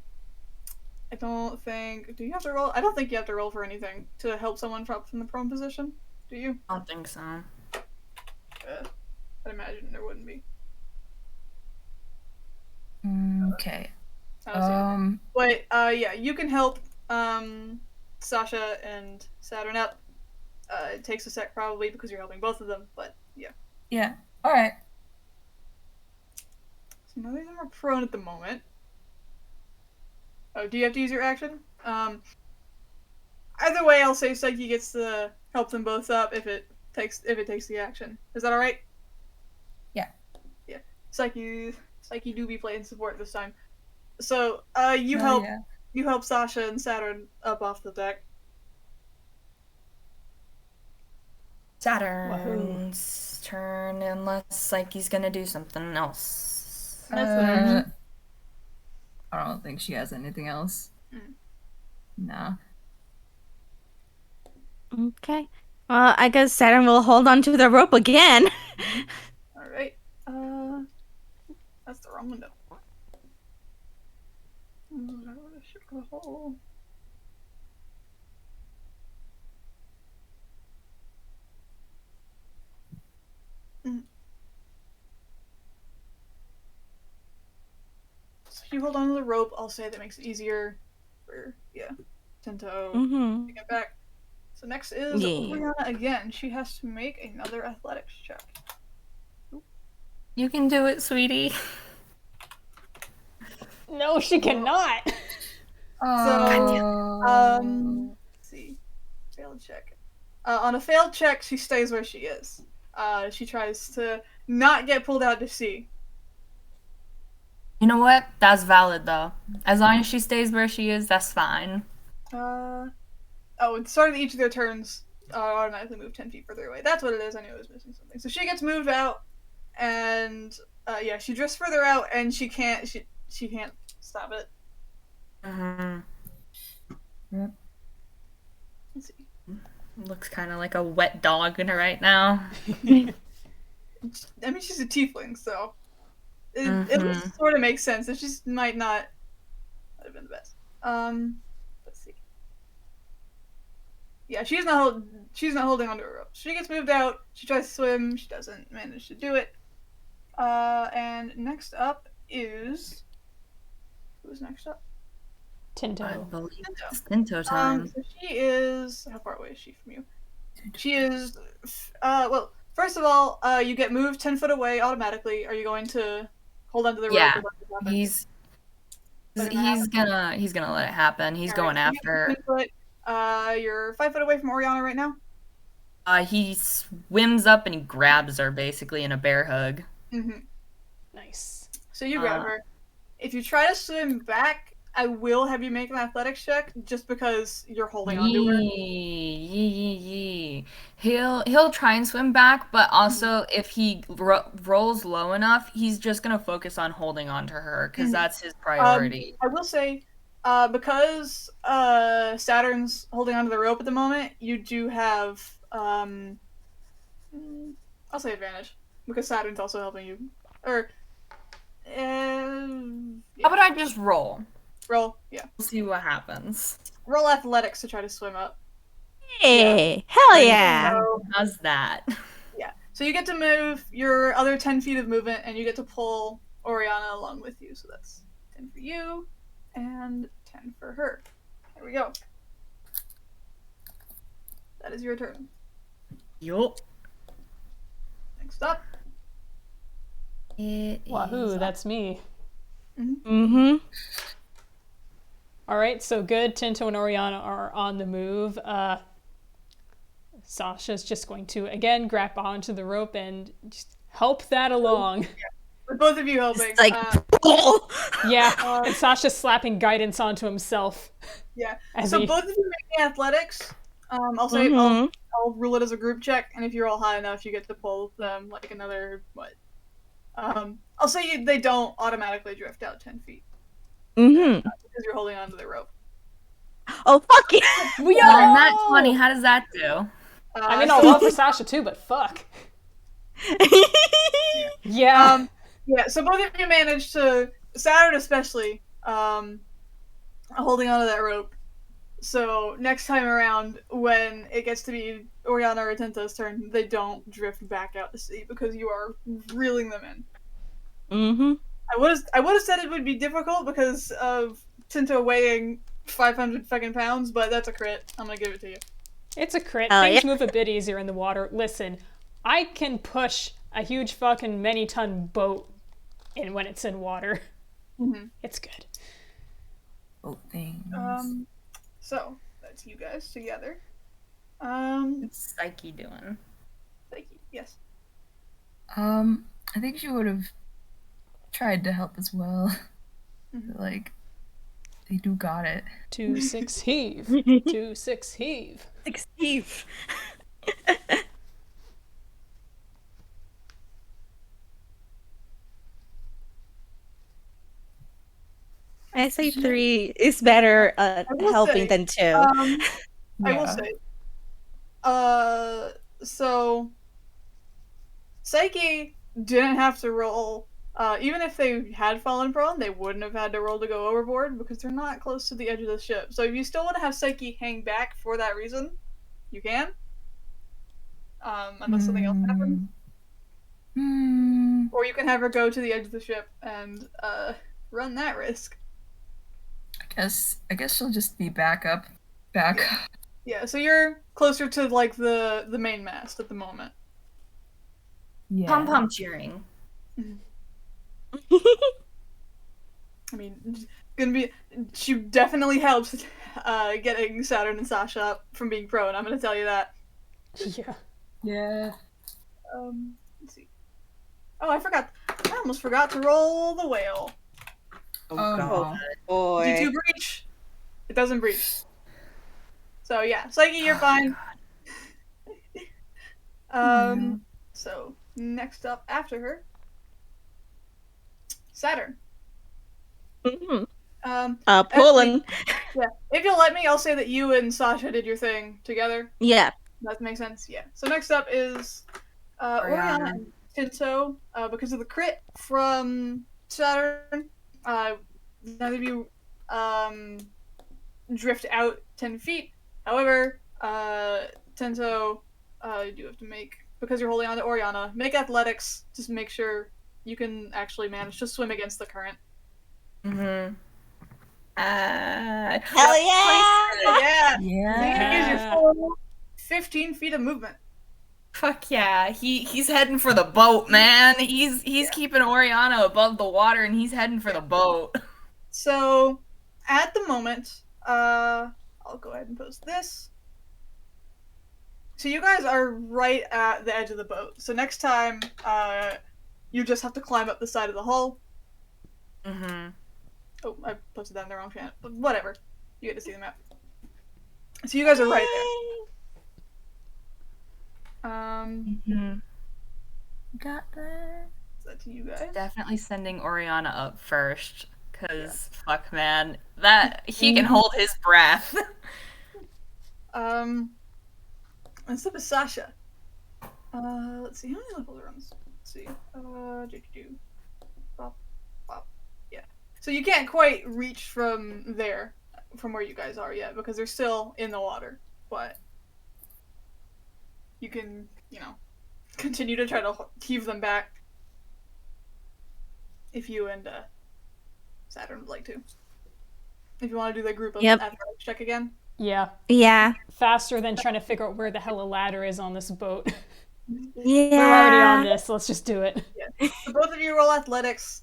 don't think... Do you have to roll? I don't think you have to roll for anything to help someone from the prone position. Do you? I don't think so. I'd imagine there wouldn't be. Okay. I don't see it. But, yeah, you can help, Sasha and Saturn up. It takes a sec probably because you're helping both of them, but yeah. Yeah. Alright. So none of them are prone at the moment. Oh, do you have to use your action? Either way, I'll say Saiki gets to help them both up if it takes the action. Is that alright? Yeah. Yeah. Saiki do be playing support this time. So, you help Sasha and Saturn up off the deck. Saturn's turn, unless Saiki's gonna do something else. That's I don't think she has anything else. Nah. Okay. Well, I guess Saturn will hold on to the rope again. Alright. That's the wrong window. So you hold on to the rope, I'll say that makes it easier for, Tinto Mm-hmm. to get back. So next is Yeah. Rihanna again. She has to make another athletics check. You can do it, sweetie. No, she cannot. Let's see. Failed check. On a failed check, she stays where she is. She tries to not get pulled out to sea. You know what? That's valid though. As long as she stays where she is, that's fine. Oh, at the start of each of their turns, automatically move 10 feet further away. That's what it is. I knew I was missing something. So she gets moved out, and yeah, she drifts further out, and she can't stop it. Mm-hmm. Yep. Let's see. Looks kind of like a wet dog in her right now. I mean, she's a tiefling, so it sort of makes sense. It just might not have been the best. Let's see. Yeah, she's not holding onto a rope. She gets moved out. She tries to swim. She doesn't manage to do it. And next up is who's next up? Tinto. I believe it's Tinto time. So she is. How far away is she from you? She is. Well, first of all, you get moved 10 foot away automatically. Are you going to hold onto the rope? Yeah, or let it happen? he's gonna let it happen. He's going Alright, after. 10 foot. You're 5 foot away from Oriana right now. He swims up and he grabs her basically in a bear hug. Mm-hmm. Nice. So you grab her. If you try to swim back, I will have you make an athletics check just because you're holding onto her. He'll try and swim back, but also if he rolls low enough, he's just gonna focus on holding on to her because that's his priority. I will say, because Saturn's holding onto the rope at the moment, you do have I'll say advantage because Saturn's also helping you. Or yeah. How about I just roll? Roll, yeah. We'll see what happens. Roll athletics to try to swim up. Hey, hell yeah! So, How's that? yeah. So you get to move your other 10 feet of movement, and you get to pull Oriana along with you. So that's 10 for you, and 10 for her. There we go. That is your turn. Yup. Next up. Wahoo, that's me. Mm-hmm. All right, so good. Tinto and Oriana are on the move. Sasha's just going to, again, grab onto the rope and just help that along. With both of you helping. It's like, pull! Yeah, and Sasha's slapping guidance onto himself. Yeah. As So he- both of you making athletics. I'll say I'll rule it as a group check, and if you're all high enough, you get to pull them like another what? I'll say they don't automatically drift out 10 feet Mm-hmm. because you're holding onto the rope. Oh, fuck it! Not 20. How does that do? I mean, I'll love for Sasha too, but fuck. Yeah. Yeah. So both of you managed to, Saturn especially, holding onto that rope. So next time around, when it gets to be Oriana or Tinto's turn, they don't drift back out to sea because you are reeling them in. Mm-hmm. I would have said it would be difficult because of Tinto weighing 500 fucking pounds, but that's a crit. I'm gonna give it to you. It's a crit. Oh, Things yeah. move a bit easier in the water. Listen, I can push a huge fucking many-ton boat in when it's in water. Mm-hmm. It's good. Oh, things. So that's you guys together. What's Saiki doing? Saiki, yes. I think she would have tried to help as well. But, like, they do got it. 2-6 heave. 2-6 heave. Steve. I say 3 is better at will helping say, than 2. I will Yeah. say. So Saiki didn't have to roll. Even if they had fallen prone, they wouldn't have had to roll to go overboard because they're not close to the edge of the ship. So if you still want to have Saiki hang back for that reason, you can. Unless something else happens. Or you can have her go to the edge of the ship and run that risk. I guess she'll just be back. Yeah, so you're closer to like the main mast at the moment. Yeah. Pom pom cheering. I mean, she definitely helps getting Saturn and Sasha up from being prone. I'm gonna tell you that. Yeah. Yeah. Let's see. Oh, I almost forgot to roll the whale. Oh, Oh, God. no. D2 Boy. breach. It doesn't breach. So yeah, Saiki, you're fine. So next up after her, Saturn. Mhm. Actually, Pulling. yeah. If you'll let me, I'll say that you and Sasha did your thing together. Yeah. That makes sense. Yeah. So next up is Oriana and Tinto. Because of the crit from Saturn, none of you drift out 10 feet. However, Tinto, you have to make, because you're holding on to Oriana, make athletics to make sure you can actually manage to swim against the current. Mm-hmm. Hell yeah! Yeah! Yeah. Use your full 15 feet of movement. Fuck yeah. He's heading for the boat, man. He's keeping Oriana above the water and he's heading for the boat. So, at the moment, I'll go ahead and post this. So you guys are right at the edge of the boat. So next time, you just have to climb up the side of the hull. Mm-hmm. Oh, I posted that in the wrong channel. But whatever. You get to see the map. So you guys are right there. Mm-hmm. Got that. Is that to you guys? Definitely sending Oriana up first. Cause fuck man. That he can hold his breath. Let's look at Sasha. Let's see, how many levels are on this? Let's see. Bop, bop. Yeah. So you can't quite reach from there, from where you guys are yet, because they're still in the water. But you can, continue to try to heave them back. If you and Saturn would like to. If you want to do the group of athletics check again. Yeah. Yeah. Faster than trying to figure out where the hell a ladder is on this boat. Yeah. We're already on this. Let's just do it. Yeah. So both of you roll athletics.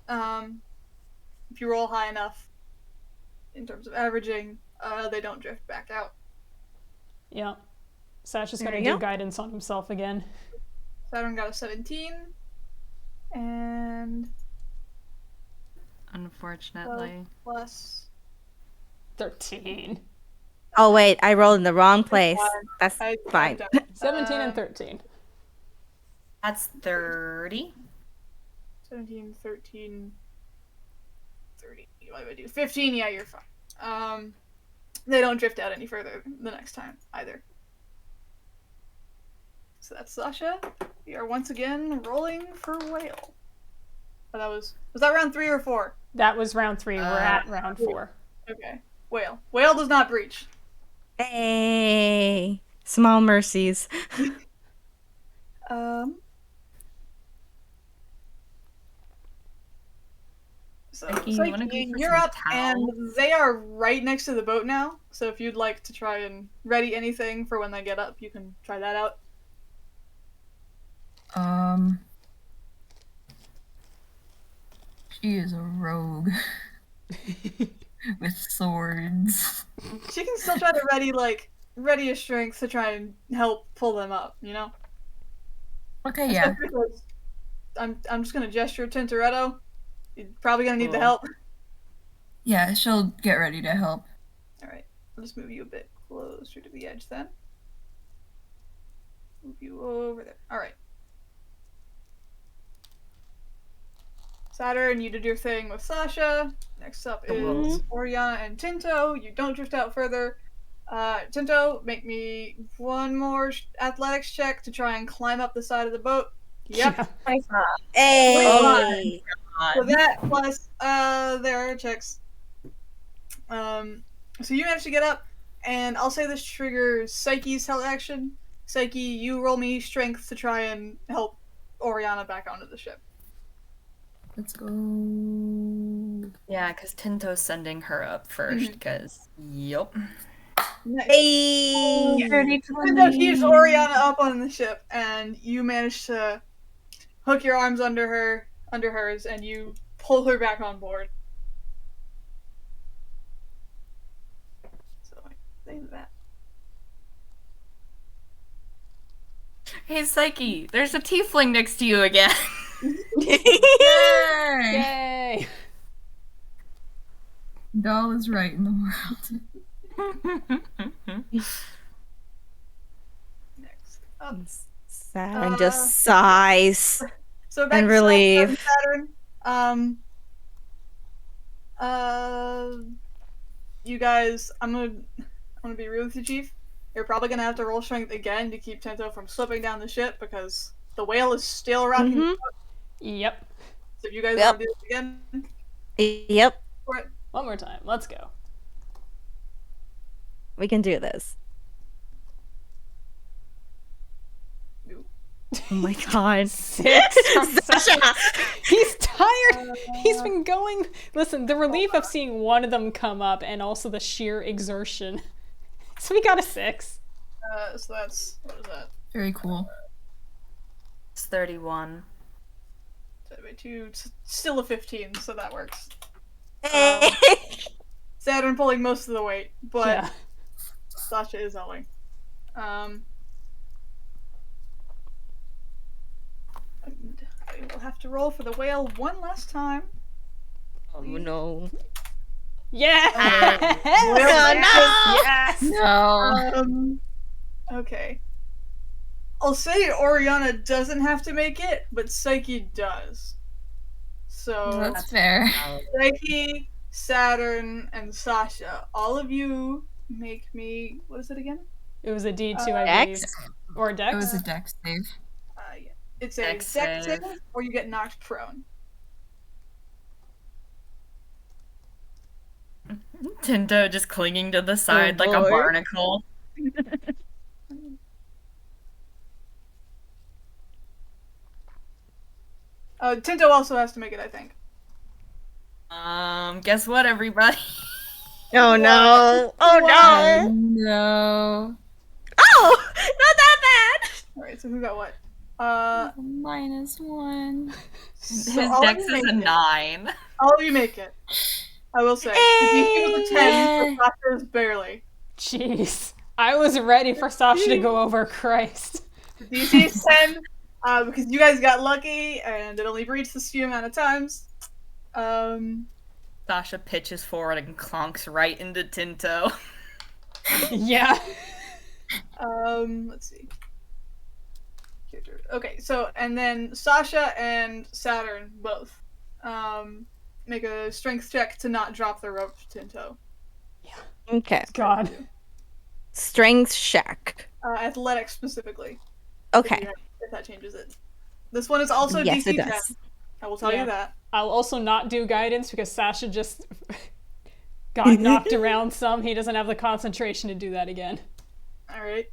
If you roll high enough, in terms of averaging, they don't drift back out. Yeah. Sasha's There got to you do go. guidance on himself again. Saturn got a 17. And Unfortunately. plus 13. Oh, wait. I rolled in the wrong place. That's fine. 17 and 13. That's 30. 17, 13, 30. What do I do? 15, yeah, you're fine. They don't drift out any further the next time, either. So that's Sasha. We are once again rolling for whale. Oh, was that round 3 or 4? That was round 3. We're at round 4. Okay. Whale. Whale does not breach. Hey. Small mercies. So, Saiki, you wanna go for you're some up, and towels? they are right next to the boat now. So if you'd like to try and ready anything for when they get up, you can try that out. She is a rogue. With swords. She can still try to ready a strength to try and help pull them up, you know? Okay, yeah. Especially because I'm just gonna gesture Tintoretto. You're probably gonna need the Cool. help. Yeah, she'll get ready to help. Alright. I'll just move you a bit closer to the edge then. Move you over there. Alright. Saturn, you did your thing with Sasha. Next up is Oriana and Tinto. You don't drift out further. Tinto, make me one more athletics check to try and climb up the side of the boat. Yep. Hey. So that plus there are checks. So you managed to get up, and I'll say this triggers Saiki's held action. Saiki, you roll me strength to try and help Oriana back onto the ship. Let's go. Yeah, because Tinto's sending her up first, because, yup. Nice. Hey. Tinto heaves Oriana up on the ship, and you manage to hook your arms under hers, and you pull her back on board. So I say that. Hey, Saiki, there's a tiefling next to you again. Yay! Yay! Doll is right in the world. Next up. Saturn just sighs. So back And to relief. Saturn. You guys, I'm gonna be real with you, Chief. You're probably gonna have to roll strength again to keep Tinto from slipping down the ship because the whale is still rocking. Mhm. Yep. So if you guys Yep. want to do this again, Yep, for it. One more time. Let's go. we can do this. Nope. Oh my god. 6 from Sasha! He's tired. He's been going. Listen, the relief of seeing one of them come up and also the sheer exertion. So we got a 6. So that's, what is that? Very cool. It's 31. Divided by 2, still a 15, so that works. Hey. Saturn pulling most of the weight, but Yeah. Sasha is owing. And I will have to roll for the whale one last time. Oh no. Yeah. Well, Yes. No. Okay. I'll say Oriana doesn't have to make it, but Saiki does. So, That's fair. Saiki, Saturn, and Sasha, all of you make me. What is it again? It was a D2, I believe. Dex? Or a Dex. It was a dex save. Yeah. It's a Dex dex save. save, or you get knocked prone. Tinto just clinging to the side like a boy. barnacle. Tinto also has to make it, I think. Guess what, everybody? Oh no. Oh no. No. Oh! Not that bad! Alright, so who got what? -1. So His all of dex you is make a it. 9. All of you make it. I will say. The DC was a 10, but Sasha is barely. Jeez. I was ready for Sasha to go over. Christ. The DC is 10, because you guys got lucky, and it only breached this few amount of times. Sasha pitches forward and clonks right into Tinto. Yeah. Let's see. Okay, so, and then Sasha and Saturn both, make a strength check to not drop the rope to Tinto. Okay. God. Strength check. Athletics specifically. Okay. If that changes it. This one is also Yes, DC it 10. does. I will tell Yeah. you that. I'll also not do guidance because Sasha just got knocked around some. He doesn't have the concentration to do that again. Alright.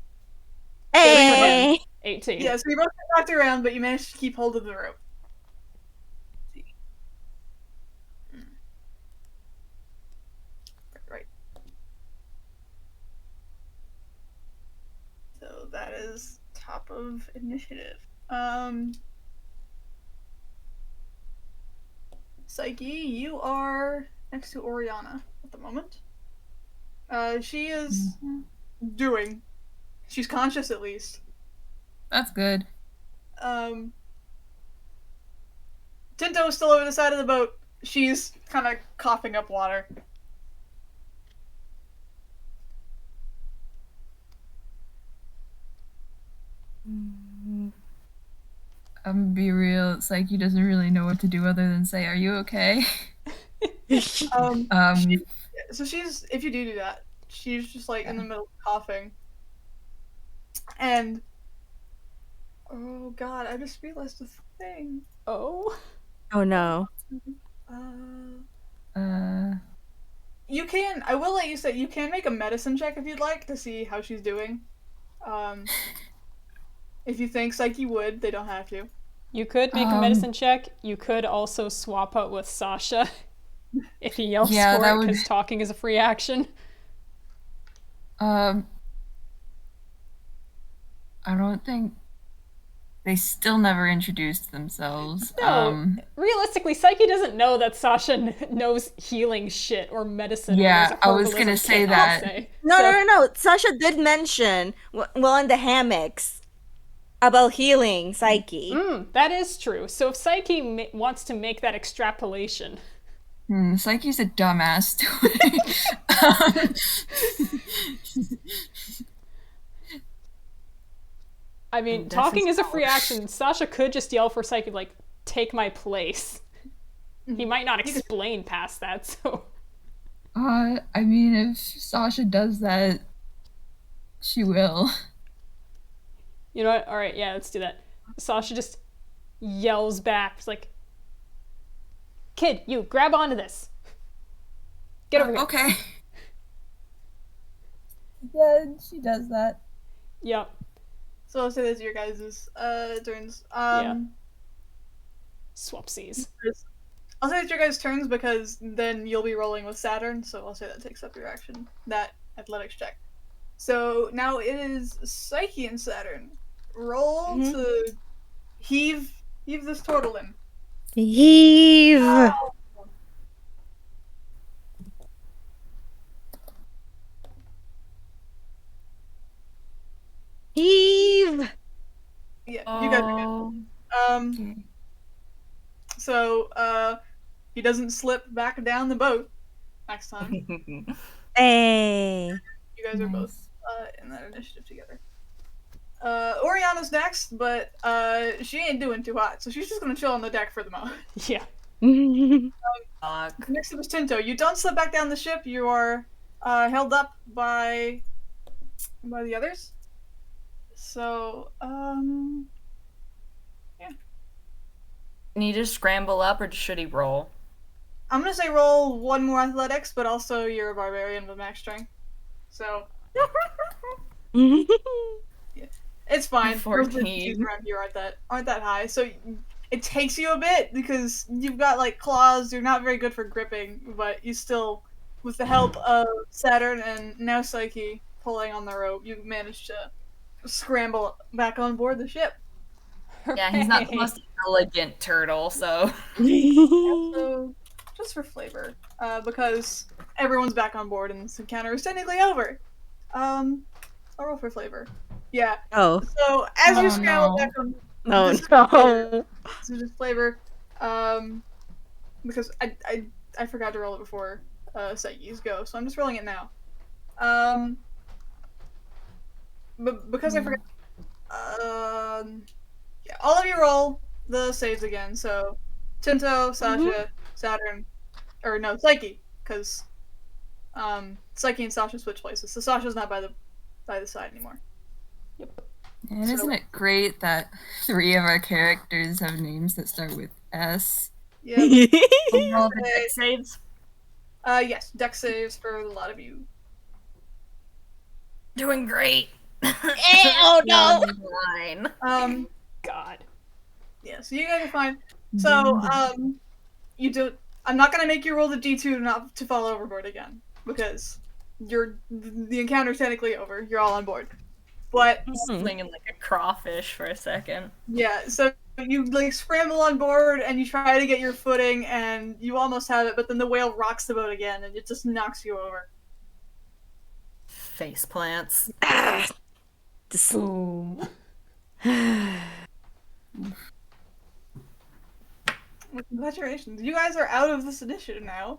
Hey! 18. Yeah, so you both got knocked around, but you managed to keep hold of the rope. Right. So that is top of initiative. Saiki, you are next to Oriana at the moment. She is doing. She's conscious at least. That's good. Tinto is still over the side of the boat. She's kind of coughing up water. I'm gonna be real. Saiki doesn't really know what to do other than say, "Are you okay?" So she's, if you do that, she's just like in the middle of coughing. And, oh god, I just realized a thing. Oh. Oh no. You can, I will let you say, you can make a medicine check if you'd like to see how she's doing. If you think Saiki would, they don't have to. You could make a medicine check. You could also swap out with Sasha if he yells Yeah, for that it, would- because talking is a free action. I don't think they still never introduced themselves. No, realistically, Saiki doesn't know that Sasha knows healing shit or medicine. or Yeah, knows a I was herbalism gonna say kit, I'll that. say. No, So- no, no, no. Sasha did mention, well, in the hammocks, about healing Saiki. That is true. So if Saiki wants to make that extrapolation. Saiki's a dumbass to it. I mean, talking is a free action. Sasha could just yell for Saiki, like, take my place. He might not explain past that, so... I mean, if Sasha does that, she will. You know what? Alright, yeah, let's do that. Sasha just yells back. She's like, kid, you, grab onto this. Get over here. Okay. Yeah, she does that. Yep. So I'll say those are your guys' turns. Yeah. Swapsies. I'll say it's your guys' turns because then you'll be rolling with Saturn, so I'll say that takes up your action. That athletics check. So now it is Saiki and Saturn. Roll to heave this turtle in. Heave. Oh. Heave. Yeah, you guys are good. So he doesn't slip back down the boat next time. Hey. You guys are both in that initiative together. Oriana's next, but she ain't doing too hot, so she's just gonna chill on the deck for the moment. Yeah. Next up is Tinto. You don't slip back down the ship. You are held up by the others. So, yeah. Can he just scramble up, or should he roll? I'm gonna say roll one more athletics, but also you're a barbarian with max strength. So, yeah, it's fine. 14. Around here aren't that high, so it takes you a bit because you've got like claws. You're not very good for gripping, but you still, with the help of Saturn and now Saiki pulling on the rope, you managed to scramble back on board the ship. Yeah, he's not the most elegant turtle, so... So, just for flavor, because everyone's back on board and this encounter is technically over. I'll roll for flavor. Yeah. Oh. So, as you scramble back on... No. This is just flavor, because I forgot to roll it before Saiki's go, so I'm just rolling it now. But because I forgot, yeah, all of you roll the saves again. So, Tinto, Sasha, Saturn, or no, Saiki, because Saiki and Sasha switch places. So Sasha's not by the side anymore. Yep. And isn't it great that 3 of our characters have names that start with S? Yeah. Roll the deck saves. Yes, deck saves for a lot of you. Doing great. Oh no! God. Yeah, so you guys are fine. So, you do. I'm not gonna make you roll the D2 not to fall overboard again because the encounter's technically over. You're all on board. But Swinging like a crawfish for a second. yeah, so you like scramble on board and you try to get your footing and you almost have it, but then the whale rocks the boat again and it just knocks you over. Face plants. Boom. Congratulations. You guys are out of this initiative now.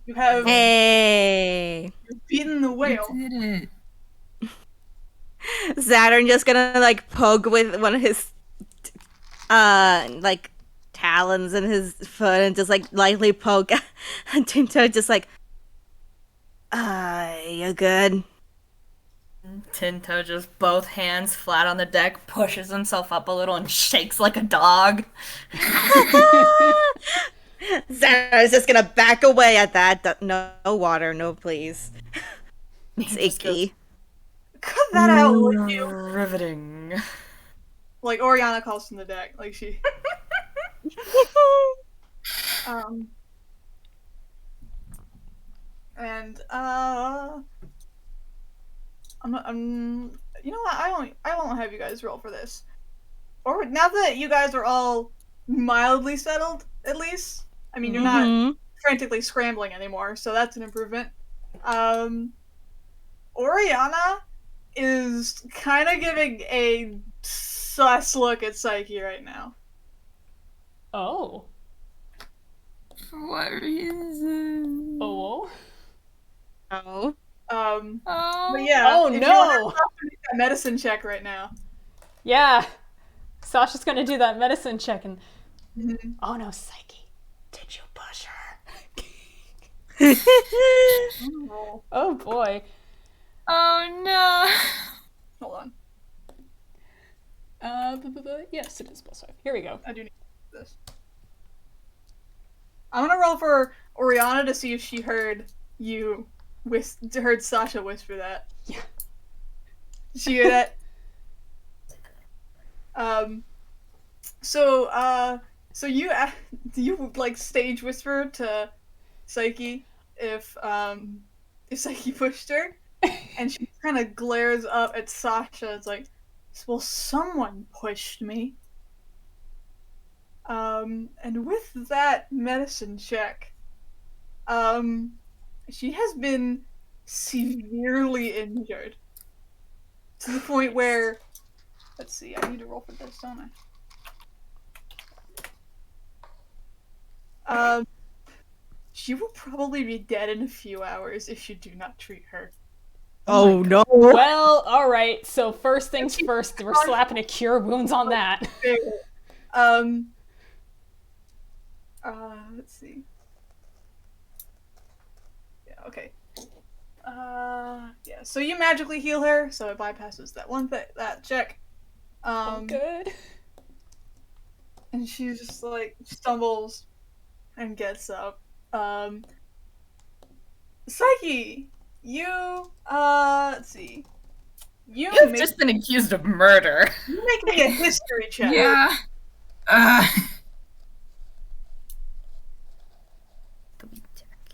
You have Hey. beaten the whale. We did it. Saturn just gonna like poke with one of his like talons in his foot and just like lightly poke and Tinto just like you good? Tinto just both hands flat on the deck, pushes himself up a little and shakes like a dog. Sarah's just gonna back away at that. No water, no please. It's icky. Cut that out, would you? Riveting. Like Oriana calls from the deck, like she. And you know what? I won't have you guys roll for this. Or now that you guys are all mildly settled, at least. I mean, you're not frantically scrambling anymore, so that's an improvement. Oriana is kind of giving a sus look at Saiki right now. Oh. For what reason? Oh. Oh. But yeah. Oh, if no! You want to make that medicine check right now. Yeah. Sasha's gonna do that medicine check and... Mhm. Oh no, Saiki. Did you push her? Roll. Oh boy. Oh no. Hold on. Yes, it is +5. Here we go. I do need this. I'm gonna roll for Oriana to see if she heard you heard Sasha whisper that. Yeah. Did she hear that? So you like stage whisper to Saiki if Saiki pushed her, and she kind of glares up at Sasha. It's like, well, someone pushed me. And with that medicine check, she has been severely injured to the point where, let's see, I need to roll for this, don't I? She will probably be dead in a few hours if you do not treat her. Oh no. Well, alright, so first things first, we're slapping a cure wounds on that. Let's see. Yeah, okay. Yeah, so you magically heal her, so it bypasses that check. Good. And she just, like, stumbles and gets up. Saiki, you, let's see. You've just been accused of murder. You make me a history check. Yeah.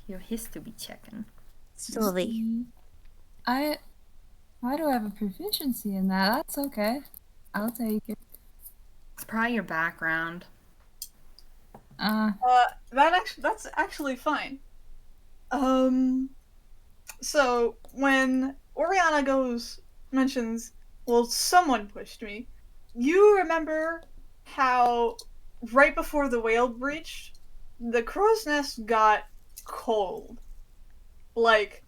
Your history checking. Slowly. Why do I have a proficiency in that? That's okay. I'll take it. It's probably your background. That's actually fine. So when Oriana mentions, well, someone pushed me, you remember how right before the whale breached, the crow's nest got cold. Like,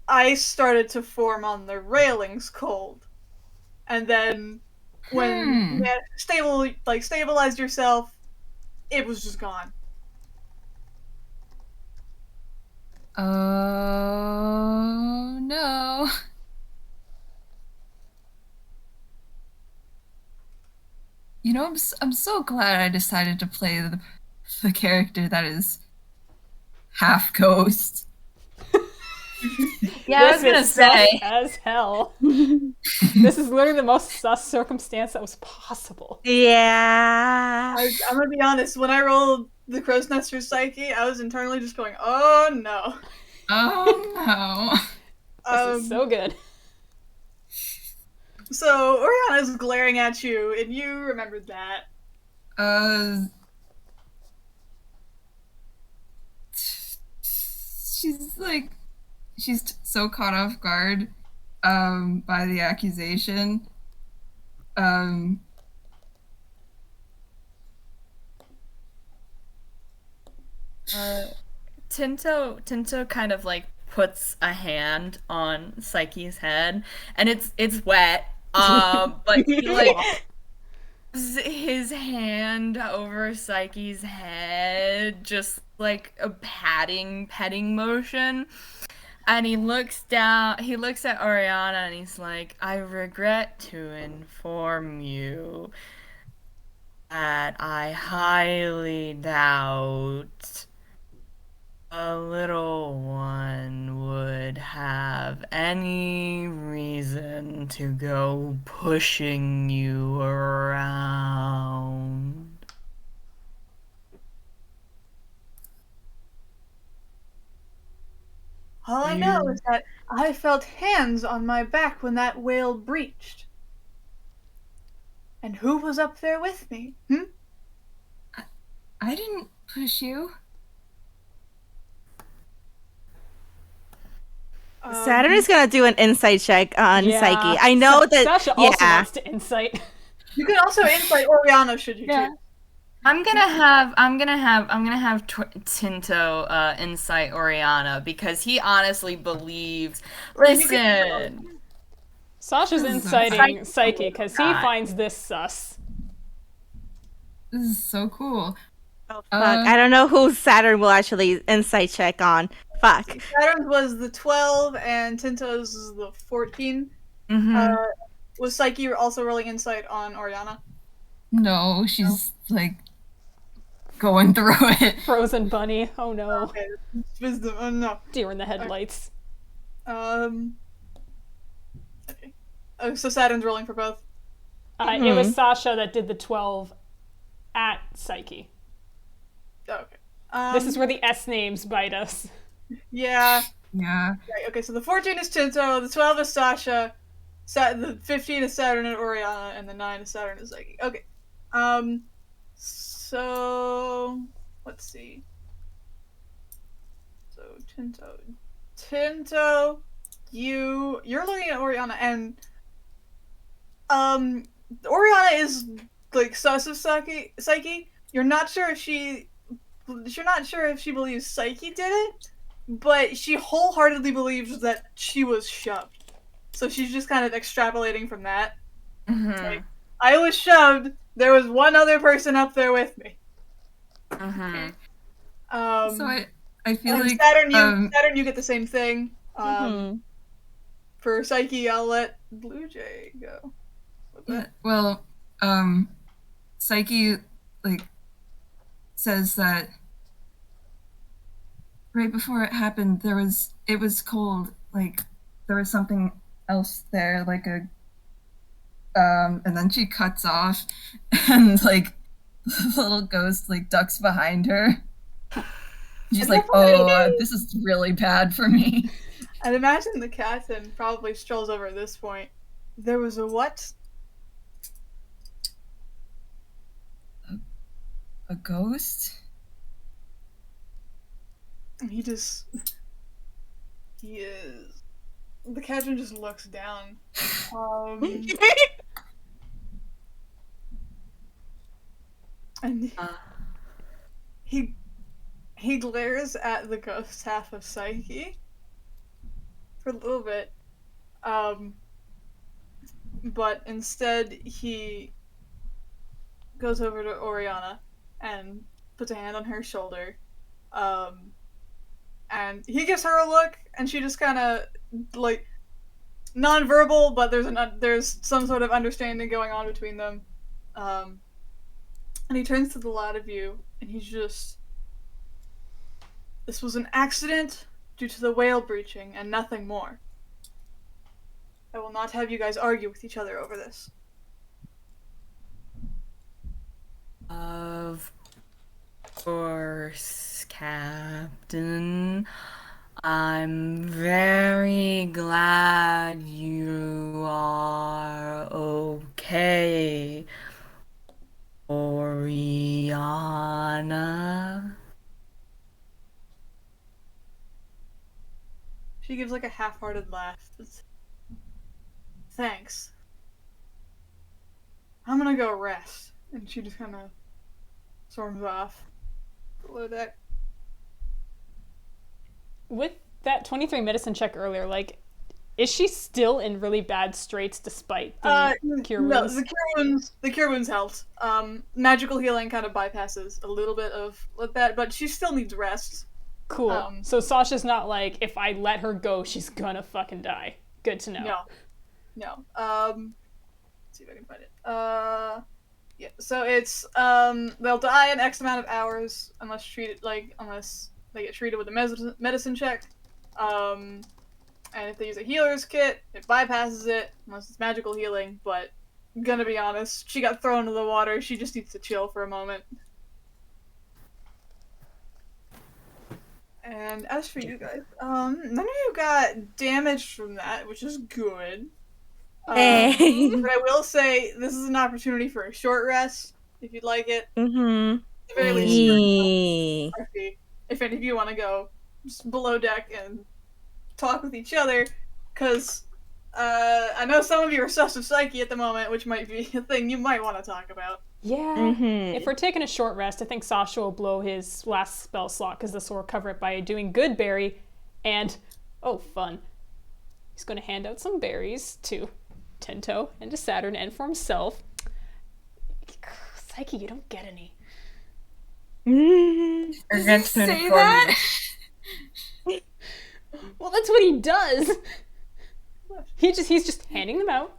ice started to form on the railings cold. And then when you stabilized yourself, it was just gone. Oh no. You know, I'm so glad I decided to play the character that is half ghost. Yeah, I was gonna say. Sus as hell. This is literally the most sus circumstance that was possible. Yeah. I'm gonna be honest, when I rolled the crow's nest for Saiki, I was internally just going, oh no. Oh no. This is so good. So Oriana's glaring at you, and you remembered that. She's so caught off guard by the accusation. Tinto kind of like puts a hand on Saiki's head, and it's wet. But he like his hand over Saiki's head, just like a petting motion. And he looks at Oriana and he's like, I regret to inform you that I highly doubt a little one would have any reason to go pushing you around. All I know is that I felt hands on my back when that whale breached. And who was up there with me? I didn't push you. Saturn is gonna do an insight check on Saiki. I know that. Sasha also wants to insight. You can also insight Oriana should you Yeah. choose. I'm gonna have Tinto insight Oriana because he honestly believes. Listen, Sasha's This is inciting so Saiki because he God. finds this sus. This is so cool. Oh fuck! I don't know who Saturn will actually insight check on. Fuck. Saturn's was the 12 and Tinto's is the 14. Mm-hmm. Was Saiki also rolling insight on Oriana? No, she's like going through it. Frozen bunny. Oh no. Okay, it's wisdom. Oh no. Deer in the headlights. Okay. Oh, so Saturn's rolling for both. It was Sasha that did the 12 at Saiki. Oh, okay. This is where the S names bite us. Yeah. Yeah. Right, okay, so the 14 is Tinto, the 12 is Sasha, the 15 is Saturn and Oriana, and the 9 is Saturn and Saiki. Okay. So let's see. So Tinto, you're looking at Oriana, and Oriana is like sus of Saiki. You're not sure if she believes Saiki did it, but she wholeheartedly believes that she was shoved. So she's just kind of extrapolating from that. Mm-hmm. Like, I was shoved. There was one other person up there with me. Mm-hmm. So I feel like Saturn, you get the same thing. Mhm. For Saiki, I'll let Bluejay go. with yeah, that. well, Saiki like says that right before it happened it was cold, like there was something else there, like a and then she cuts off and like the little ghost like ducks behind her. She's like, oh, this is really bad for me. I'd imagine the captain probably strolls over at this point. There was a what? A ghost? And he is. The captain just looks down. And he glares at the ghost half of Saiki for a little bit. But instead he goes over to Oriana and puts a hand on her shoulder. And he gives her a look, and she just kind of like non-verbal, but there's some sort of understanding going on between them. And he turns to the lot of you, and he's just, this was an accident due to the whale breaching, and nothing more. I will not have you guys argue with each other over this. Of course, Captain. I'm very glad you are okay, Oriana. She gives like a half-hearted laugh. Thanks. I'm gonna go rest. And she just kind of storms off below deck. With that 23 medicine check earlier, like, is she still in really bad straits despite the cure wounds? No, the cure wounds helped. Magical healing kind of bypasses a little bit of that, but she still needs rest. Cool. So Sasha's not like, if I let her go, she's gonna fucking die. Good to know. No. Let's see if I can find it. Yeah. So it's they'll die in X amount of hours unless they get treated with a medicine check. And if they use a healer's kit, it bypasses it unless it's magical healing. But gonna be honest, she got thrown into the water. She just needs to chill for a moment. And as for you guys, none of you got damaged from that, which is good. Hey. But I will say this is an opportunity for a short rest if you'd like it. Mhm. At the very least, if any of you want to go just below deck and talk with each other, because I know some of you are sus of Saiki at the moment, which might be a thing you might want to talk about. Yeah. If we're taking a short rest, I think Sasha will blow his last spell slot because this will recover it by doing good berry. And, oh, fun. He's going to hand out some berries to Tinto and to Saturn and for himself. Saiki, you don't get any. Did you say that? Well, that's what he does. He's just handing them out.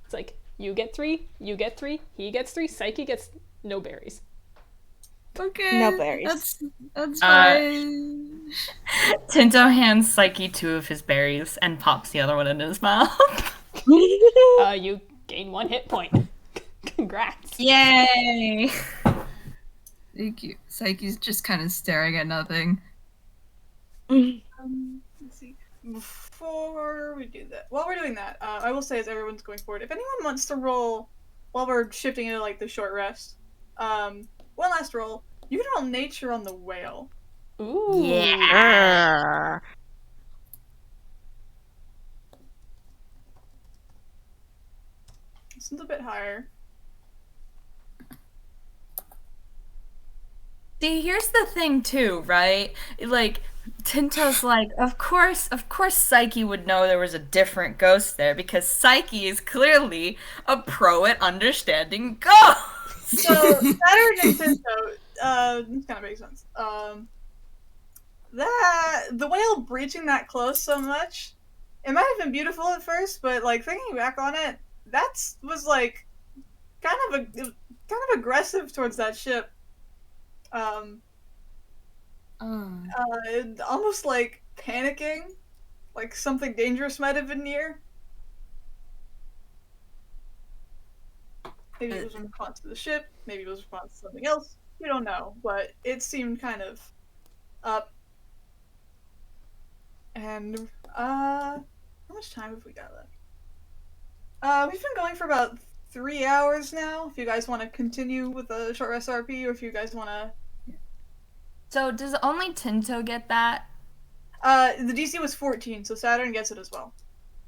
It's like, you get 3, you get 3, he gets 3, Saiki gets no berries. Okay. No berries. That's fine. Tinto hands Saiki 2 of his berries and pops the other one in his mouth. You gain 1 hit point. Congrats. Yay! Thank you. Saiki's just kind of staring at nothing. Let's see. Before we do that, while we're doing that, I will say as everyone's going forward, if anyone wants to roll while we're shifting into like the short rest, one last roll. You can roll nature on the whale. Ooh. Yeah. This one's a bit higher. See, here's the thing too, right? Like, Tinto's like, of course Saiki would know there was a different ghost there because Saiki is clearly a pro at understanding ghosts. So Saturn and Tinto, this kind of makes sense. That the whale breaching that close so much, it might have been beautiful at first, but like thinking back on it, was like kind of aggressive towards that ship. Almost like panicking, like something dangerous might have been near. Maybe it was in response to the ship, maybe it was in response to something else. We don't know, but it seemed kind of up. And how much time have we got left? We've been going for about 3 hours now. If you guys want to continue with a short rest RP, or if you guys want to. So does only Tinto get that? The DC was 14, so Saturn gets it as well.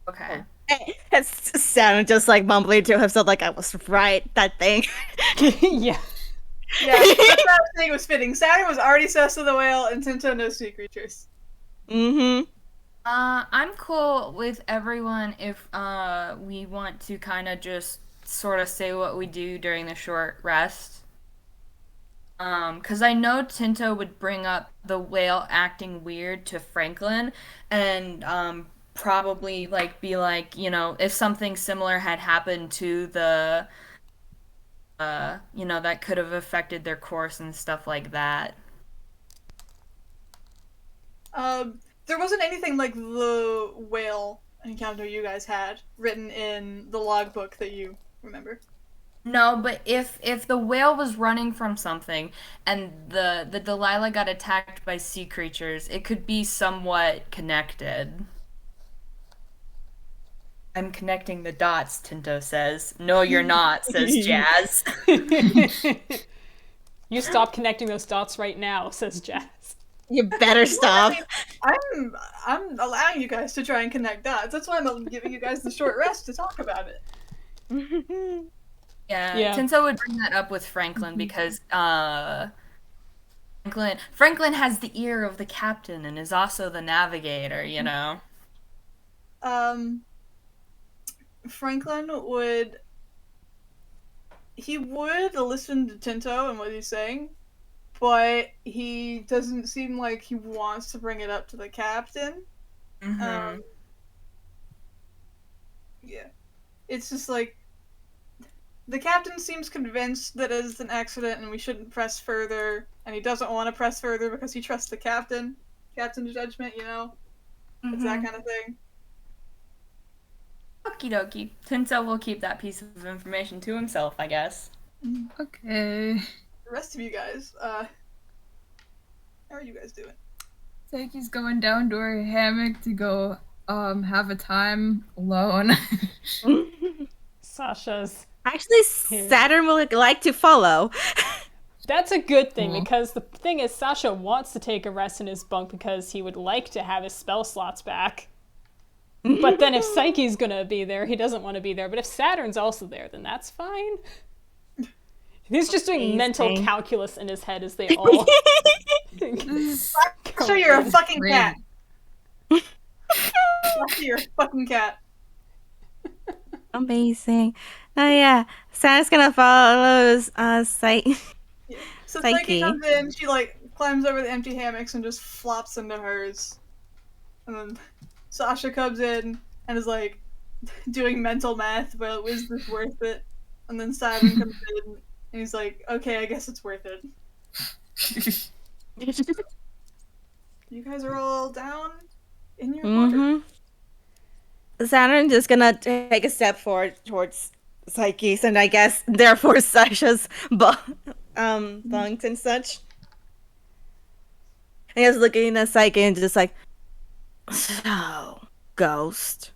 Okay. It's Saturn just like mumbling to himself, like I was right. That thing. Yeah. Yeah, that's what I was saying was fitting. Saturn was already sus of the whale, and Tinto knows sea creatures. Mm-hmm. I'm cool with everyone if we want to kind of just sort of say what we do during the short rest. Because I know Tinto would bring up the whale acting weird to Franklin, and probably like be like, you know, if something similar had happened to the, you know, that could have affected their course and stuff like that. There wasn't anything like the whale encounter you guys had written in the logbook that you remember. No, but if the whale was running from something and the Delilah got attacked by sea creatures, it could be somewhat connected. I'm connecting the dots, Tinto says. No, you're not, says Jazz. You stop connecting those dots right now, says Jazz. You better stop. I'm allowing you guys to try and connect dots. That's why I'm giving you guys the short rest to talk about it. Yeah, Tinto would bring that up with Franklin because Franklin has the ear of the captain and is also the navigator, you know. Franklin would listen to Tinto and what he's saying, but he doesn't seem like he wants to bring it up to the captain. Mm-hmm. Yeah. It's just like the captain seems convinced that it's an accident and we shouldn't press further, and he doesn't want to press further because he trusts the captain's judgment, you know? It's that kind of thing. Okie dokie. Tinto will keep that piece of information to himself, I guess. Okay. The rest of you guys, how are you guys doing? Saiki's going down to her hammock to go have a time alone. Sasha's. Actually, Saturn would like to follow. That's a good thing, because the thing is, Sasha wants to take a rest in his bunk because he would like to have his spell slots back. But then if Saiki's gonna be there, he doesn't want to be there. But if Saturn's also there, then that's fine. He's just doing mental Amazing. calculus in his head as they all. Sure, you're a fucking Great. cat. You're a fucking cat. Amazing. Oh yeah, Santa's gonna follow Saiki. So Psyche. Saiki comes in, she like climbs over the empty hammocks and just flops into hers. And then Sasha comes in and is like doing mental math, but is this worth it? And then Saturn comes in and he's like, okay, I guess it's worth it. You guys are all down in your quarters. Saturn just gonna take a step forward towards Psyche's and I guess therefore Sasha's bunks and such. And he's looking at Psyche and just like, so, ghost.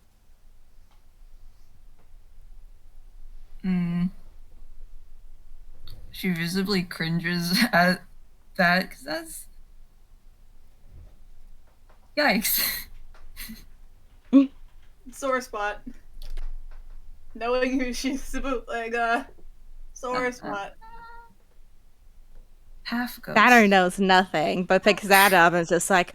She visibly cringes at that, because that's... Yikes. Sore spot. Knowing who she's the bootleg, sore spot. Half ghost. Saturn knows nothing, but picks that up and is just like,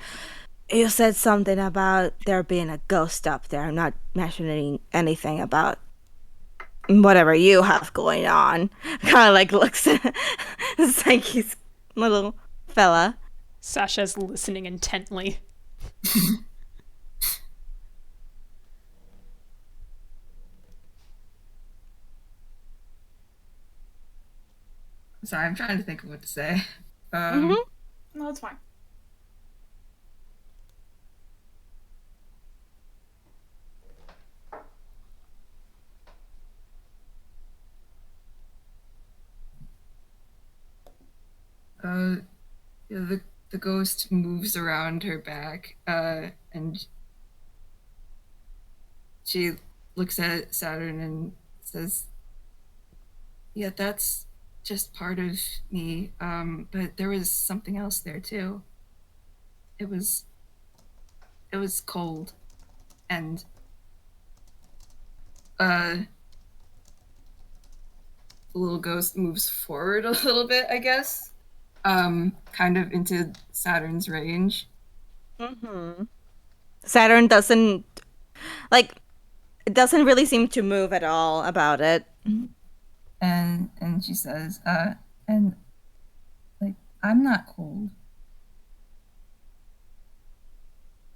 you said something about there being a ghost up there. I'm not mentioning anything about whatever you have going on. Kind of like looks at Psyche's little fella. Sasha's listening intently. Sorry, I'm trying to think of what to say. No, it's fine. The ghost moves around her back, and she looks at Saturn and says, yeah, that's just part of me, but there was something else there too. It was cold, and the little ghost moves forward a little bit, I guess, kind of into Saturn's range. Saturn doesn't really seem to move at all about it. And she says, and like, I'm not cold.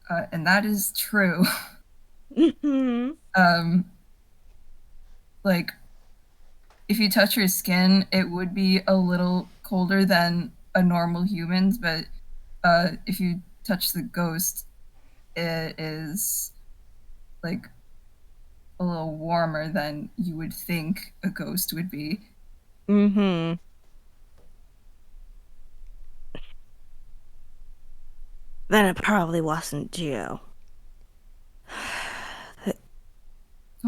And that is true. Like, if you touch your skin, it would be a little colder than a normal human's, but if you touch the ghost, it is like a little warmer than you would think a ghost would be. Then it probably wasn't you.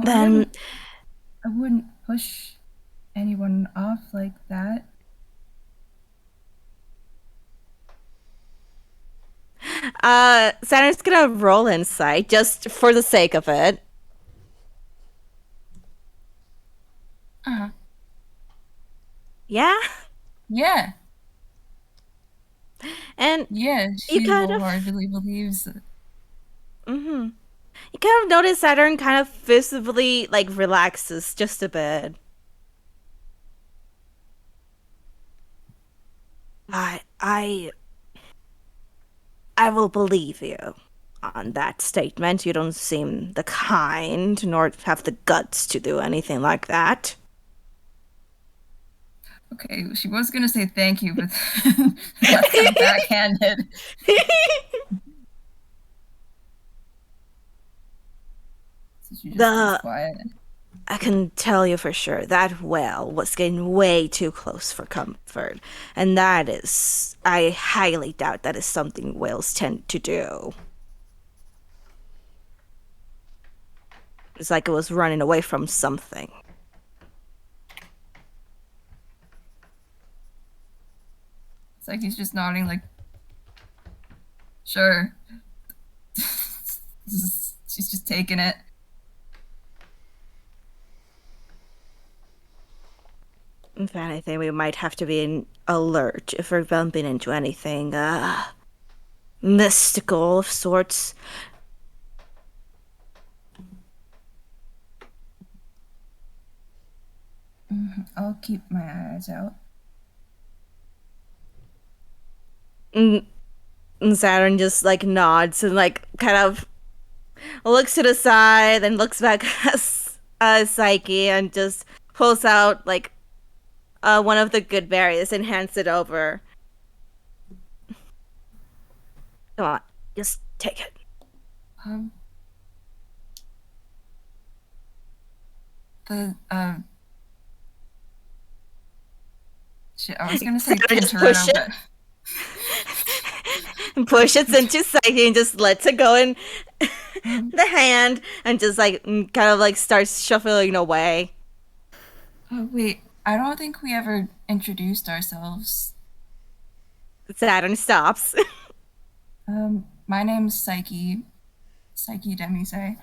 Then I wouldn't push anyone off like that. Saturn's gonna roll insight just for the sake of it. Yeah? Yeah. And Yeah, you she kind of wholeheartedly believes it. you kind of notice Saturn kind of visibly like relaxes just a bit. I will believe you on that statement. You don't seem the kind, nor have the guts to do anything like that. Okay, she was gonna say thank you, but that's kind of backhanded. So she just stays quiet. I can tell you for sure that whale was getting way too close for comfort. And that is, I highly doubt that is something whales tend to do. It's like it was running away from something. It's like he's just nodding like, sure. She's She's just taking it. If anything, we might have to be in alert if we're bumping into anything, mystical of sorts. I'll keep my eyes out. And Saturn just, like, nods and, like, kind of looks to the side, then looks back at Saiki and just pulls out, like, one of the good berries and hands it over. Come on, just take it. Shit, I was gonna say Just push Tintoretto, it. but... Push it into Saiki and just lets it go in the hand and just, like, kind of, like, starts shuffling away. Oh, wait, I don't think we ever introduced ourselves. Saturn stops. My name's Saiki. Saiki Demisé.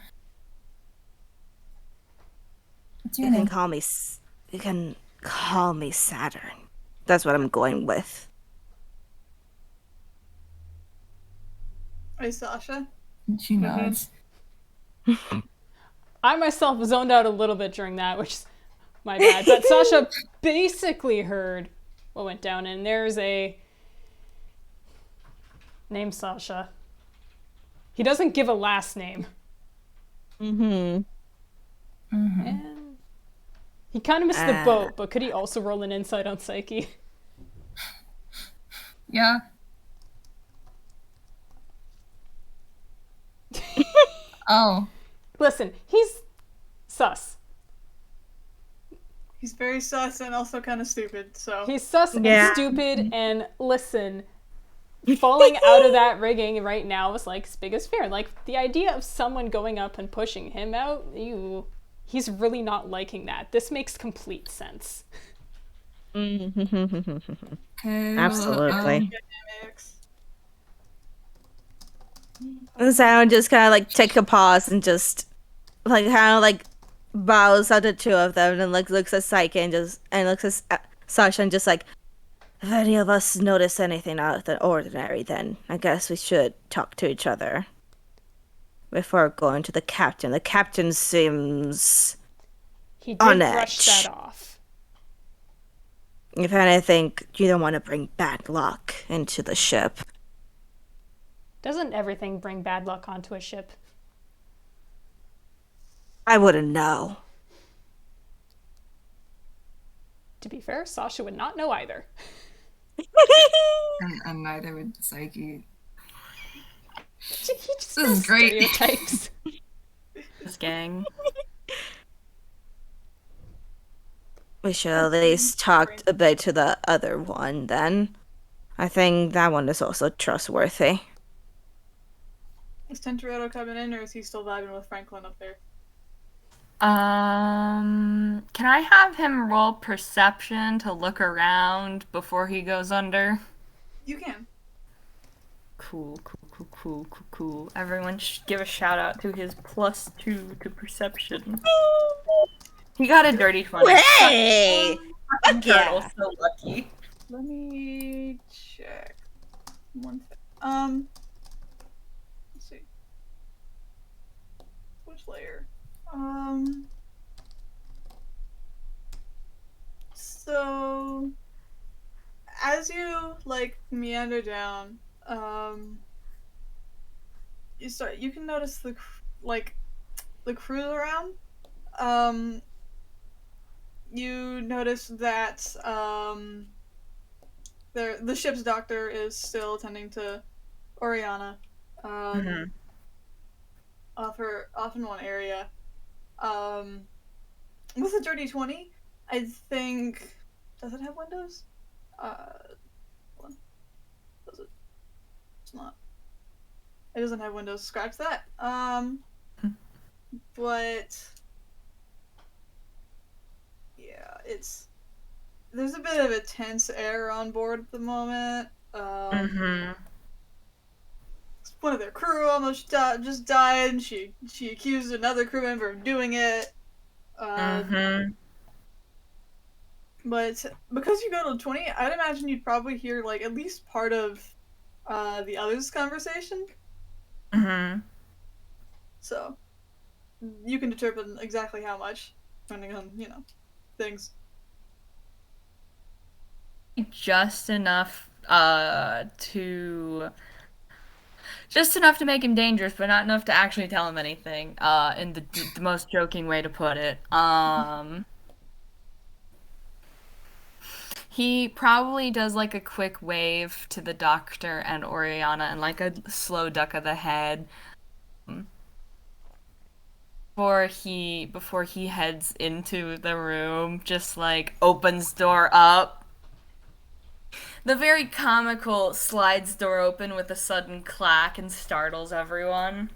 What's your You can name? call me. You can call me Saturn. That's what I'm going with. Hey, Sasha. She nods. I myself zoned out a little bit during that, which is my bad. But Sasha basically heard what went down, and there's a named Sasha. He doesn't give a last name. Mm-hmm. And he kind of missed the boat, but could he also roll an insight on Saiki? Yeah. Oh. Listen, he's sus. He's very sus and also kind of stupid, so. He's sus Yeah. and stupid, and listen, falling out of that rigging right now is like his biggest fear. Like, the idea of someone going up and pushing him out, he's really not liking that. This makes complete sense. Okay, Absolutely. Dynamics. And Saturn just kind of, like, take a pause and just, like, kind of, like, bows at the two of them and, like, looks at Saiki and looks at Sasha and just, like, if any of us notice anything out of the ordinary, then I guess we should talk to each other before going to the captain. The captain seems He did on brush edge. that off. If anything, you don't want to bring bad luck into the ship. Doesn't everything bring bad luck onto a ship? I wouldn't know. To be fair, Sasha would not know either. And neither would Saiki. He just This is knows great. stereotypes. This gang. We should at least talk a bit to the other one then. I think that one is also trustworthy. Is Tintoretto coming in, or is he still vibing with Franklin up there? Can I have him roll perception to look around before he goes under? You can. Cool. Everyone give a shout out to his +2 to perception. He got a dirty 20. Hey! Fucking yeah. turtle, so lucky. Let me check. One thing. Let's see. Which layer? So as you, like, meander down, you can notice the crew around. You notice that the ship's doctor is still attending to Oriana, off in one area. With a dirty 20, I think. Does it have windows? Hold on. Does it? It's not. It doesn't have windows. Scratch that. But yeah, there's a bit of a tense air on board at the moment. one of their crew almost just died, and she accused another crew member of doing it. But because you go to 20, I'd imagine you'd probably hear, like, at least part of the others' conversation. So, you can determine exactly how much, depending on, things. Just enough to make him dangerous, but not enough to actually tell him anything. In the most joking way to put it. He probably does like a quick wave to the doctor and Oriana and like a slow duck of the head. Before he heads into the room, just like opens door up. The very comical slides door open with a sudden clack and startles everyone.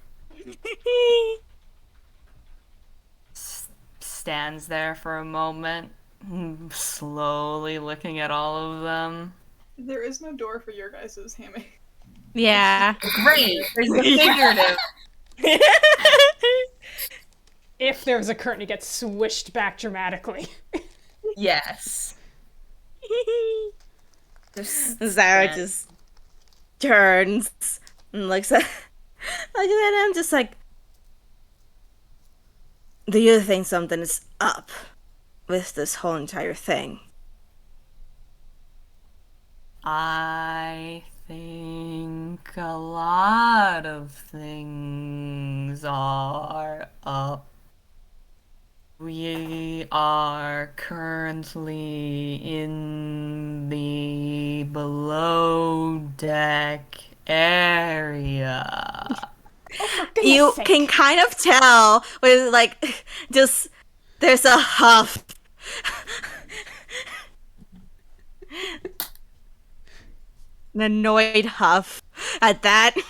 Stands there for a moment, slowly looking at all of them. There is no door for your guys' hammy. Yeah. Great! There's the figurative. If there's a curtain, it gets swished back dramatically. Yes. Zara just turns and looks at him, just like, do you think something is up with this whole entire thing? I think a lot of things are up. We are currently in the below deck area. You can kind of tell with, like, just there's a huff. An annoyed huff at that. It's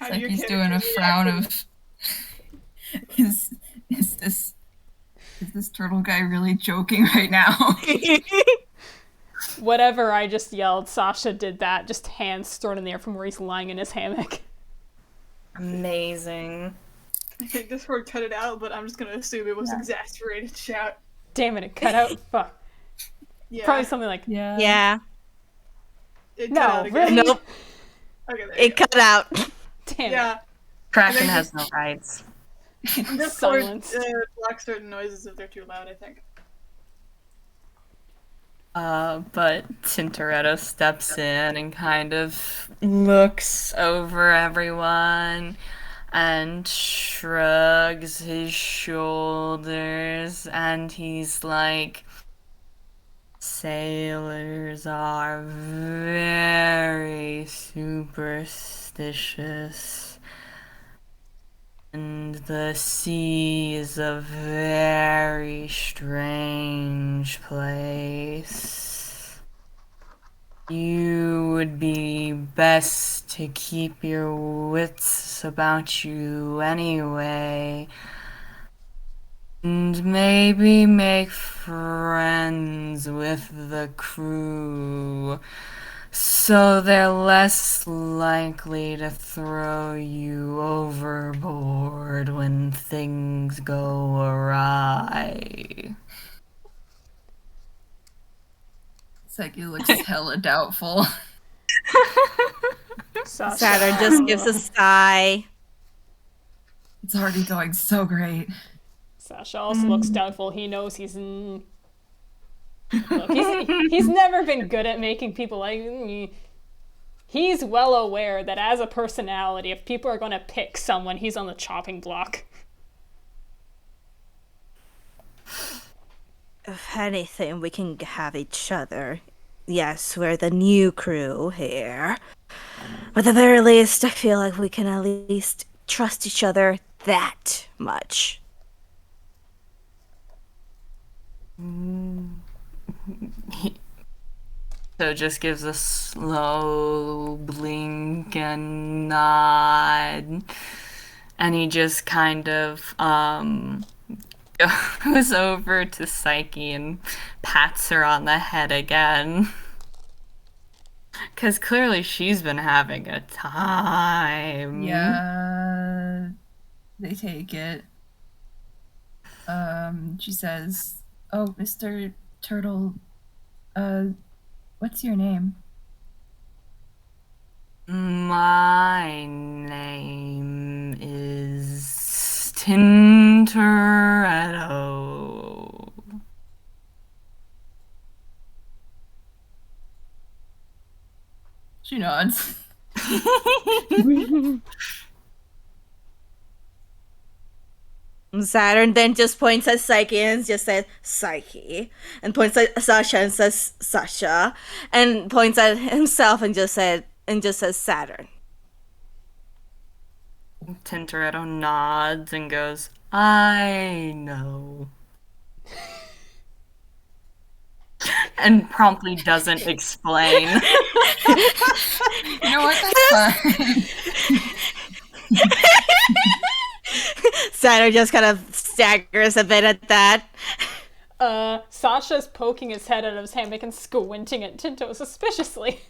like he's doing a frown of is this turtle guy really joking right now? Whatever I just yelled, Sasha did that, just hands thrown in the air from where he's lying in his hammock. Amazing. I think Discord cut it out, but I'm just gonna assume it was exasperated shout. Damn it cut out. Fuck. Yeah. Probably something like, Yeah. It no, cut out again. really? Nope. Okay, there you It go. cut out. Damn Yeah. Kraken has no rights. Discord Silence. blocks certain noises if they're too loud, I think. But Tintoretto steps in and kind of looks over everyone and shrugs his shoulders, and he's like, sailors are very superstitious, and the sea is a very strange place. You would be best to keep your wits about you anyway, and maybe make friends with the crew, so they're less likely to throw you overboard when things go awry. Saiki looks hella doubtful. Sasha. Saturn just gives a sigh. It's already going so great. Sasha also looks doubtful. He knows he's Look, he's never been good at making people like me. He's well aware that as a personality, if people are going to pick someone, he's on the chopping block. If anything, we can have each other. Yes, we're the new crew here. At the very least, I feel like we can at least trust each other that much. So just gives a slow blink and nod, and he just kind of goes over to Saiki and pats her on the head again. Because clearly she's been having a time. Yeah, they take it. She says, "Oh, Mr. Turtle, what's your name?" My name is Tintoretto. She nods. Saturn then just points at Saiki and just says Saiki, and points at Sasha and says Sasha, and points at himself and just says Saturn. Tintoretto nods and goes, I know. And promptly doesn't explain. You know what? That's fine. Saturn just kind of staggers a bit at that. Sasha's poking his head out of his hammock and squinting at Tinto suspiciously.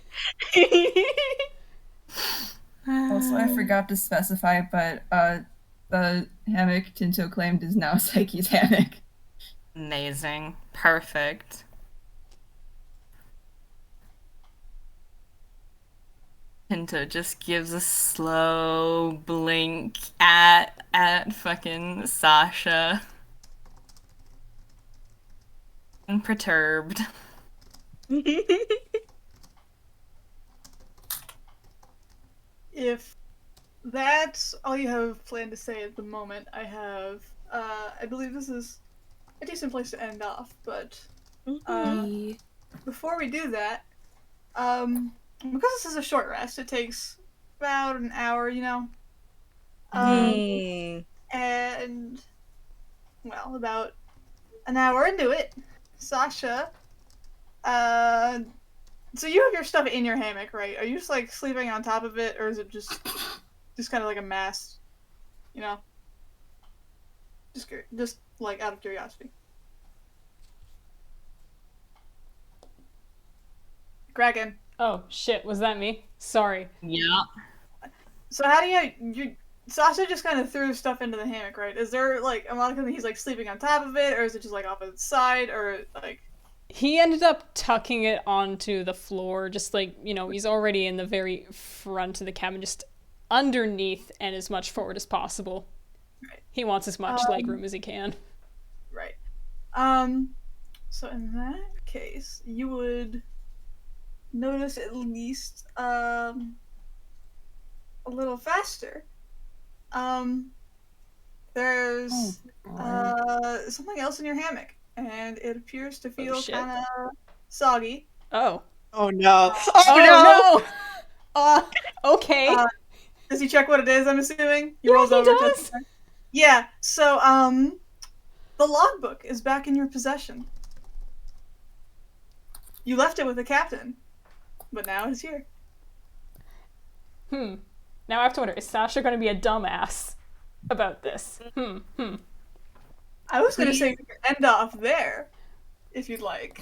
Also, I forgot to specify, but the hammock Tinto claimed is now Saiki's hammock. Amazing. Perfect. Tinto just gives a slow blink at fucking Sasha. And perturbed. If that's all you have planned to say at the moment, I have, I believe this is a decent place to end off, but before we do that, because this is a short rest, it takes about an hour, you know? And, well, about an hour into it, Sasha, so you have your stuff in your hammock, right? Are you just, like, sleeping on top of it, or is it just kind of like a mass, you know? Just, like, out of curiosity. Kraken. Oh, shit, was that me? Sorry. Yeah. So how do you Sasha just kind of threw stuff into the hammock, right? Is there, like, a lot of times he's, like, sleeping on top of it, or is it just, like, off its side, or, like... He ended up tucking it onto the floor, just like, you know, he's already in the very front of the cabin, just underneath and as much forward as possible. Right. He wants as much legroom as he can. Right. So in that case, you would notice at least, a little faster. There's, something else in your hammock, and it appears to feel shit. kind of soggy. Oh. Oh no. Oh no! Okay. Does he check what it is, I'm assuming? He Yeah, rolls he over does. to Yeah, so, the logbook is back in your possession. You left it with the captain, but now it's here. Now I have to wonder, is Sasha going to be a dumbass about this? I was gonna say we could end off there, if you'd like.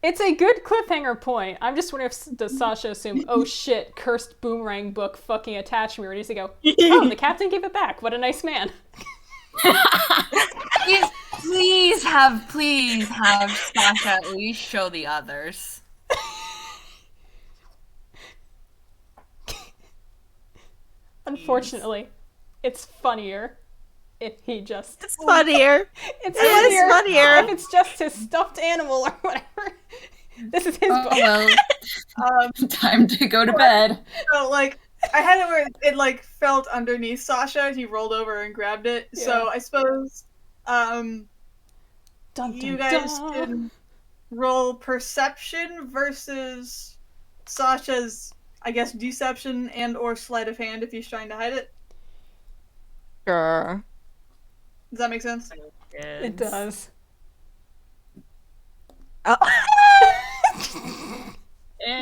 It's a good cliffhanger point. I'm just wondering if does Sasha assume, oh shit, cursed boomerang book fucking attached me, ready to go, oh, the captain gave it back. What a nice man. Please have Sasha at least show the others. Unfortunately, it's funnier if he just... It's funnier. It's It is funnier. if it's just his stuffed animal or whatever. This is his book. Well, time to go to bed. So, like, I had it where it, like, felt underneath Sasha, he rolled over and grabbed it, so I suppose, Dun, you dun, guys dun. can roll perception versus Sasha's, I guess, deception and or sleight of hand if he's trying to hide it. Sure. Does that make sense? It does. Oh.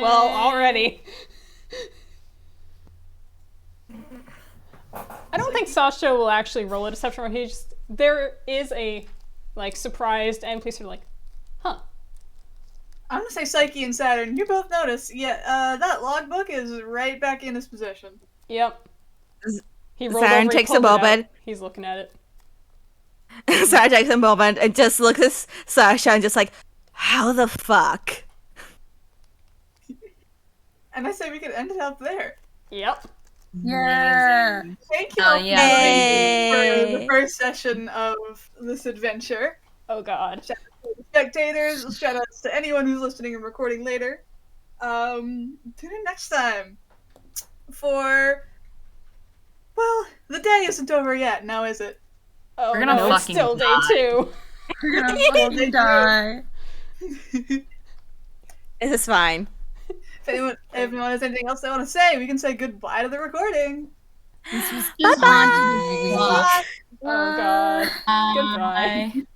Well, already. I don't think Sasha will actually roll a deception roll. He just, there is a, like, surprised and please are like, huh. I'm gonna say Saiki and Saturn. You both notice, that logbook is right back in its position. Yep. He rolled Saturn over, he takes a pulled it out. moment. He's looking at it. Saturn takes a moment and just looks at Sasha and just like, how the fuck? And I say we could end it up there. Yep. Yeah. Thank you Oh, all yeah, for joining baby. for the first session of this adventure. Oh god. Shout out to the spectators, shout outs to anyone who's listening and recording later. Tune in next time for, well, the day isn't over yet, now is it? Oh, We're gonna no, it's fucking still day die. 2. We're gonna fucking die. This is fine. If anyone has anything else they want to say, we can say goodbye to the recording. This was Bye just fun to do. bye. Oh god. Goodbye. Bye.